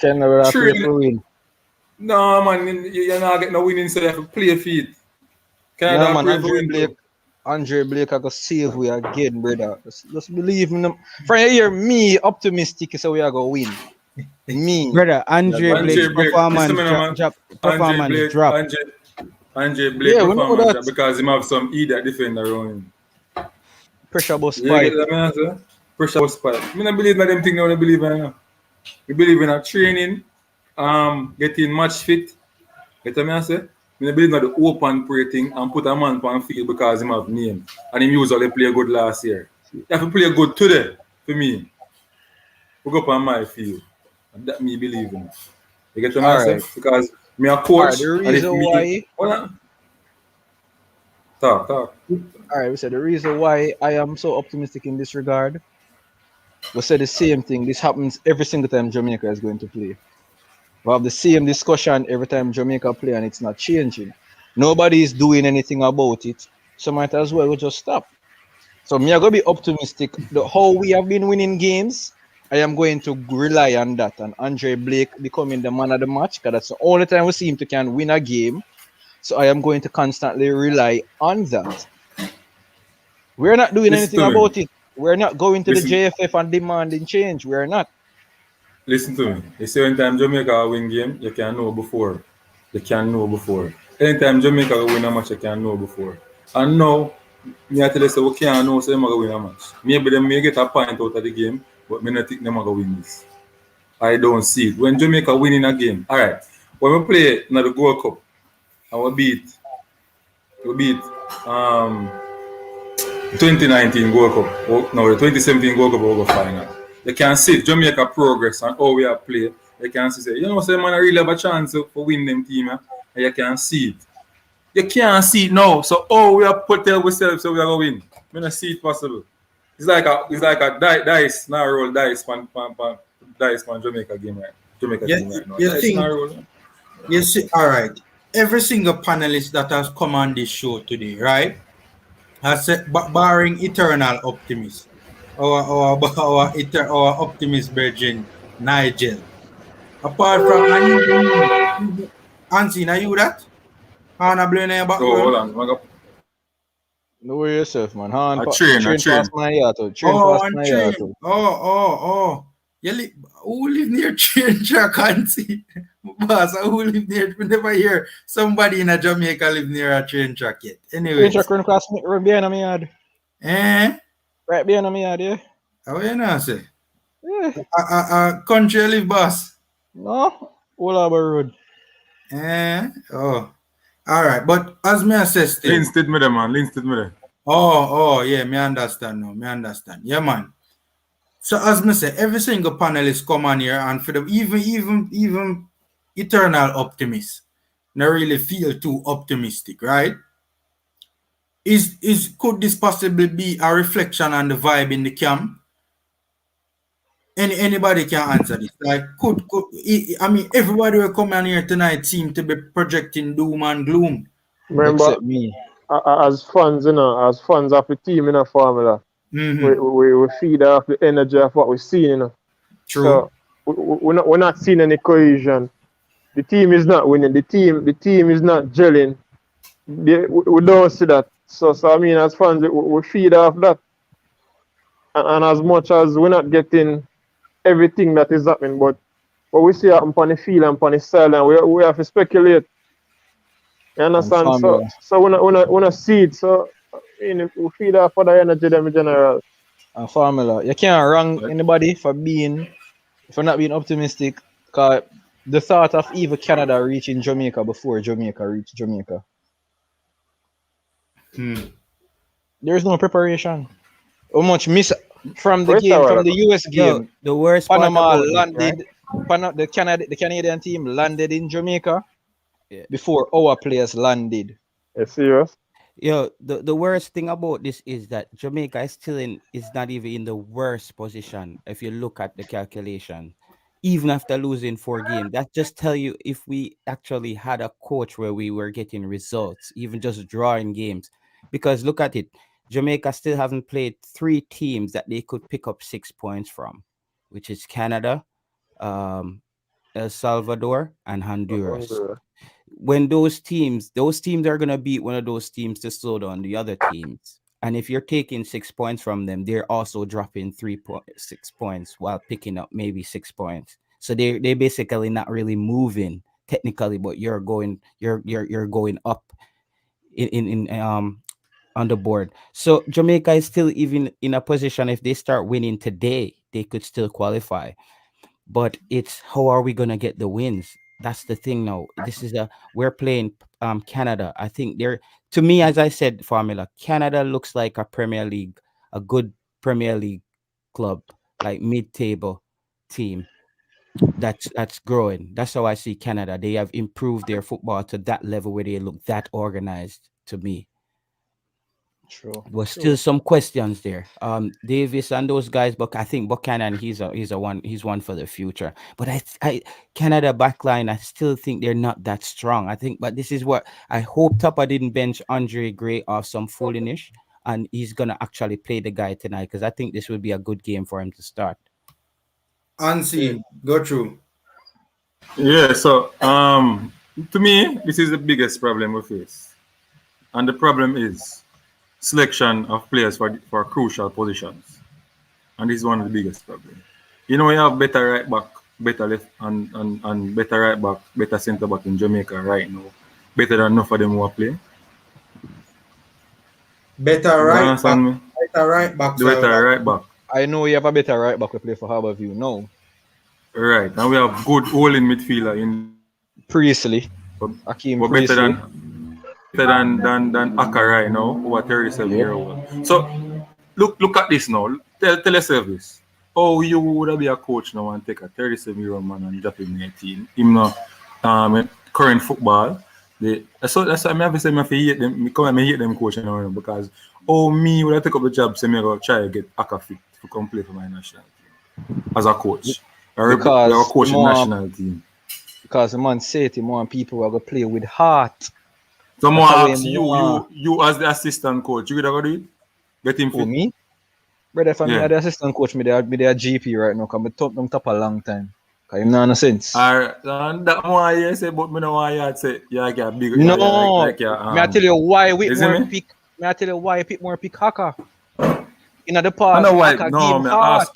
Canada pray for win. No, man, you're not getting no winning, so you have to play feet. Canada man, pray for win. Andre Blake, I go save we again, brother. Just believe in them. From here, me optimistic, so we are going to win. Me. Brother, Andre Blake's performance drop. Andre Blake performance drop because he have some idiot defender around him. Pressure bus spike. Pressure bus spike. I don't believe in them things I don't believe in. We believe in a training, getting match fit. Get what I say? I believe in the open prayer thing and put a man on field because he have name. And he usually play good last year. You have to play good today for me. We go up on my field. And that me believe in. You get what I say? Because me a coach. The reason why... Talk. Alright, we said the reason why I am so optimistic in this regard, we said the same thing. This happens every single time Jamaica is going to play. We have the same discussion every time Jamaica play and it's not changing. Nobody is doing anything about it. So might as well we just stop. So me are going to be optimistic. How we have been winning games, I am going to rely on that. And Andre Blake becoming the man of the match because that's the only time we see him to can win a game. So I am going to constantly rely on that. We're not doing anything about it. We're not going to the JFF and demanding change. We're not. Listen to me. You see, anytime Jamaica win game, you can know before. Anytime Jamaica win a match, you can know before. And now, me I tell you, so we can't know so they're going to win a match. Maybe they may get a point out of the game, but I don't think they're going to win this. I don't see it. When Jamaica winning a game, all right, when we play in the Gold Cup, and we beat 2019 Gold Cup, no, the 2017 Gold Cup, we'll go final. You can see Jamaica progress and how we have played. You can see, you know, say man, I really have a chance for win them team, and you can see it. You can't see it now. So, we have put ourselves so we are going to win. I don't see it possible. It's like a dice, now roll dice on Jamaica game right. Jamaica team right now. You see, all right. Every single panelist that has come on this show today, right, has said, barring eternal optimist, our optimist virgin Nigel. Apart from Ansi, are you that? Hana blame your background. Hold on. No worry yourself, man. Train past my yard. Who live near train track, Ansi? Boss, who live near? We never hear somebody in a Jamaica live near a train track yet. Anyway. Train track run across right behind my yard. Right behind my yard, yeah. How you know, say? Yeah. Country live, boss? No, all over road. All right, but as me assess it. Linstead me there, man. Yeah, me understand now. Yeah, man. So as me say, every single panelist come on here and for the even eternal optimists, not really feel too optimistic, right? Could this possibly be a reflection on the vibe in the camp? Anybody can answer this. Like, everybody will come on here tonight seem to be projecting doom and gloom. Remember, except me. As fans, as fans of the team in a formula, we feed off the energy of what we're seeing, True. So we're not seeing any cohesion. the team is not winning. The team is not gelling. We don't see that. So I mean, as fans, we feed off that. And as much as we're not getting everything that is happening, but what we see happen on the field and on the sideline, we have to speculate. You understand? So we're not see it. So I mean, we feed off for the energy them in general. And formula, you can't wrong anybody for not being optimistic. Cause the thought of even Canada reaching Jamaica before Jamaica reached Jamaica. There is no preparation. How much miss from the game, from the US game? The worst Panama part about landed. Right? The Canadian team landed in Jamaica before our players landed. You serious? Yo, the worst thing about this is that Jamaica is not even in the worst position if you look at the calculation. Even after losing 4 games, that just tell you if we actually had a coach where we were getting results, even just drawing games. Because look at it, Jamaica still haven't played 3 teams that they could pick up 6 points from, which is Canada, El Salvador, and Honduras. When those teams are gonna beat one of those teams to slow down the other teams. And if you're taking 6 points from them, they're also dropping 6 points while picking up maybe 6 points. So they basically not really moving technically, but you're going up in on the board. So Jamaica is still even in a position, if they start winning today, they could still qualify. But it's how are we gonna get the wins? That's the thing now. We're playing Canada. I think to me, as I said, formula, Canada looks like a good Premier League club, like mid-table team that's growing. That's how I see Canada. They have improved their football to that level where they look that organized to me. True. But still some questions there. Davis and those guys, but I think Buchanan, he's one for the future. But I Canada backline, I still think they're not that strong. I think, but this is what I hope Tupper didn't bench Andre Gray off some foolish, and he's gonna actually play the guy tonight because I think this would be a good game for him to start. Unseen, go through. Yeah, so to me, this is the biggest problem we face. And the problem is selection of players for crucial positions. And this is one of the biggest problems. You know, we have better right back, better left, and better right back, better centre back in Jamaica right now. Better than enough of them who are playing. Better right back. Better right back. I know you have a better right back we play for Harborview now. Right, and we have good holding midfielder in Priestley. Akeem Priestley. Better than Aka right now, who are 37-year-old. So look at this now. Tell yourself this. Oh, you would be a coach now and take a 37-year-old man and drop him in 18. Him now current football. So that's why I have to say I hate them coaching now because me would I take up the job, say me go try to get Aka fit to come play for my national team as a coach. Or a coach in national team. Because the man said to more people are gonna play with heart. Someone asks you as the assistant coach, you would have do it? Get him fit? Me? Brother, if I'm the assistant coach, me there GP right now, because I top them top a long time. Because him not no sense. And that one you say, but me no want you to say, yeah, get big. No, I tell you why Whitmore pick. I tell you why pick more pick Haka. In the past, I know why. No, I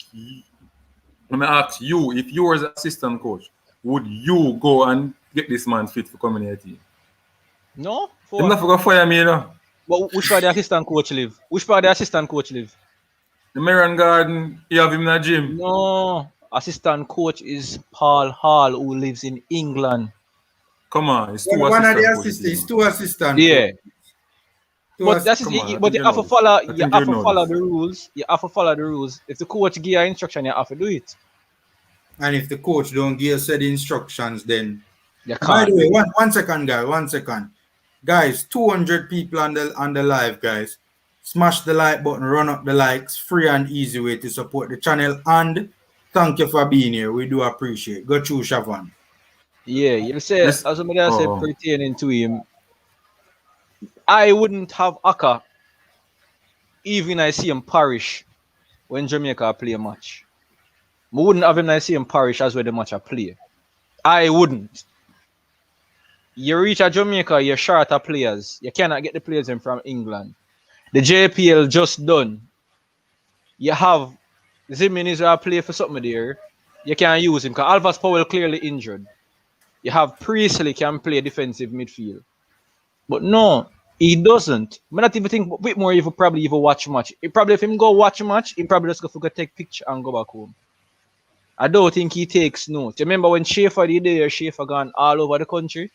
ask you, if you were the assistant coach, would you go and get this man fit for community? No. You're not going to fire me, you know. But which part the assistant coach live? The Marion Garden, you have him in the gym. No. Assistant coach is Paul Hall, who lives in England. Come on, it's two assistants. Yeah. But you have to follow the rules. You have to follow the rules. If the coach give you instruction, you have to do it. And if the coach don't give said instructions, then you can't. By the way, one second. Guys, 200 people on the live, guys. Smash the like button, run up the likes. Free and easy way to support the channel. And thank you for being here. We do appreciate. Go through, Siobhan. Yeah, you say, as somebody else said, pertaining to him, I wouldn't have Aka even I see him Parish when Jamaica play a match. I wouldn't have him I see him Parish as where the match I play. I wouldn't. You reach a Jamaica, you're short of players. You cannot get the players in from England. The JPL just done. You have Zimin Israel play for something there. You can't use him because Alvas Powell clearly injured. You have Priestley can play defensive midfield. But no, he doesn't. I not even think Whitmore even probably even watch match. He probably if him go watch match, he probably just go take picture and go back home. I don't think he takes notes. You remember when Schaefer did there, Schaefer gone all over the country?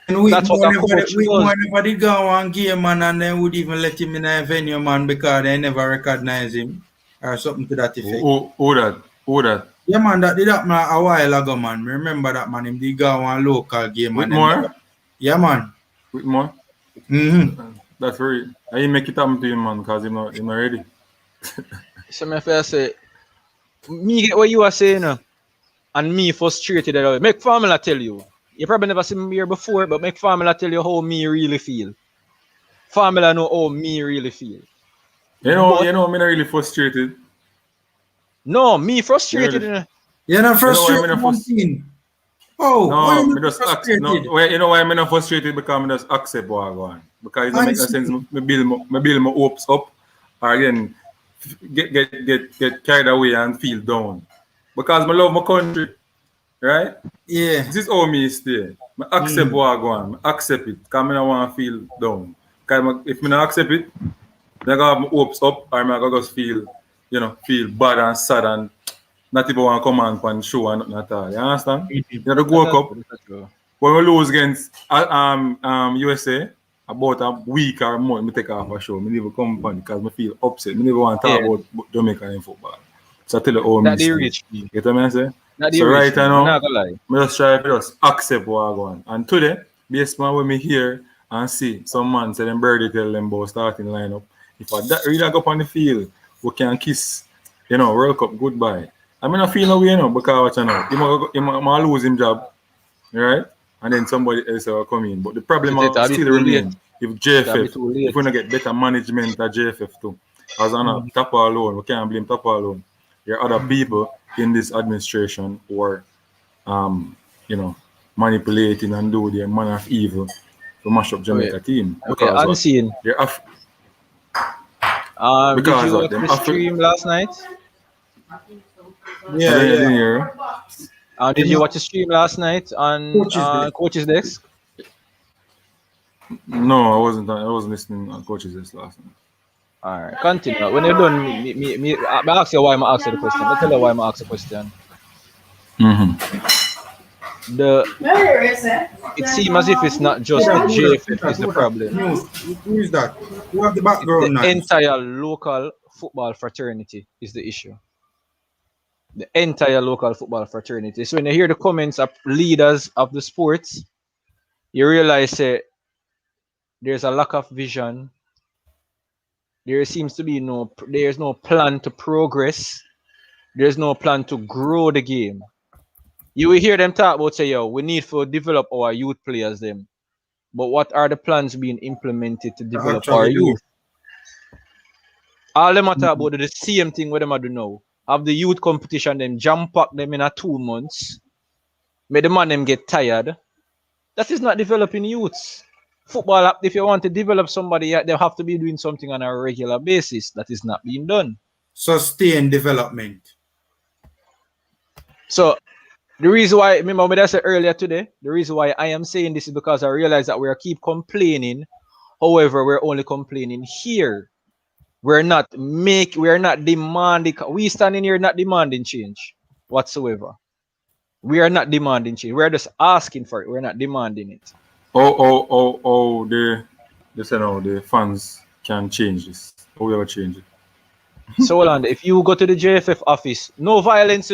And that's what never did go on game, man, and they would even let him in a venue, man, because they never recognize him or something to that effect. Who that? Yeah, man, that did happen a while ago, man. Remember that, man. Him did go on local game. Whitmore? Yeah, man. Whitmore? Mm-hmm. That's very. I make it happen to him, man, because he's not ready. So if I say, me get what you are saying, and me frustrated at all. Make Formula tell you. You probably never seen me here before, but make Formula tell you how me really feel. Formula know how me really feel. You know, I'm not really frustrated. No, me frustrated. You're not frustrated. Oh, no, me just accept. No, you know why I'm not frustrated? Because I just accept what I go on. Because it doesn't make no sense. Me build my hopes up, or again get carried away and feel down. Because I love my country, right? Yeah. This is how me stay. I accept what I go on. I accept it. Because I don't want to feel down. Because if I don't accept it, then I have my hopes up, or I just feel bad and sad and not even want to come on show and nothing at all. You understand? You have to go up. When we lose against USA, about a week or more, I take off a show. I never come on because I feel upset. I never want to talk about Jamaican in football. So I tell you how me stay. You get what I'm saying? So right now, I just try to just accept what I go on. And today, based on when me hear and see some man say them birdie tell them about starting lineup, if I really go up on the field, we can kiss, World Cup goodbye. I mean, I feel no way, because he might lose his job, right? And then somebody else will come in. But the problem still remains. If JFF, if we don't get better management at JFF too, as on Tapa alone, we can't blame Tapa alone. There are other people in this administration who are, manipulating and do their man of evil to mash up Jamaica team. Because unseen. Did you watch the stream last night? Yeah. Did you watch the stream last night on Coach's Desk? No, I wasn't listening on Coach's Desk last night. All right, continue. When you're done, I ask you why I'm asking the question. I tell you why I'm asking the question. It seems as if it's not just the JFF is the problem. Who is that? Who have the background? The entire local football fraternity is the issue. The entire local football fraternity. So when you hear the comments of leaders of the sports, you realize there's a lack of vision. There seems to be there's no plan to progress. There's no plan to grow the game. You will hear them talk about we need to develop our youth players them. But what are the plans being implemented to develop our youth? All them are talk about the same thing what them are do now. Have the youth competition, them jump pack them in 2 months. Make the man them get tired. That is not developing youths. Football, if you want to develop somebody, they have to be doing something on a regular basis. That is not being done. Sustain development. So the reason why, remember what I said earlier today, the reason why I am saying this is because I realize that we keep complaining. However, we're only complaining here. We're not demanding. We standing here not demanding change whatsoever. We are not demanding change. We're just asking for it. We're not demanding it. The fans can change this. How we ever change it? So Holland, if you go to the JFF office, no violence,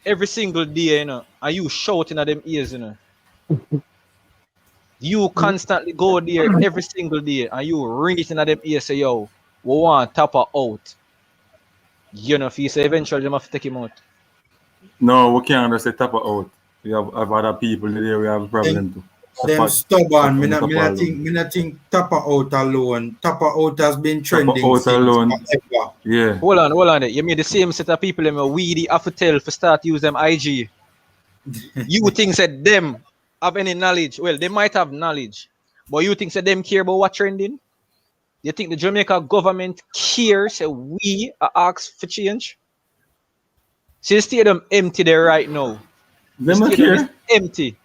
every single day, and you shouting at them ears, You constantly go there every single day and you ring it in at them ears, say, yo, we want Tapa out. If you say eventually you have to take him out. No, we can't just say Tapa out. We have other people there, we have a problem too. Them stubborn. Me not think Tapa out alone. Tapa out has been trending. Tapa out alone. Yeah. Hold on. You mean the same set of people them weedy have to tell for start use them IG. You think that them have any knowledge? Well, they might have knowledge, but you think that them care about what trending? You think the Jamaica government cares that we are asked for change? See the stadium empty there right now. The stadium is empty.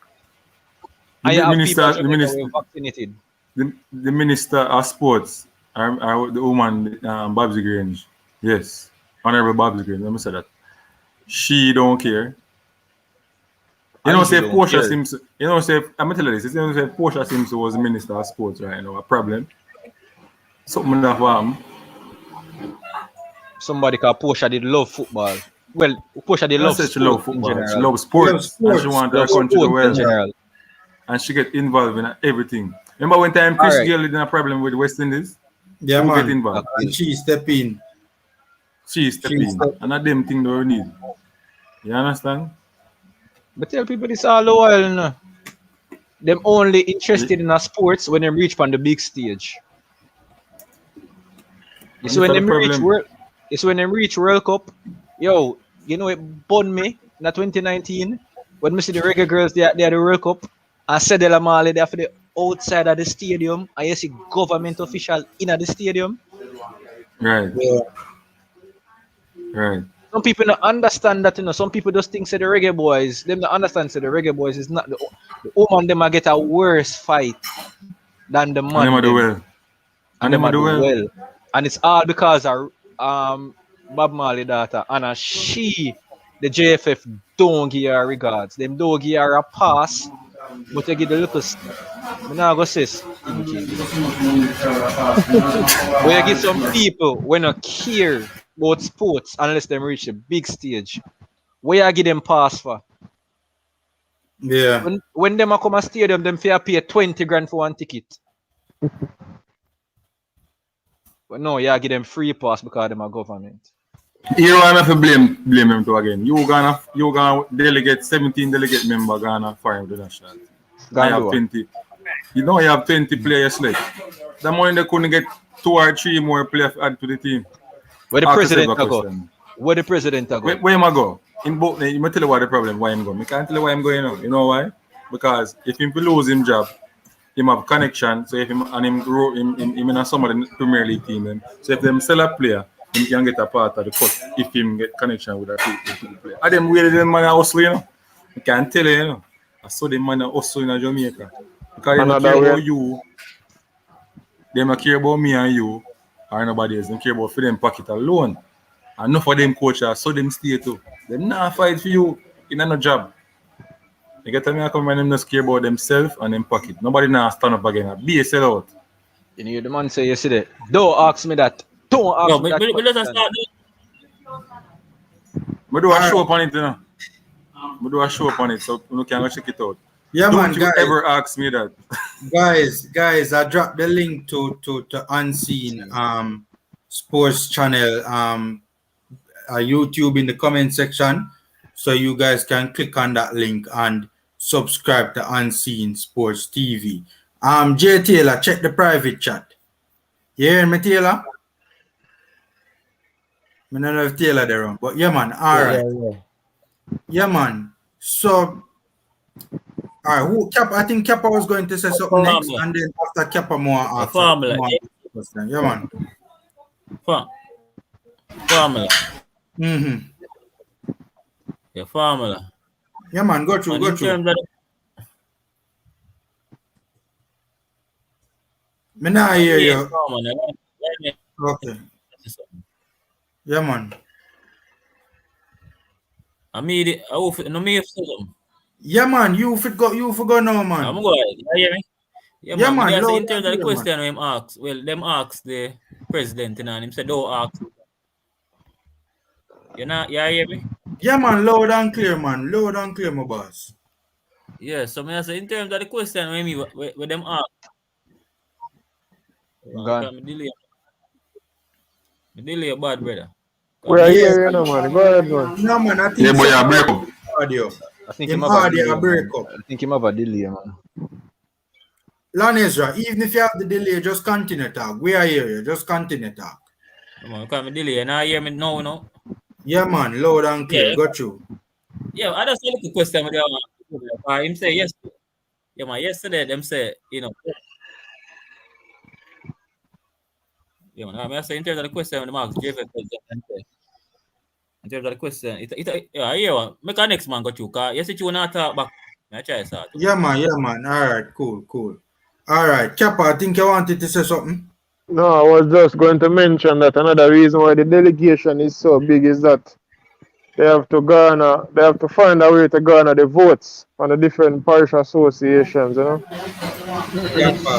Vaccinated. The Minister of Sports, the woman, Babs Grange. Yes, Honorable Babs Grange. Let me say that. She don't care. You know, say Portia Simpson. You know, say I'm gonna tell you this. You know, say Portia Simpson was the Minister of Sports right now. A problem. Something that happened. Somebody called Portia did love football. Well, Portia did love she love football. She loves sports. And she wants her country to well. And she get involved in everything. Remember when time Chris Gayle had a problem with West Indies? Yeah, man. Get involved. And she step in. She step in. And not them thing they need. You understand? But tell people this all the while, no? Them only interested in a sports when they reach on the big stage. It's when they reach World Cup. Yo, you know it bun me in 2019 when we see the reggae girls they at the World Cup and said the Lamale there for the outside of the stadium and you see government official in at the stadium. Right. Yeah. Right. Some people don't understand that, you know. Some people just think say the Reggae Boyz, them don't understand say the Reggae Boyz is not the woman them get a worse fight than the man. And them do well. And them do well. And it's all because of Bob Marley daughter and she, the JFF don't give her regards. Them don't give her a pass, but they give the little I'm not gonna say stinky. Where you get some people when not care about sports unless they reach a big stage. Where you give them pass for? Yeah. When them come a stadium, them fear pay 20 grand for one ticket. But no, you give them free pass because them are government. You don't have to blame them too again. You gonna delegate 17 delegate member gonna fire the national. You have 20. You know you have 20 players left. The money they couldn't get 2 or 3 more players add to the team. Where the president go? Where the president go? Where am I go? In both, I'm tell you what the problem. Why I'm going? I can't tell you why I'm going now. You know why? Because if him lose him job, him have connection. So if him and him grow him in some of the Premier League team. So if them sell a player, him can get a part of the cut. If him get connection with a player. And them way them man hustle, you know. I can't tell you, you know. I saw them man hustle in Jamaica. Because they don't care about you. They don't care about me and you. Or nobody else. They care about for them pocket alone. And enough of them coaches, so them stay too. They not fight for you in no job. You get me? I come and them just care about themselves and them pocket. Nobody now stand up again. Be a sellout. You know the man say yesterday. Don't ask me that. Don't ask me that. Let us start. We do a show up on it, you know. We do a show up on it, so you can go check it out. Yeah, Don't man, you guys, ever ask me that. guys, I dropped the link to Unseen Sports channel YouTube in the comment section, so you guys can click on that link and subscribe to Unseen Sports TV. Jay Taylor, check the private chat. You hear me, Taylor? I don't know if Taylor there wrong, but yeah, man. All right. Yeah, man. So, all right. I think Kappa was going to say something next, and then after Kappa more after. Formula. Yeah, man. Formula. Mm-hmm. Yeah, formula. Yeah, man. Go through. Me nah hear you. Okay. Yeah, man. Yeah, man. You forgot now, man. I'm going. You hear me? Yeah, man. In terms of the question him asked, them asked the president and him said, don't ask. You hear me? Yeah, man. Loud and clear, man. Loud and clear, my boss. Yeah, so I say in terms of the question when them asked. Me delay bad, brother. We're here, man. Go ahead, man. No, man. I think yeah, boy, I break up. Audio. I think him audio break up. I think him have a delay, man. Lanesra, even if you have the delay, just continue talk. We are here. Just continue talk. Come on, delay. Now hear me now, no? Yeah, man. Loud and clear. Got you. Yeah, I just look a question with him say yes. Yeah, man, yesterday them say, you know. Yeah, man, I say in terms of the question when the Marks JF in terms of the question, yeah, yeah, make our next man go through, cause yes, you wanna talk back. I try start. Yeah, man. All right, cool. All right, Kappa, I think you wanted to say something. No, I was just going to mention that another reason why the delegation is so big is that they have to find a way to garner the votes on the different parish associations, you know.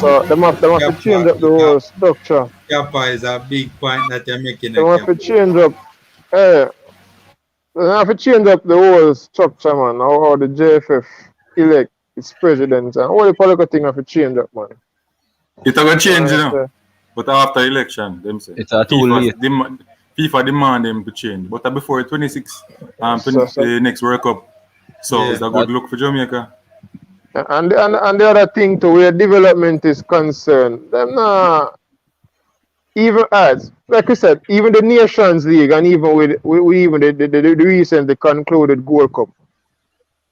So they have to change up the whole structure. Kappa is a big point that you're making. They have to change up, they have to change up the whole structure, man. How the JFF elect its president and all the political thing have to change up, man. It's going to change, you know. But after election, them say it's too late. FIFA demand them to change. But before 26, the next World Cup. So it's a good look for Jamaica. And the other thing too, where development is concerned, them not even as like we said, even the Nations League and even with even the recently concluded Gold Cup.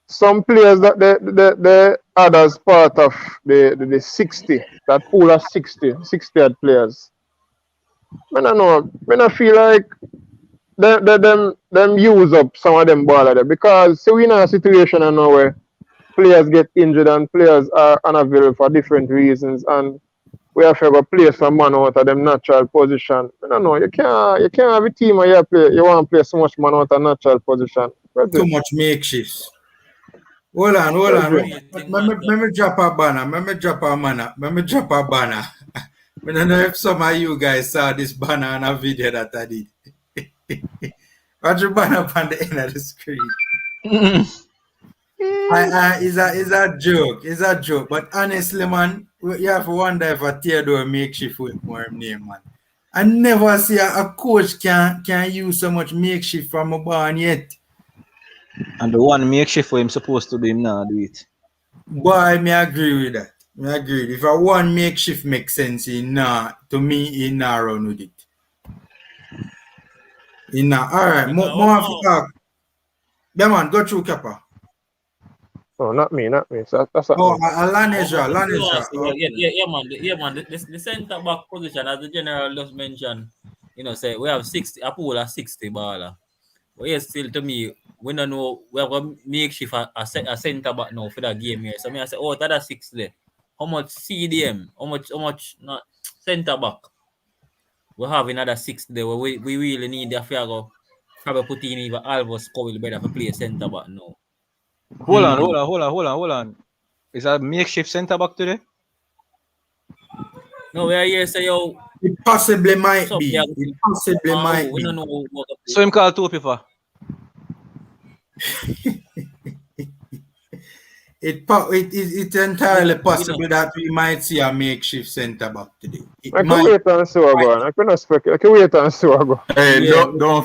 Some players that the others part of the 60, that pool of 60 odd players. I don't know. I feel like them use up some of them ball there because see we in a situation now where players get injured and players are unavailable for different reasons and we have to go play some man out of them natural position. I don't know, you can't have a team where you want to play so much man out of natural position. Too much makeshifts. Hold on. Let me drop a banner. Let me drop a banner. I don't know if some of you guys saw this banner on a video that I did. Watch the banner up on the end of the screen. It's a joke. It's a joke. But honestly, man, you have to wonder if a Theodore makeshift with more name, man. I never see a coach can use so much makeshift from a barn yet. And the one makeshift for him supposed to do him now do it. Boy, me agree with that. If a one makeshift makes sense, to me, he not run with it. All right, more of talk. Yeah, man, go through Kappa. Oh, not me. So that's Laneja. Yeah, man. The centre back position, as the general just mentioned, say we have 60, a pool of 60 baller. But yes, still to me, we don't know, we have a makeshift a centre back now for that game here. So I say, that's 6 there. How much CDM? How much not centre back? We have another 6 there where we really need the Fiago. Probably put in even Alvas Powell better for play centre back now. Hold on. Is that makeshift centre back today? No, we are here say yo. It possibly might be. We don't know what so him call two people. It's entirely possible that we might see a makeshift centre back today. I can wait and see again. I can wait and see again. Hey, don't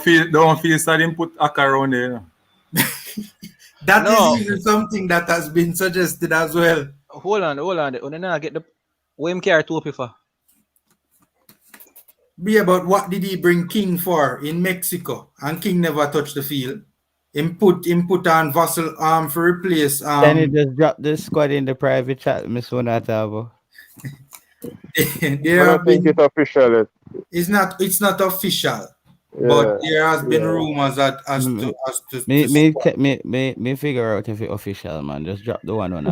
feel sad him put Aka around there. That is even something that has been suggested as well. Hold on. I get the him carry two people. Be about what did he bring King for in Mexico? And King never touched the field. Him put on Vassal for replace. Then he just dropped the squad in the private chat, Miss Wonatabo. I don't think it's official. It's not official. Yeah. But there has been rumors that as to me figure out if it's official, man. Just drop the one on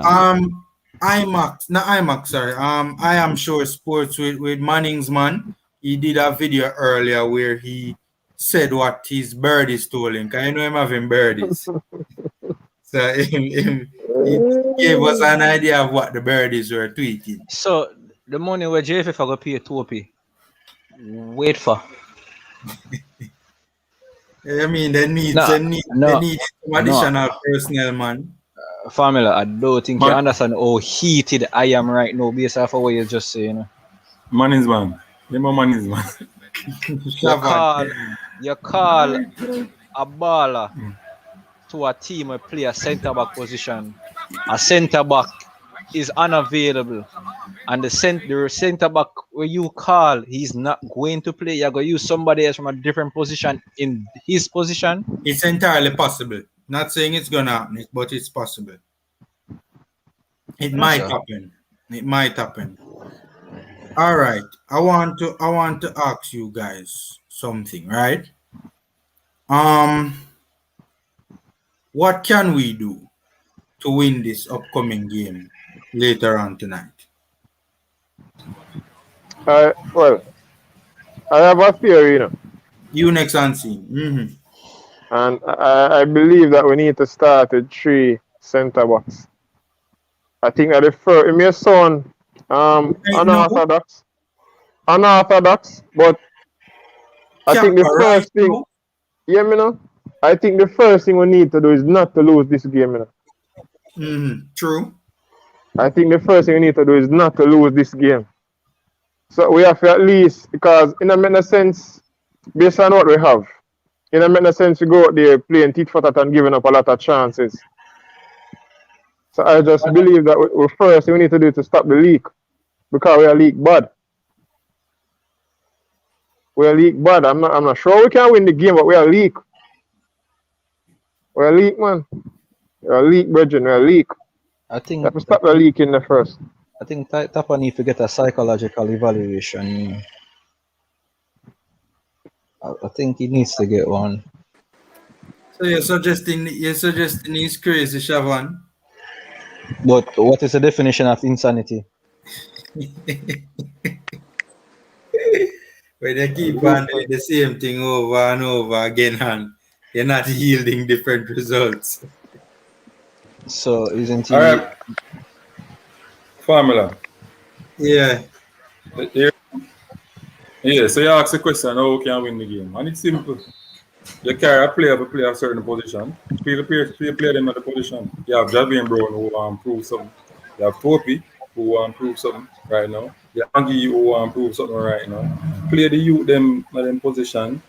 IMAX, sorry. I am sure sports with Manning's man. He did a video earlier where he said what his birdies told him. Can you know him having birdies? So he gave us an idea of what the birdies were tweeting. So the money where JFF are gonna pay 2p. Wait for. I mean, they need some additional personnel, man. Formula, I don't think you understand how heated I am right now based off of what you're just saying. Manning's man. You call a baller to a team who play a centre back position. A centre back is unavailable, and the centre back where you call, he's not going to play. You're going to use somebody else from a different position in his position. It's entirely possible. Not saying it's gonna happen, but it's possible. It might happen. It might happen. All right. I want to ask you guys something, right? What can we do to win this upcoming game later on tonight? Well, I have a theory, you know. You next on scene. And I believe that we need to start with 3 center backs. I think that the first, it may sound unorthodox, but I think the first thing, yeah, you know, I think the first thing we need to do is not to lose this game, you know. True. I think the first thing we need to do is not to lose this game. So we have to at least, because in a sense, based on what we have, in a sense, we go out there playing tit for tat and giving up a lot of chances. So I just believe that we first thing we need to do to stop the leak, because we are leak bad. We are leak bad. I'm not sure we can win the game, but we are leak. We are leak, man. We are leak, brethren. We are leak. I think that we stop the leak in the first. I think Tapa need to get a psychological evaluation. I think he needs to get one. So you're suggesting he's crazy, Shavan? But what is the definition of insanity? When they keep on doing the same thing over and over again and you're not yielding different results. So isn't he? All right. Formula. Yeah. Yeah, so you ask the question, how can we win the game? And it's simple. You carry a player to play a certain position. Play them at the position. You have Javian Brown who want to prove something. You have Topi who want to prove something right now. You have Angie who want to prove something right now. Play the youth them at them position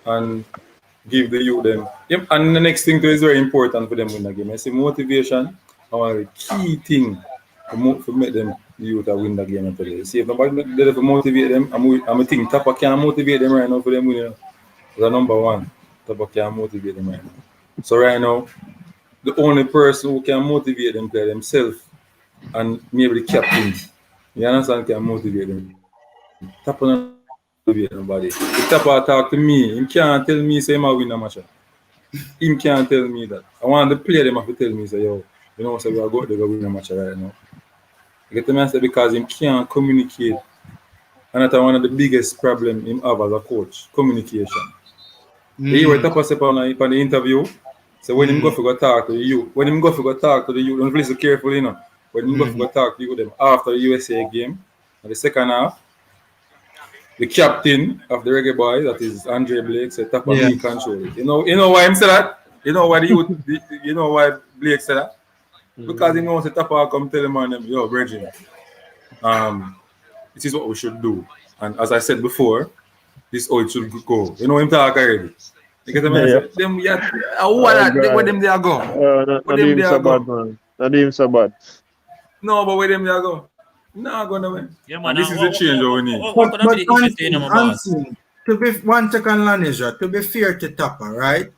and give the youth them. Yep. And the next thing too is very important for them win the game. I say motivation. I want the key thing to make them the youth to win the game today. See if nobody there to motivate them, I'm think Tapa can motivate them right now for them winning. The number one, Tapa can motivate them right now. So right now, the only person who can motivate them play themselves and maybe the captain. You understand, can motivate them. Tapa not motivate nobody. If Tapa talk to me, he can't tell me say I win a match. He can't tell me that. I want the player them have to tell me say, yo, you know, so we are going to win a match right now. You get the message because he can't communicate. And that's one of the biggest problems him have as a coach, communication. You were Tapa say on the interview. So when him go for talk to you, don't listen carefully, you know. When him go for talk to you them after the USA game, and the second half, the captain of the Reggae Boyz, that is Andre Blake, said Tapa me control it. You know why him say that? You know why you know why Blake said that? Because he knows that Tapa come tell him on them, yo, Bridget, this is what we should do. And as I said before, this is how it should go. You know him talk already. You get the message? Them, where them they are go? Not even so bad, man. Not even so bad. No, but where them they are go? No, go nowhere. Yeah, man. And this is the change that we need. To be 1 second, Lanisha, to be fair to Tapa, right?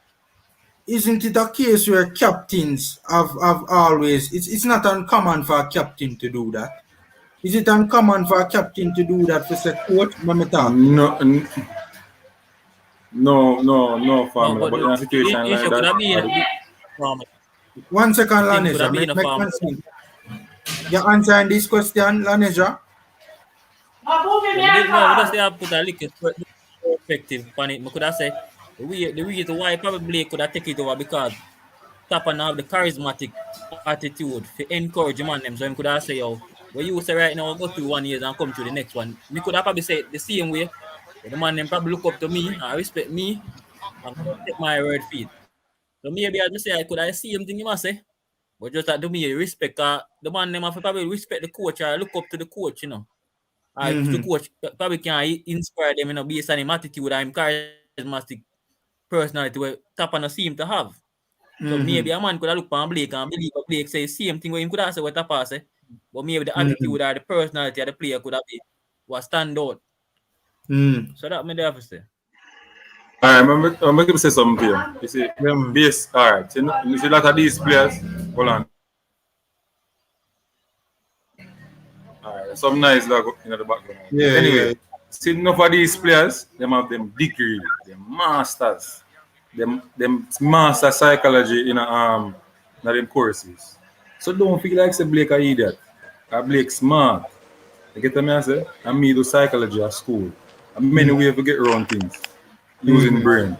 Isn't it a case where captains have always, it's not uncommon for a captain to do that? Is it uncommon for a captain to do that for say coach? No, family. But in a situation like that. 1 second, Lanisha. You answering this question, Lanisha? Just have put a little perspective on it. I could have said the reason why probably could have taken it over because Tapa now have the charismatic attitude to encourage man them. So I could have said, yo, where you say right now, go through 1 year and come through the next one. We could have probably said the same way. The man them probably look up to me and respect me and take my word feet. So maybe I just say I could have same thing you must say. But just that to me, respect the man them have to probably respect the coach or look up to the coach, you know. The coach probably can inspire them, you know, based on his attitude and charismatic personality where Tapa no seem to have. So maybe a man could have looked on Blake and believe what Blake say same thing where he could have said what Tapa say. But maybe the attitude or the personality of the player could have been what stand out. So that may have to say. Alright, I'm going to say something here. You see, base, alright. You see a lot of these players. Hold on. Alright, some nice dog in the background. Yeah, anyway, yeah. see enough of these players, them have them degree, them masters, them master psychology in them courses. So don't feel like say Blake an idiot. Blake smart. You get what I say? And me do psychology at school. And many ways to get around things. Using brain.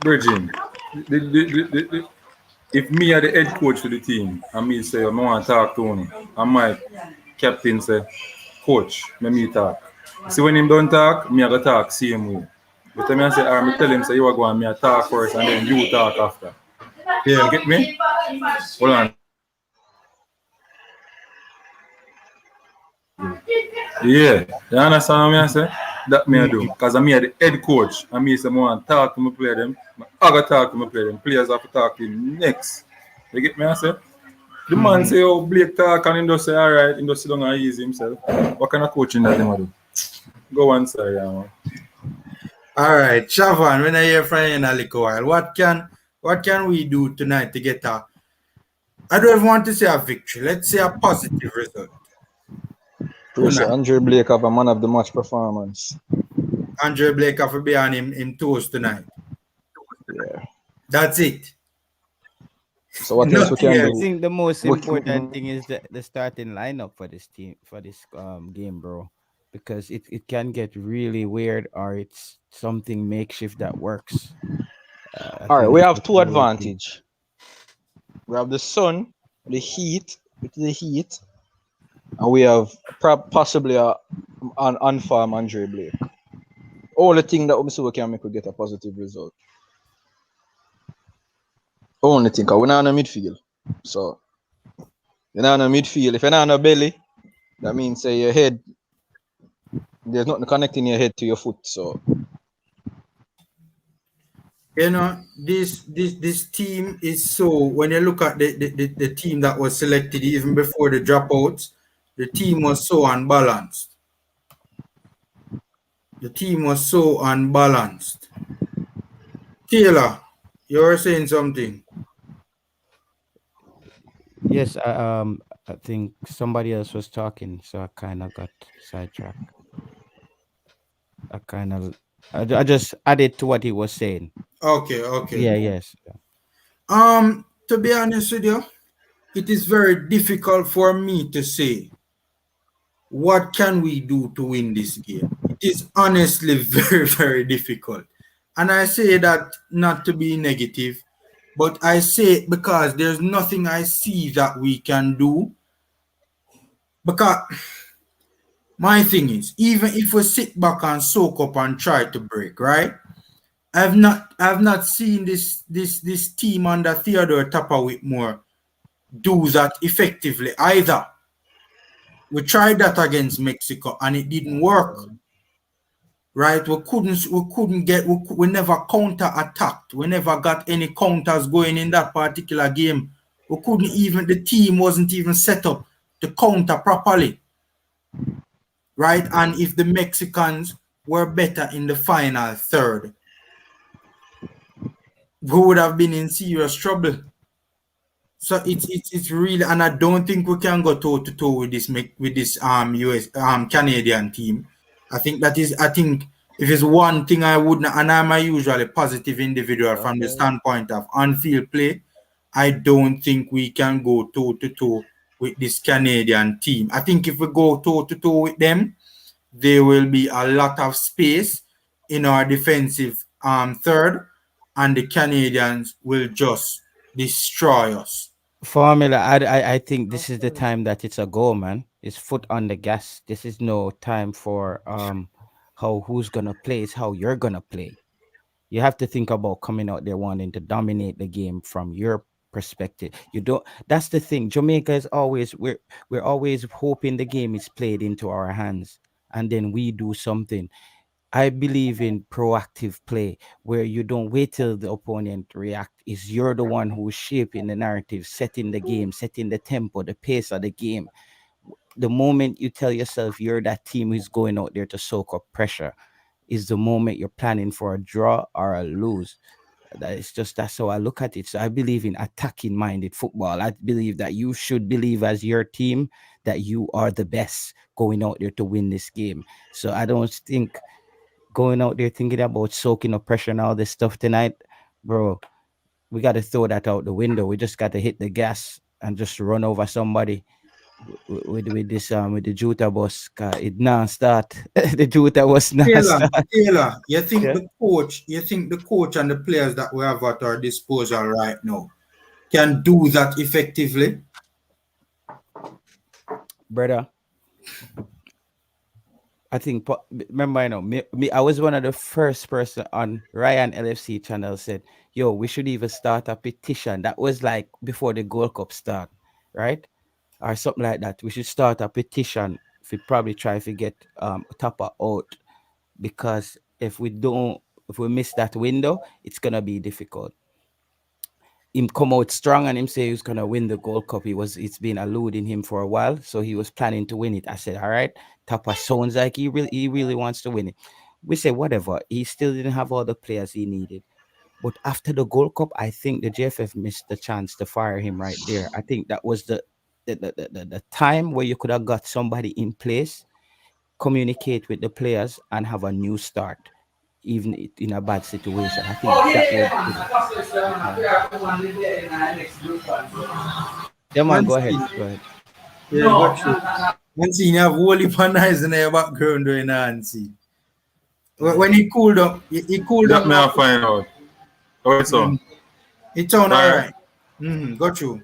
Bridging. If me are the head coach for the team and me say I want to talk to him, and my captain say, coach, let me talk. See when him don't talk, me I go talk same way. But I say, I tell him say you are going me talk first and then you talk after. Yeah, you get me? Hold on. Yeah, you understand what I say? That me I do. Because I'm the head coach and me say I want to talk to my player them. I go talk to my player them. Players have to talk to him next. You get me I say? The man say, oh, Blake talk and he just say, all right, he just sit down and ease himself. What kind of coaching that him do? Go on, sir, yeah, man. All right, Shavan, when I hear from you in a little while, what can we do tonight to get I don't even want to say a victory. Let's say a positive result. Andre Blake have a man of the match performance. Andre Blake have to be on him toes tonight. Yeah. That's it. So what else we can do? I think the most important thing is the starting lineup for this team, for this game, bro. Because it can get really weird, or it's something makeshift that works. All right, we have two advantage. We have the sun, the heat, and we have possibly an on-farm Andre Blake. All the thing that we can make we get a positive result. Only thing, because we're not in the midfield. So, you're not in the midfield. If you're not in the belly, that means say your head, there's nothing connecting your head to your foot. So, you know, this team is so, when you look at the team that was selected even before the dropouts, the team was so unbalanced. The team was so unbalanced. Taylor, you were saying something. Yes, I think somebody else was talking, so I kind of got sidetracked. I just added to what he was saying. Okay. Yeah, yes. To be honest with you, it is very difficult for me to say what can we do to win this game. It is honestly very, very difficult. And I say that not to be negative, but I say it because there's nothing I see that we can do. Because my thing is, even if we sit back and soak up and try to break, right? I've not seen this team under Theodore Tapper Whitmore do that effectively either. We tried that against Mexico and it didn't work. Right? We never counter-attacked. We never got any counters going in that particular game. The team wasn't even set up to counter properly. Right? And if the Mexicans were better in the final third, we would have been in serious trouble. So it's really, and I don't think we can go toe to toe with this US Canadian team. I think if it's one thing I wouldn't, and I'm a usually positive individual from the standpoint of on-field play, I don't think we can go toe to toe with this Canadian team. I think if we go toe to toe with them, there will be a lot of space in our defensive third, and the Canadians will just destroy us. Formula, I think this is the time that it's a go, man. It's foot on the gas. This is no time for who's gonna play. It's how you're gonna play. You have to think about coming out there wanting to dominate the game from your perspective. You don't. That's the thing. Jamaica is always we're always hoping the game is played into our hands, and then we do something. I believe in proactive play where you don't wait till the opponent react. Is you're the one who's shaping the narrative, setting the game, setting the tempo, the pace of the game. The moment you tell yourself you're that team who's going out there to soak up pressure, is the moment you're planning for a draw or a lose. That's how I look at it. So I believe in attacking minded football. I believe that you should believe as your team that you are the best going out there to win this game. So I don't think going out there thinking about soaking up pressure and all this stuff tonight, bro, we got to throw that out the window. We just got to hit the gas and just run over somebody with the Juta bus. It non-start. The Juta was non-start. Taylor, you think Yeah. the coach and the players that we have at our disposal right now can do that effectively? Brother, I think, remember, I was one of the first person on Ryan LFC channel said, yo, we should even start a petition. That was like before the Gold Cup start, right? Or something like that. We should start a petition. If we probably try to get Tapa out, because if we miss that window, it's gonna be difficult. Him come out strong and him say he's gonna win the Gold Cup. It's been eluding him for a while, so he was planning to win it. I said, all right, Tapa sounds like he really wants to win it. We say whatever. He still didn't have all the players he needed. But after the Gold Cup, I think the JFF missed the chance to fire him right there. I think that was the time where you could have got somebody in place, communicate with the players, and have a new start, even in a bad situation. I think yeah, man, go ahead. Yeah, got you. Nancy, you have whole heap of noise in your background doing Nancy. When he cooled up, he cooled up. Let me find out. Oh, so it sound all right. Got you.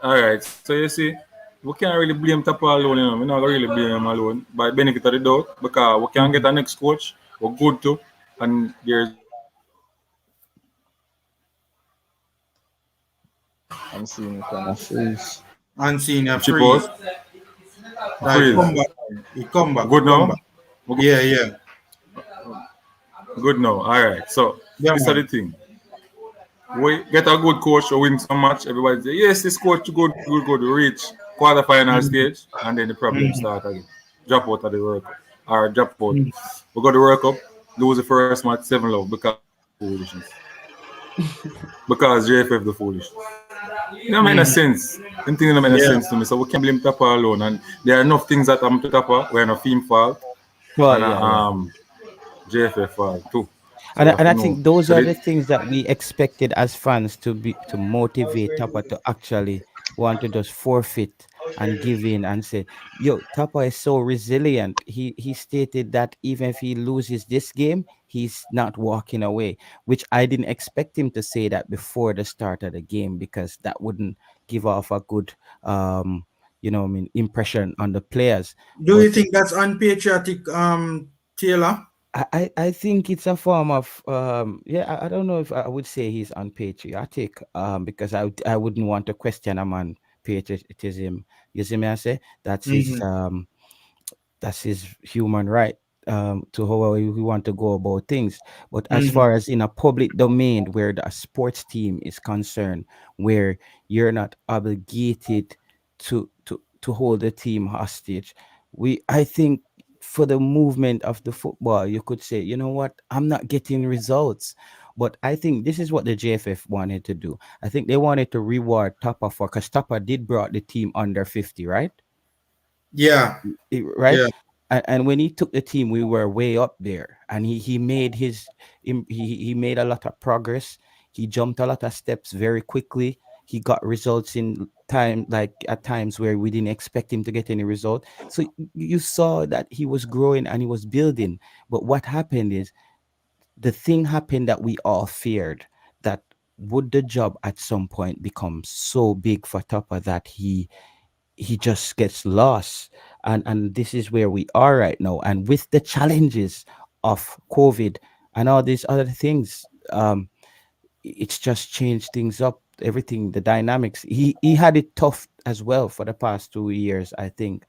All right. So you see, we can't really blame Tapa alone. We're not really blame him alone. By benefit of the doubt, because we can get a next coach. We're good too, and there's unseen kind of freeze. Unseen a freeze. He come back. Good now? Yeah. Good now. All right. So this is the thing. We get a good coach to win some match. Everybody say, yes, this coach good. Reach quarterfinal stage, and then the problem start again. Drop out of the World Cup. Or drop out. We got the World Cup, lose the first match 7-0 because foolishness. Because JFF the foolishness. It don't make no sense. Anything don't make no sense to me. So we can't blame Tapa alone. And there are enough things that I'm to Tapa where no theme fault. JFF fault too. So and I think those are the things that we expected as fans to motivate Tapa to actually want to just forfeit and give in and say, yo, Tapa is so resilient. He stated that even if he loses this game, he's not walking away, which I didn't expect him to say that before the start of the game, because that wouldn't give off a good impression on the players. Do you think that's unpatriotic, Taylor? I think it's a form of I don't know if I would say he's unpatriotic, because I wouldn't want to question a man patriotism. You see me, I say that's his human right to how we want to go about things. But as far as in a public domain where the sports team is concerned, where you're not obligated to hold the team hostage, I think for the movement of the football, you could say, you know what, I'm not getting results. But I think this is what the JFF wanted to do. I think they wanted to reward Tapa because Tapa did brought the team under 50, right? Yeah. Right? Yeah. And when he took the team, we were way up there. And he made he made a lot of progress. He jumped a lot of steps very quickly. He got results in time, like at times where we didn't expect him to get any result. So you saw that he was growing and he was building. But what happened is the thing happened that we all feared, that would the job at some point become so big for Tapa that he just gets lost. And this is where we are right now. And with the challenges of COVID and all these other things, it's just changed things up. Everything, the dynamics. He had it tough as well for the past 2 years, I think.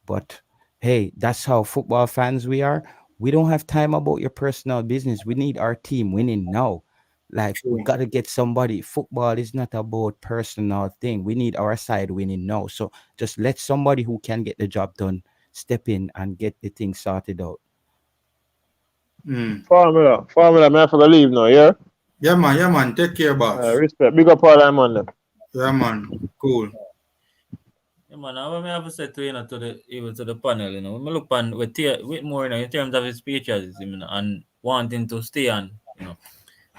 But hey, that's how football fans we are. We don't have time about your personal business. We need our team winning now. Like, we got to get somebody. Football is not about personal thing. We need our side winning now. So just let somebody who can get the job done step in and get the thing sorted out. Formula, man, I forgot to leave now, yeah? Yeah, man. Take care, boss. Respect. Big up all them on them. Yeah, man. Cool. Yeah, man, I have to say to you know, to the even to the panel, you know, when I look on with more you know, in terms of his speeches, you know, and wanting to stay on, you know,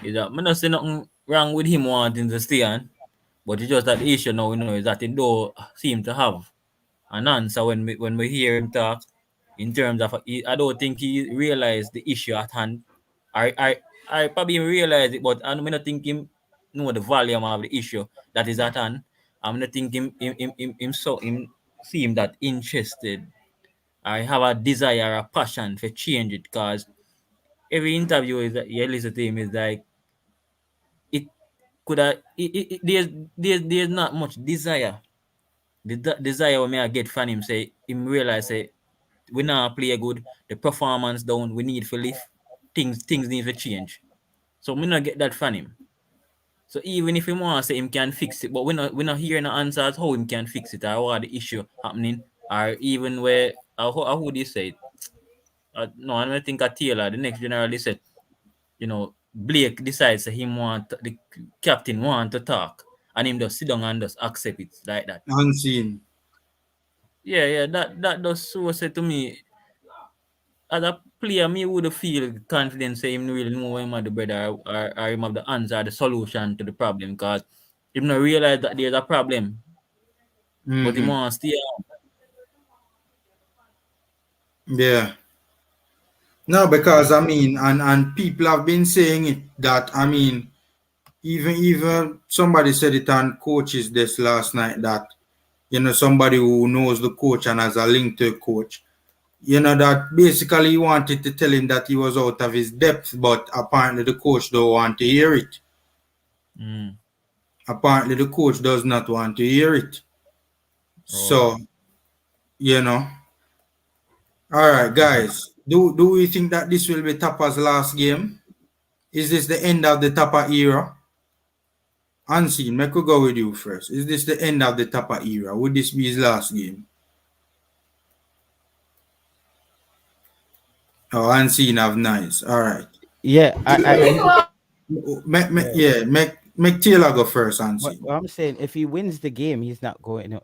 is that I not see nothing wrong with him wanting to stay on, but it's just that the issue now, you know, is that he don't seem to have an answer when we hear him talk. In terms of, I don't think he realized the issue at hand. I probably realize it, but I'm not think him know the volume of the issue that is at hand. I'm not thinking him seem that interested. I have a desire, a passion for change it, because every interview is that you listen to him is like it could have there's not much desire. The desire when I get from him say him realize say we now play good, the performance down, we need to lift, things need to change. So we not get that from him. So even if him want to say him can fix it, but we're not hearing the answers how him can fix it or what the issue happening, or even where how would you say it? No, I don't think a Taylor, the next general, said, you know, Blake decides that him want the captain want to talk, and him just sit down and just accept it like that. Unseen. Yeah, that does so say to me. As a player, me would feel confident say him really know him have the brother or him have the answer, the solution to the problem, because him not realize that there's a problem, but he want to stay on. Yeah. No, because I mean, and people have been saying it that I mean, even somebody said it on coaches this last night that you know somebody who knows the coach and has a link to the coach, you know that basically he wanted to tell him that he was out of his depth, but apparently the coach don't want to hear it. Apparently the coach does not want to hear it. So, you know. All right, guys. Do we think that this will be Tapa's last game? Is this the end of the Tapa era? Unseen, me could go with you first. Is this the end of the Tapa era? Would this be his last game? Oh, Unseen have nice. All right. Yeah, Make Taylor go first, Unseen. What I'm saying, if he wins the game, he's not going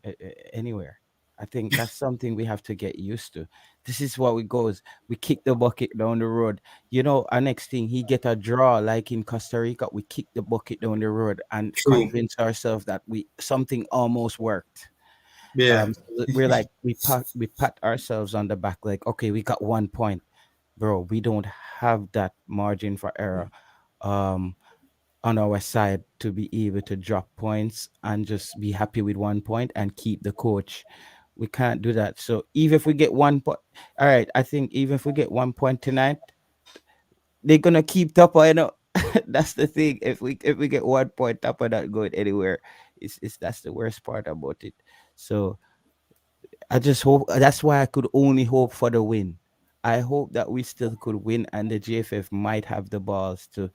anywhere. I think that's something we have to get used to. This is what we goes. We kick the bucket down the road. You know, our next thing, he get a draw like in Costa Rica. We kick the bucket down the road and convince ourselves that something almost worked. Yeah. We're like we pat ourselves on the back like, okay, we got 1 point, bro. We don't have that margin for error on our side to be able to drop points and just be happy with 1 point and keep the coach. We can't do that. So even if we get 1 point, all right, I think even if we get 1 point tonight, they're gonna keep Tapa, you know. That's the thing. If we get 1 point, Tapa not going anywhere. It's that's the worst part about it. So I just hope that's why I could only hope for the win. I hope that we still could win and the GFF might have the balls to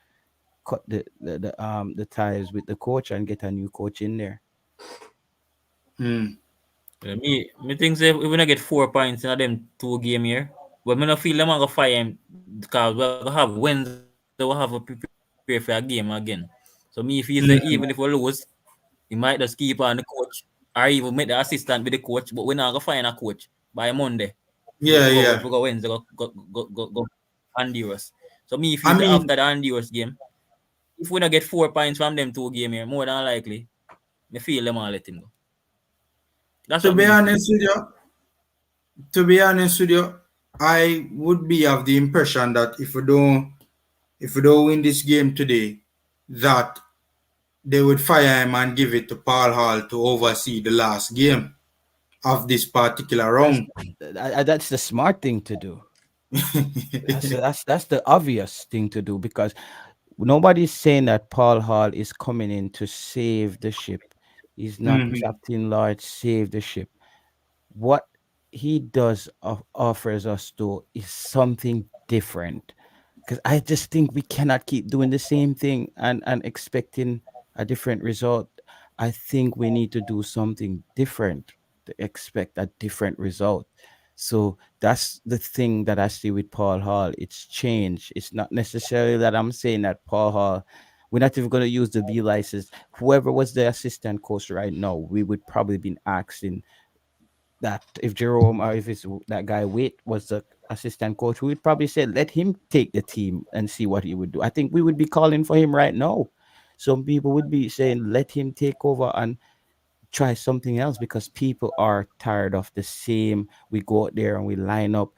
cut the ties with the coach and get a new coach in there. Yeah, me think say if we not get 4 points in them 2 game here, but me not feel them gonna fire him because we have Wednesday, we have to prepare for a game again. So me feel say even if we lose, he might just keep on the coach or even make the assistant with the coach, but we're not gonna find a coach by Monday. If we go Wednesday, go Honduras. So me feel say after the Honduras game, if we not get 4 points from them 2 game here, more than likely, me feel them all let him go. That's to be honest with you, I would be of the impression that if we don't win this game today, that they would fire him and give it to Paul Hall to oversee the last game of this particular round. That's the smart thing to do. That's the obvious thing to do, because nobody's saying that Paul Hall is coming in to save the ship. He's not Captain Lord save the ship. What he does offers us though is something different, because I just think we cannot keep doing the same thing and expecting a different result. I think we need to do something different to expect a different result. So that's the thing that I see with Paul Hall. It's changed. It's not necessarily that I'm saying that Paul Hall, we're not even going to use the B license. Whoever was the assistant coach right now, we would probably been asking that if Jerome or if it's that guy Wade was the assistant coach, we would probably say let him take the team and see what he would do. I think we would be calling for him right now. Some people would be saying let him take over and try something else because people are tired of the same. We go out there and we line up.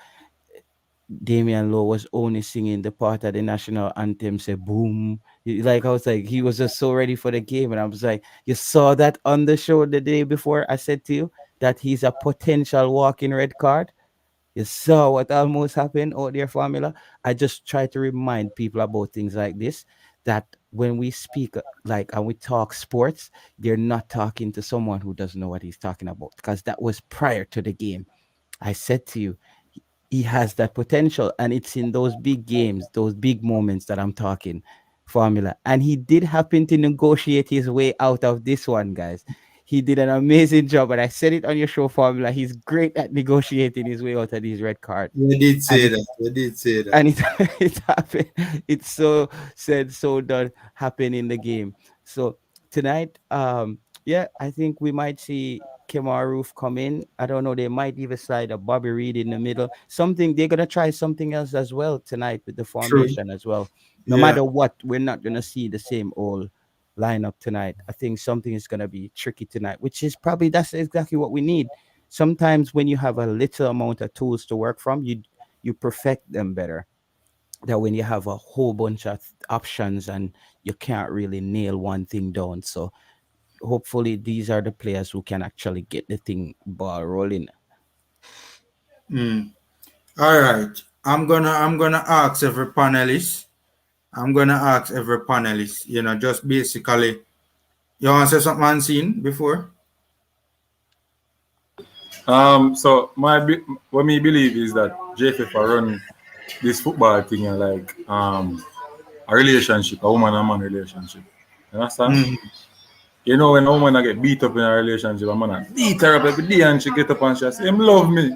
Damian Lowe was only singing the part of the national anthem, say boom. Like I was like, he was just so ready for the game. And I was like, you saw that on the show the day before I said to you that he's a potential walking red card. You saw what almost happened out there, Formula. I just try to remind people about things like this, that when we speak like and we talk sports, they're not talking to someone who doesn't know what he's talking about, because that was prior to the game. I said to you, he has that potential, and it's in those big games, those big moments that I'm talking, Formula. And he did happen to negotiate his way out of this one, guys. He did an amazing job, and I said it on your show, Formula. He's great at negotiating his way out of these red cards. You did say that. You did say that. And it happened. It's so said, so done, happen in the game. So tonight, yeah, I think we might see Kemar Roof come in. I don't know. They might even slide a Bobby Reed in the middle. Something they're gonna try something else as well tonight with the formation as well. No matter what, we're not gonna see the same old lineup tonight. I think something is gonna be tricky tonight, which is probably that's exactly what we need. Sometimes when you have a little amount of tools to work from, you perfect them better. That when you have a whole bunch of options and you can't really nail one thing down. So hopefully these are the players who can actually get the thing ball rolling. All right. I'm gonna ask every panelist. Just basically, you want to say something unseen before? So what me believe is that JFF are run this football thing like a relationship, a woman and man relationship. You understand? You know, when a woman get beat up in a relationship, a man beat her up every day and she get up and she say, him love me.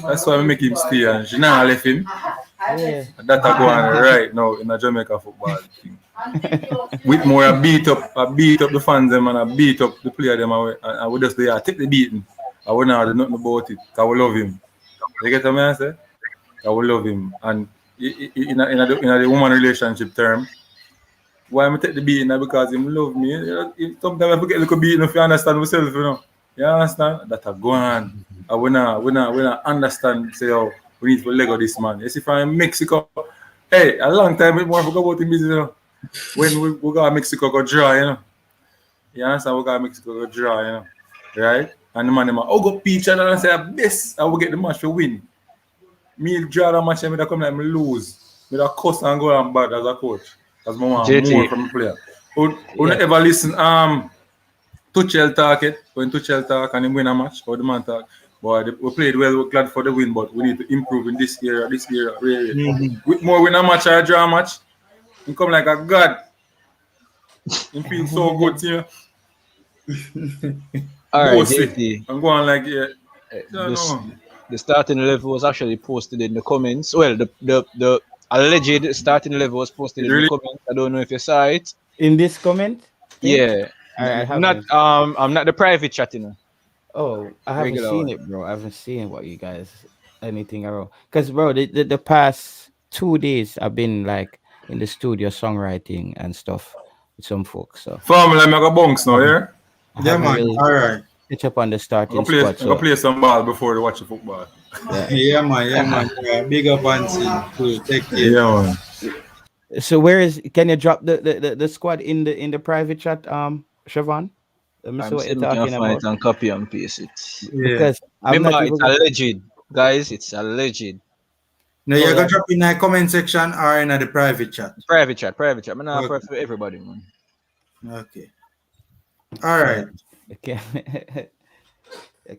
That's why I make him stay and she not left him. Yeah. That I go on right now in a Jamaica football thing. Whitmore I beat up the fans them and I beat up the player them and we just there take the beating. I wouldn't have nothing about it. I will love him. You get what I say? I will love him. And in a woman relationship term, why I take the beating? Because him love me. Sometimes I forget a little beating if you understand myself, you know. You understand? That I go on. I wanna understand, say, oh, we need to Lego this man. You see, from Mexico, hey, a long time we want to forget about him business, you know. When we got Mexico go draw, you know. You understand? We got Mexico go draw, you know. Right? And the man, go pitch and I say, best, I will get the match to win. Me draw the match and I come like me lose. Me da cuss and go and bad as a coach. As my man, more from the player. Who ever listen Tuchel talk it, when Tuchel talk and him win a match, or the man talk, boy, we played well, we're glad for the win, but we need to improve in this area. With more win a match or a draw a match, he come like a god. He feels so good to you. All right, JT. I'm going like, the starting level was actually posted in the comments. Well, the alleged starting level was posted in the comments. I don't know if you saw it. In this comment? Yeah. I'm not the private chat, you know. Oh, I haven't seen it, bro. I haven't seen what you guys anything around. Because, bro, the past 2 days I've been like in the studio songwriting and stuff with some folks. So Formula make a bunks now, yeah? Yeah, man. Really all right. Catch up on the starting squad. Go play some ball before they watch the football. Yeah, man. Yeah. Big up and see. Take care. Yeah, man. So can you drop the squad in the private chat, Siobhan? Let me see what you're talking about. And copy and paste it. Yeah. Because remember, it's alleged, guys. It's alleged. No, you're gonna drop in the comment section or in the private chat. Private chat. I'm not for everybody, man. Okay. All right. Okay.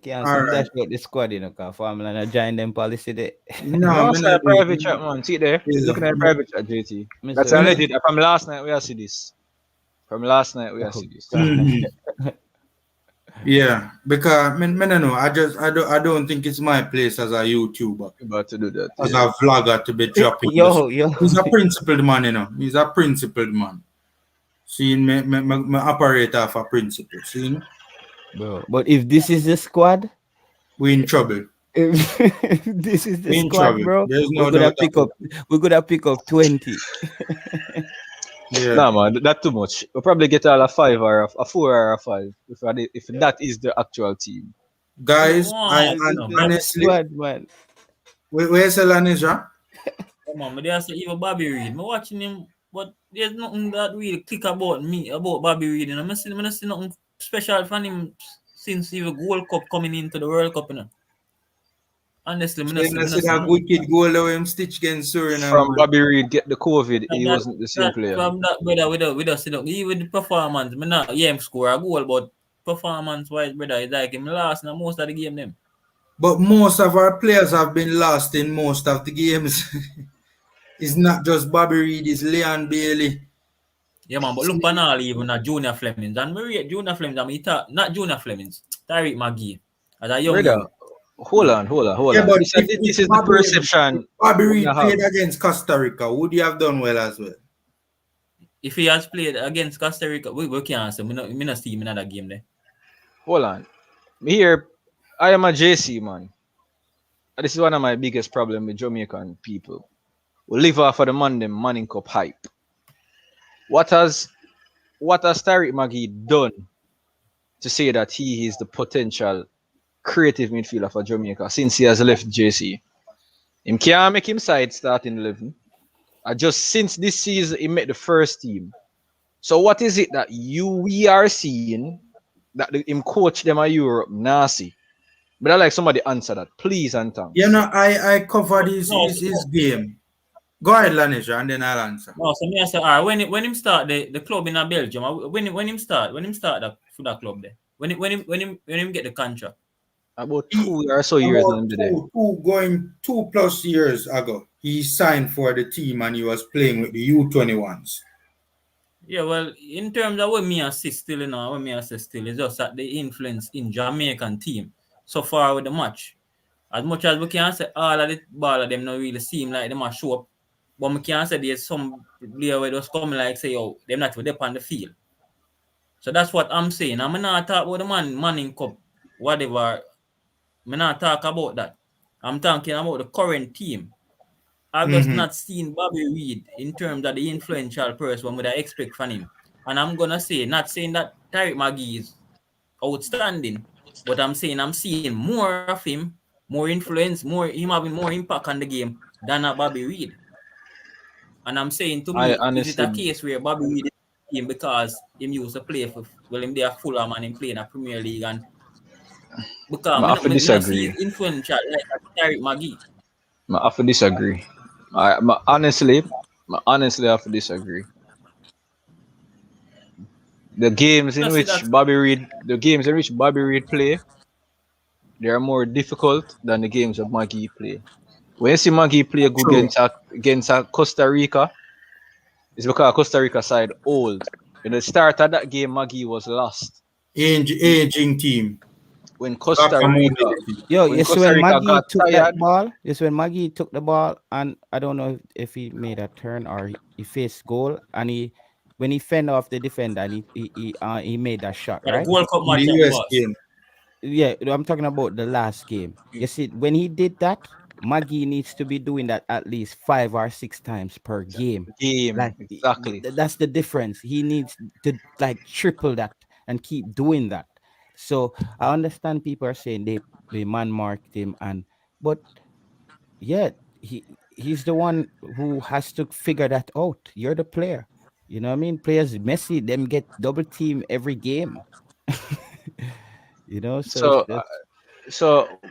Dash out the squad, you know, because Formula and join them policy there. No, I'm private chat, man. See there? Yeah. Looking at private chat, JT. That's alleged. From last night, we see this. Yeah, because I don't know. I don't think it's my place as a YouTuber, About to do that. as a vlogger to be dropping Yo. He's a principled man, He's a principled man. See, me operate off a principle. See, Bro, but if this is the squad, we in trouble. if this is the We in squad, trouble. bro, There's no we're gonna doubt pick about up. We're gonna pick up 20. Yeah. Nah, man, that's too much. We'll probably get all a 5 or a 4 or a 5 if that is the actual team. Guys, honestly, squad, man. Where's Elanisha? Come on, but there's even Bobby Reid. I'm watching him, but there's nothing that really click about Bobby Reid. And I'm see nothing special from him since the World Cup coming into the World Cup, Honestly, I see that wicked goal that him stitch against Suriname. From Bobby Reid get the COVID, he wasn't the same player. From that, brother, with us, even the performance, me not him score a goal, but performance-wise, brother, it's like him last in most of the game them. But most of our players have been lost in most of the games. It's not just Bobby Reid, it's Leon Bailey. Yeah, man, but look banal even at Junior Flemings. And we rate Junior Flemings, I mean, not Junior Flemings, Tariq McGee. As a young brother, hold on. Yeah, but this is the perception. Bobby Reid played against Costa Rica, would you have done well as well? If he has played against Costa Rica, we can't answer. Me not see him in that game there. Hold on. Here, I am a JC, man. And this is one of my biggest problems with Jamaican people. We live off of the Manning Cup hype. What has Tariq McGee done to say that he is the potential creative midfielder for Jamaica since he has left JC? Him can't make him side starting 11. Just since this season, he made the first team. So what is it that we are seeing that him coach them at Europe nasty? But I like somebody answer that, please, and thanks. I covered his game. Go ahead, Lanisha, and then I'll answer. No, so me I say, when him start the club in Belgium, when him start for that club there, when him get the contract. About 2 or so years today. 2+ years ago, he signed for the team and he was playing with the U21s. Yeah, well, in terms of what me assist still, is just that the influence in Jamaican team so far with the match. As much as we can say all of the ball of them not really seem like they must show up, but we can say there's some player where just come like say, oh, they're not with them on the field. So that's what I'm saying. I'm not talk about the Manning Cup, whatever. I'm not talk about that. I'm talking about the current team. I've just not seen Bobby Reid in terms of the influential person what I expect from him. And I'm gonna say, not saying that Tariq McGee is outstanding, but I'm saying I'm seeing more of him, more influence, him having more impact on the game than a Bobby Reid. And I'm saying to me, is it a case where Bobby Reid is in because him used to play for him there Fulham and him playing a Premier League and because I disagree. He's influential like Tariq McGee. I have to disagree. I honestly have to disagree. The games in which Bobby Reid play, they are more difficult than the games that McGee play. When you see McGee play good against Costa Rica, it's because Costa Rica side old. In the start of that game, McGee was lost. Aging team. When Costa Rica, when Maggie took the ball, and I don't know if he made a turn or he faced goal, and when he fend off the defender, and he made that shot, right? World Cup match the US game. Yeah, I'm talking about the last game. You see, when he did that, Maggie needs to be doing that at least 5 or 6 times per game. Like, exactly. That's the difference. He needs to like triple that and keep doing that. So I understand people are saying they man marked him, but yeah, he's the one who has to figure that out. You're the player. You know what I mean? Players Messi, them get double team every game. You know, so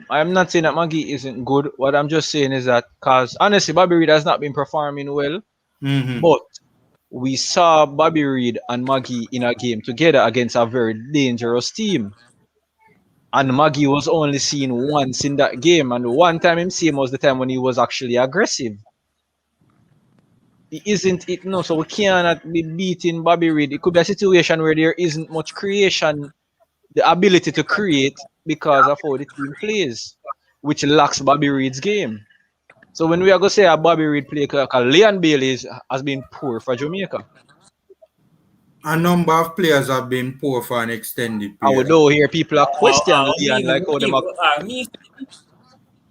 I'm not saying that Maggie isn't good. What I'm just saying is that because honestly, Bobby Reid has not been performing well, but we saw Bobby Reid and Maggie in a game together against a very dangerous team. And Maggie was only seen once in that game. And one time him seen was the time when he was actually aggressive. Isn't it? No, so we cannot be beating Bobby Reid. It could be a situation where there isn't much creation the ability to create because of how the team plays, which lacks Bobby Reid's game. So when we are going to say a Bobby Reid play, because Leon Bailey has been poor for Jamaica. A number of players have been poor for an extended period. I would know here people are questioning Leon like how them are.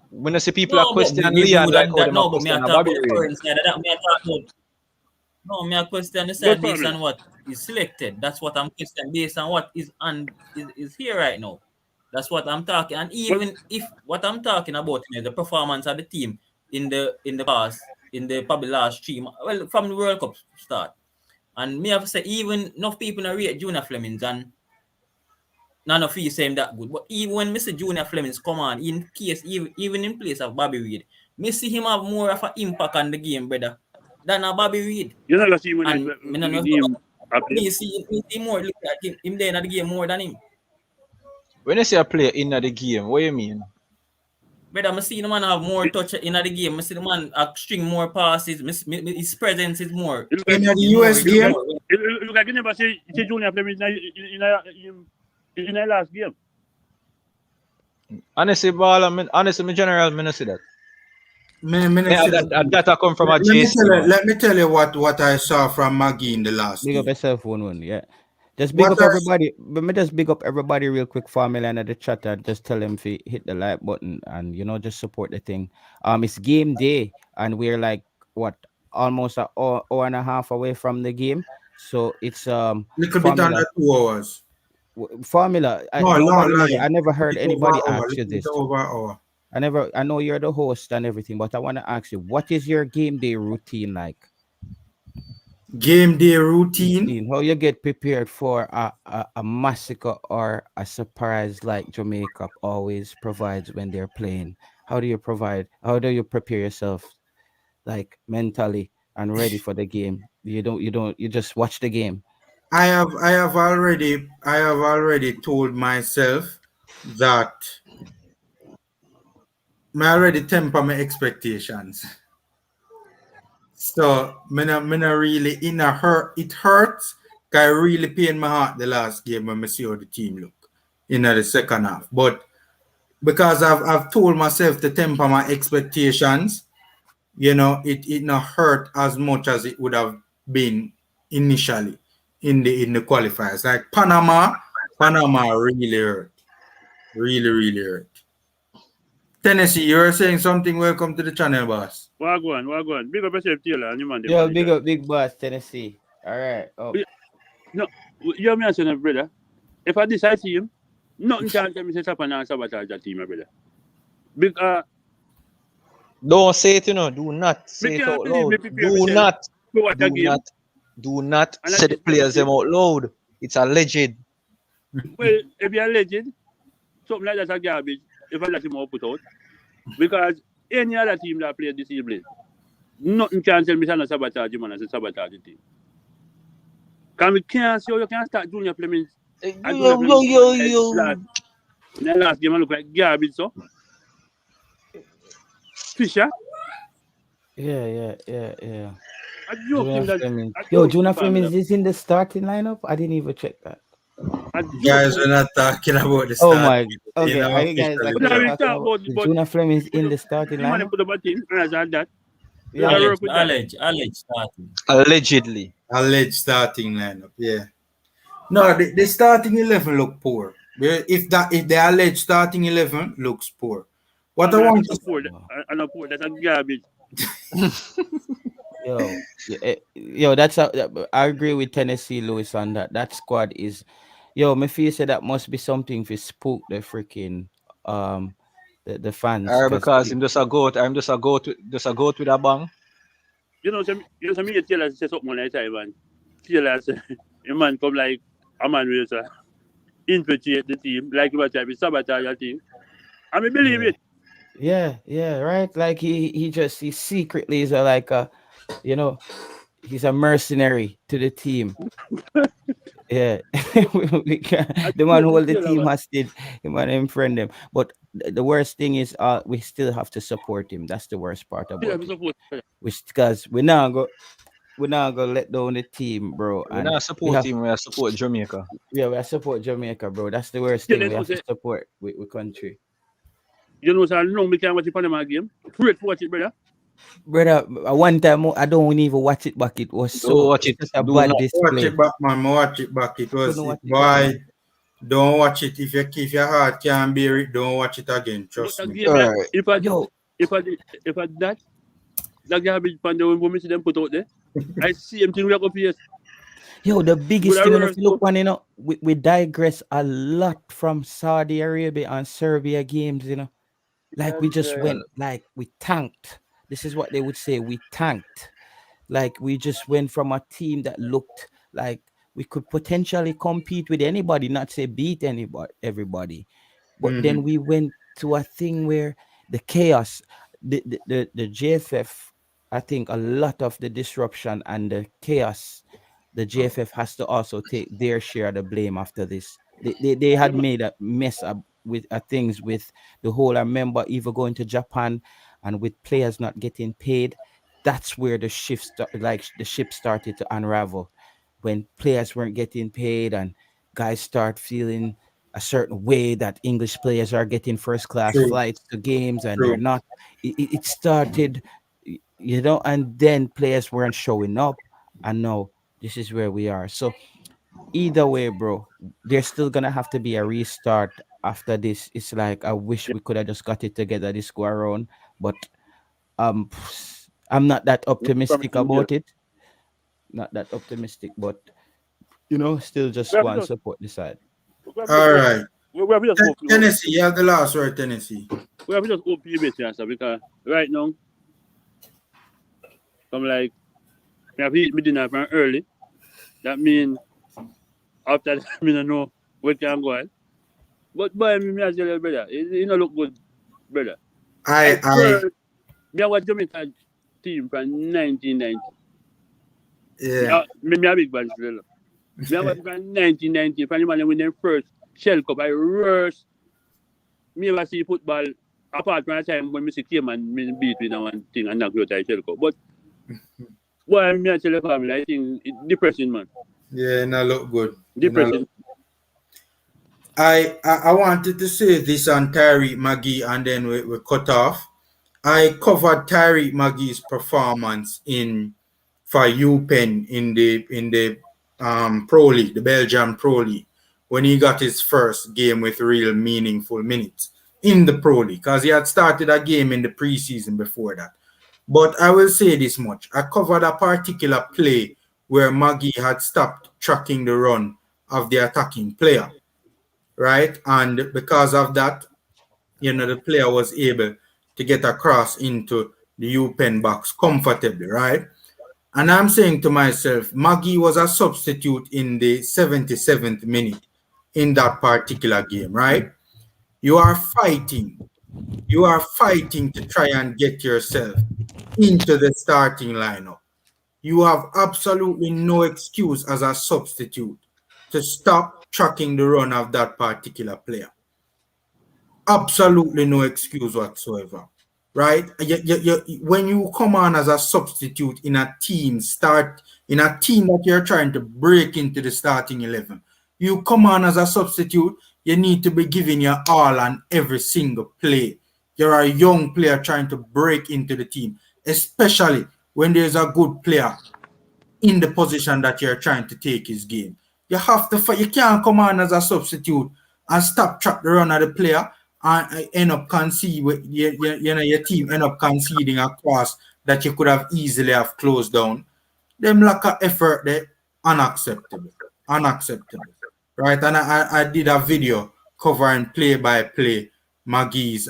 When I say people are questioning Leon like how them are questioning Bobby Reid. No, me a question the side based on what is selected. That's what I'm questioning based on what is here right now. That's what I'm talking. And even if what I'm talking about is the performance of the team in the past, in the probably last 3 months, well, from the World Cup start. And me have to say, even enough people rate Junior Flemings, and none of you saying that good. But even when Mr. Junior Flemings come on, in case even in place of Bobby Reid, me see him have more of an impact on the game, brother, than a Bobby Reid. You know, see when and me see more look at him there in the game more than him. When you say a player in the game, what do you mean? Brother, I see the man have more touch in the game. I see the man string more passes. His presence is more. In the US game? Look, I can never say Junior Fleming in the last game. Honestly, ball, honestly, general, I don't see that. That come from a JC. Let me tell you what I saw from Maggie in the last game. Big up yourself, one, yeah. Just big up everybody. But me just big up everybody real quick for me and the chat and just tell them to hit the like button and just support the thing. It's game day and we're like almost an hour and a half away from the game. So it's little bit under 2 hours. Formula. I never heard anybody ask you this. I know you're the host and everything, but I want to ask you, what is your game day routine like? Game day routine? How you get prepared for a massacre or a surprise like Jamaica always provides when they're playing? How do you prepare yourself like mentally and ready for the game? You just watch the game. I have already told myself that I already temper my expectations. So, me not really in a hurt. It hurts. I really pain my heart the last game when I see how the team look in the second half. But because I've told myself to temper my expectations, it not hurt as much as it would have been initially in the qualifiers. Like Panama really hurt. Really hurt. Tennessee, you're saying something. Welcome to the channel, boss. Wagwan. Big up yourself, Taylor, and you man. Yo, big up, big boss, Tennessee. All right. Oh. No, you me answer, brother. If I decide to him, nothing can tell me to stop and sabotage that team, brother. Because don't say it, Do not say it out loud. Do not say the players them out loud. It's alleged. Well, if you're alleged, something like that's a garbage. If I let him put out, because any other team that played this evening, nothing can tell me to sabotage him and sabotage the team. Can we can't see how you can start Junior Fleming? Yo. In the last game, I look like garbage, so. Fisher? Yeah. Junior Fleming is in the starting lineup? I didn't even check that. Guys, we're not talking about the start. Oh my. Okay, are you guys Junior Fleming is in the starting lineup? Alleged starting. Allegedly. Alleged starting lineup, yeah. No, the starting 11 look poor. If the alleged starting 11 looks poor. What I want to poor, that's a garbage. Yo, I agree with Tennessee Lewis on that. That squad is, me feel say that must be something to spook the freaking the fans. Because I'm just a goat with a bang. Me Taylor say something like that, man. Taylor say, a man come like a man will infiltrate the team, like what I sabotage your team. I mean, believe it. Yeah, right. Like he secretly is he's a mercenary to the team. Yeah, the man who hold the team hostage, him and him friend them. But the worst thing is, we still have to support him. That's the worst part about it. Because we we're not gonna let down the team, bro. We're not support team, we are support Jamaica. Yeah, we are support Jamaica, bro. That's the worst thing. We have to support with country. You know, so I know we can watch the Panama game. Great to watch it, brother. Brother, one time I don't even watch it back. It was so watch it. a bad display. Watch it back, man. Watch it back. It was boy. Don't watch it if your heart can't bear it. Don't watch it again. Trust me. Right. If I that garbage pan the women see them put out there, I see him thing we are up here. Yo, the biggest thing, if you look on, you know, we digress a lot from Saudi Arabia and Serbia games, you know. Like we just went, like we tanked. This is what they would say, we tanked. Like we just went from a team that looked like we could potentially compete with anybody, not say beat everybody. But then we went to a thing where the chaos, the JFF, I think a lot of the disruption and the chaos, the JFF has to also take their share of the blame after this. They had made a mess up with things with the whole. I remember even going to Japan and with players not getting paid. That's where the ship started to unravel. When players weren't getting paid and guys start feeling a certain way that English players are getting first class flights to games and they're not. It started, you know, and then players weren't showing up, and now this is where we are. So either way, bro, there's still gonna have to be a restart after this. It's like I wish we could have just got it together this go around, but I'm not that optimistic about it. Not that optimistic, but you know, still just go and support the side. All right. Tennessee, you have the last word, Tennessee. We have just open your answer because right now, I'm like, I have eaten dinner from early. That means after that, I don't know where can go. But boy, me as your brother, it don't look good, brother. I was Jamaica team from 1990. Yeah. Me a big bad brother. Me was from 1990. From the man when they first Shell Cup, I rush. Me ever see football apart from the time when Mr. came and me beat with one thing and knock out the Shell Cup. But boy, me tell the family, I think it's depressing, man. Yeah, not look good. Depressing. I wanted to say this on Tyreek Magee and then we cut off. I covered Tyreek Magee's performance for UPenn in the Pro League, the Belgian Pro League, when he got his first game with real meaningful minutes in the Pro League, because he had started a game in the preseason before that. But I will say this much. I covered a particular play where Magee had stopped tracking the run of the attacking player, right? And because of that, you know, the player was able to get across into the UPenn box comfortably, right? And I'm saying to myself, Magee was a substitute in the 77th minute in that particular game, right? You are fighting to try and get yourself into the starting lineup. You have absolutely no excuse as a substitute to stop tracking the run of that particular player. Absolutely no excuse whatsoever, right? When you come on as a substitute in a team that you're trying to break into the starting 11, you come on as a substitute, you need to be giving your all on every single play. You're a young player trying to break into the team, especially when there's a good player in the position that you're trying to take his game. You have to fight. You can't come on as a substitute and stop track the run of the player and end up conceding. Your team end up conceding a cross that you could have easily have closed down. Them lack of effort, they unacceptable, right? And I did a video covering play by play Magee's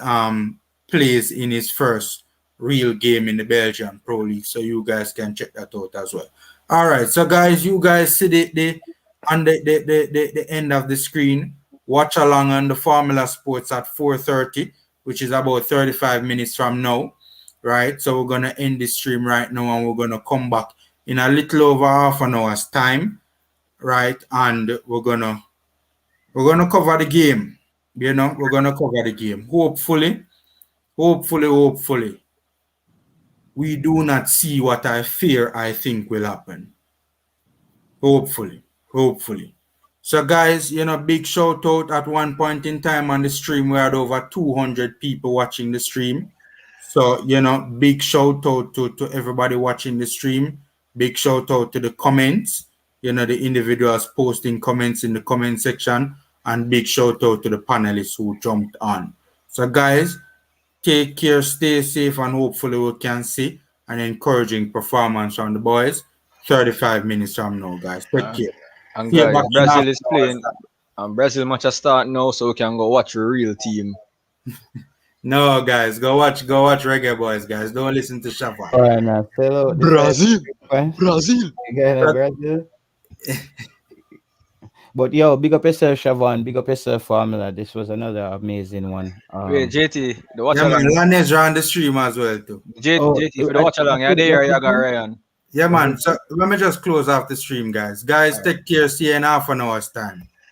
plays in his first real game in the Belgian Pro League, so you guys can check that out as well. All right, so guys, you guys see the end of the screen. Watch along on the Formula Sports at 4:30, which is about 35 minutes from now, right? So we're gonna end the stream right now, and we're gonna come back in a little over half an hour's time, right? And we're gonna cover the game. You know, we're gonna cover the game. Hopefully, we we do not see what I fear I think will happen. Hopefully. So guys, big shout out. At one point in time on the stream, we had over 200 people watching the stream. So, big shout out to everybody watching the stream. Big shout out to the comments, the individuals posting comments in the comment section, and big shout out to the panelists who jumped on. So guys, take care, stay safe, and hopefully we can see an encouraging performance from the boys 35 minutes from now, guys. Take care. And guys, Brazil is playing, and Brazil match a start now, so we can go watch a real team. No, guys, go watch Reggae Boyz, guys. Don't listen to Shafa. All right, now, fellow Brazil. But yo, big up yourself, Siobhan. Big up yourself, Formula. This was another amazing one. Wait, JT, the watch man, along. Lanes on the stream as well too. JT, for the watch along, you're there, you got Ryan. Yeah, man. So let me just close off the stream, guys. Guys, take care. See you in half an hour's time.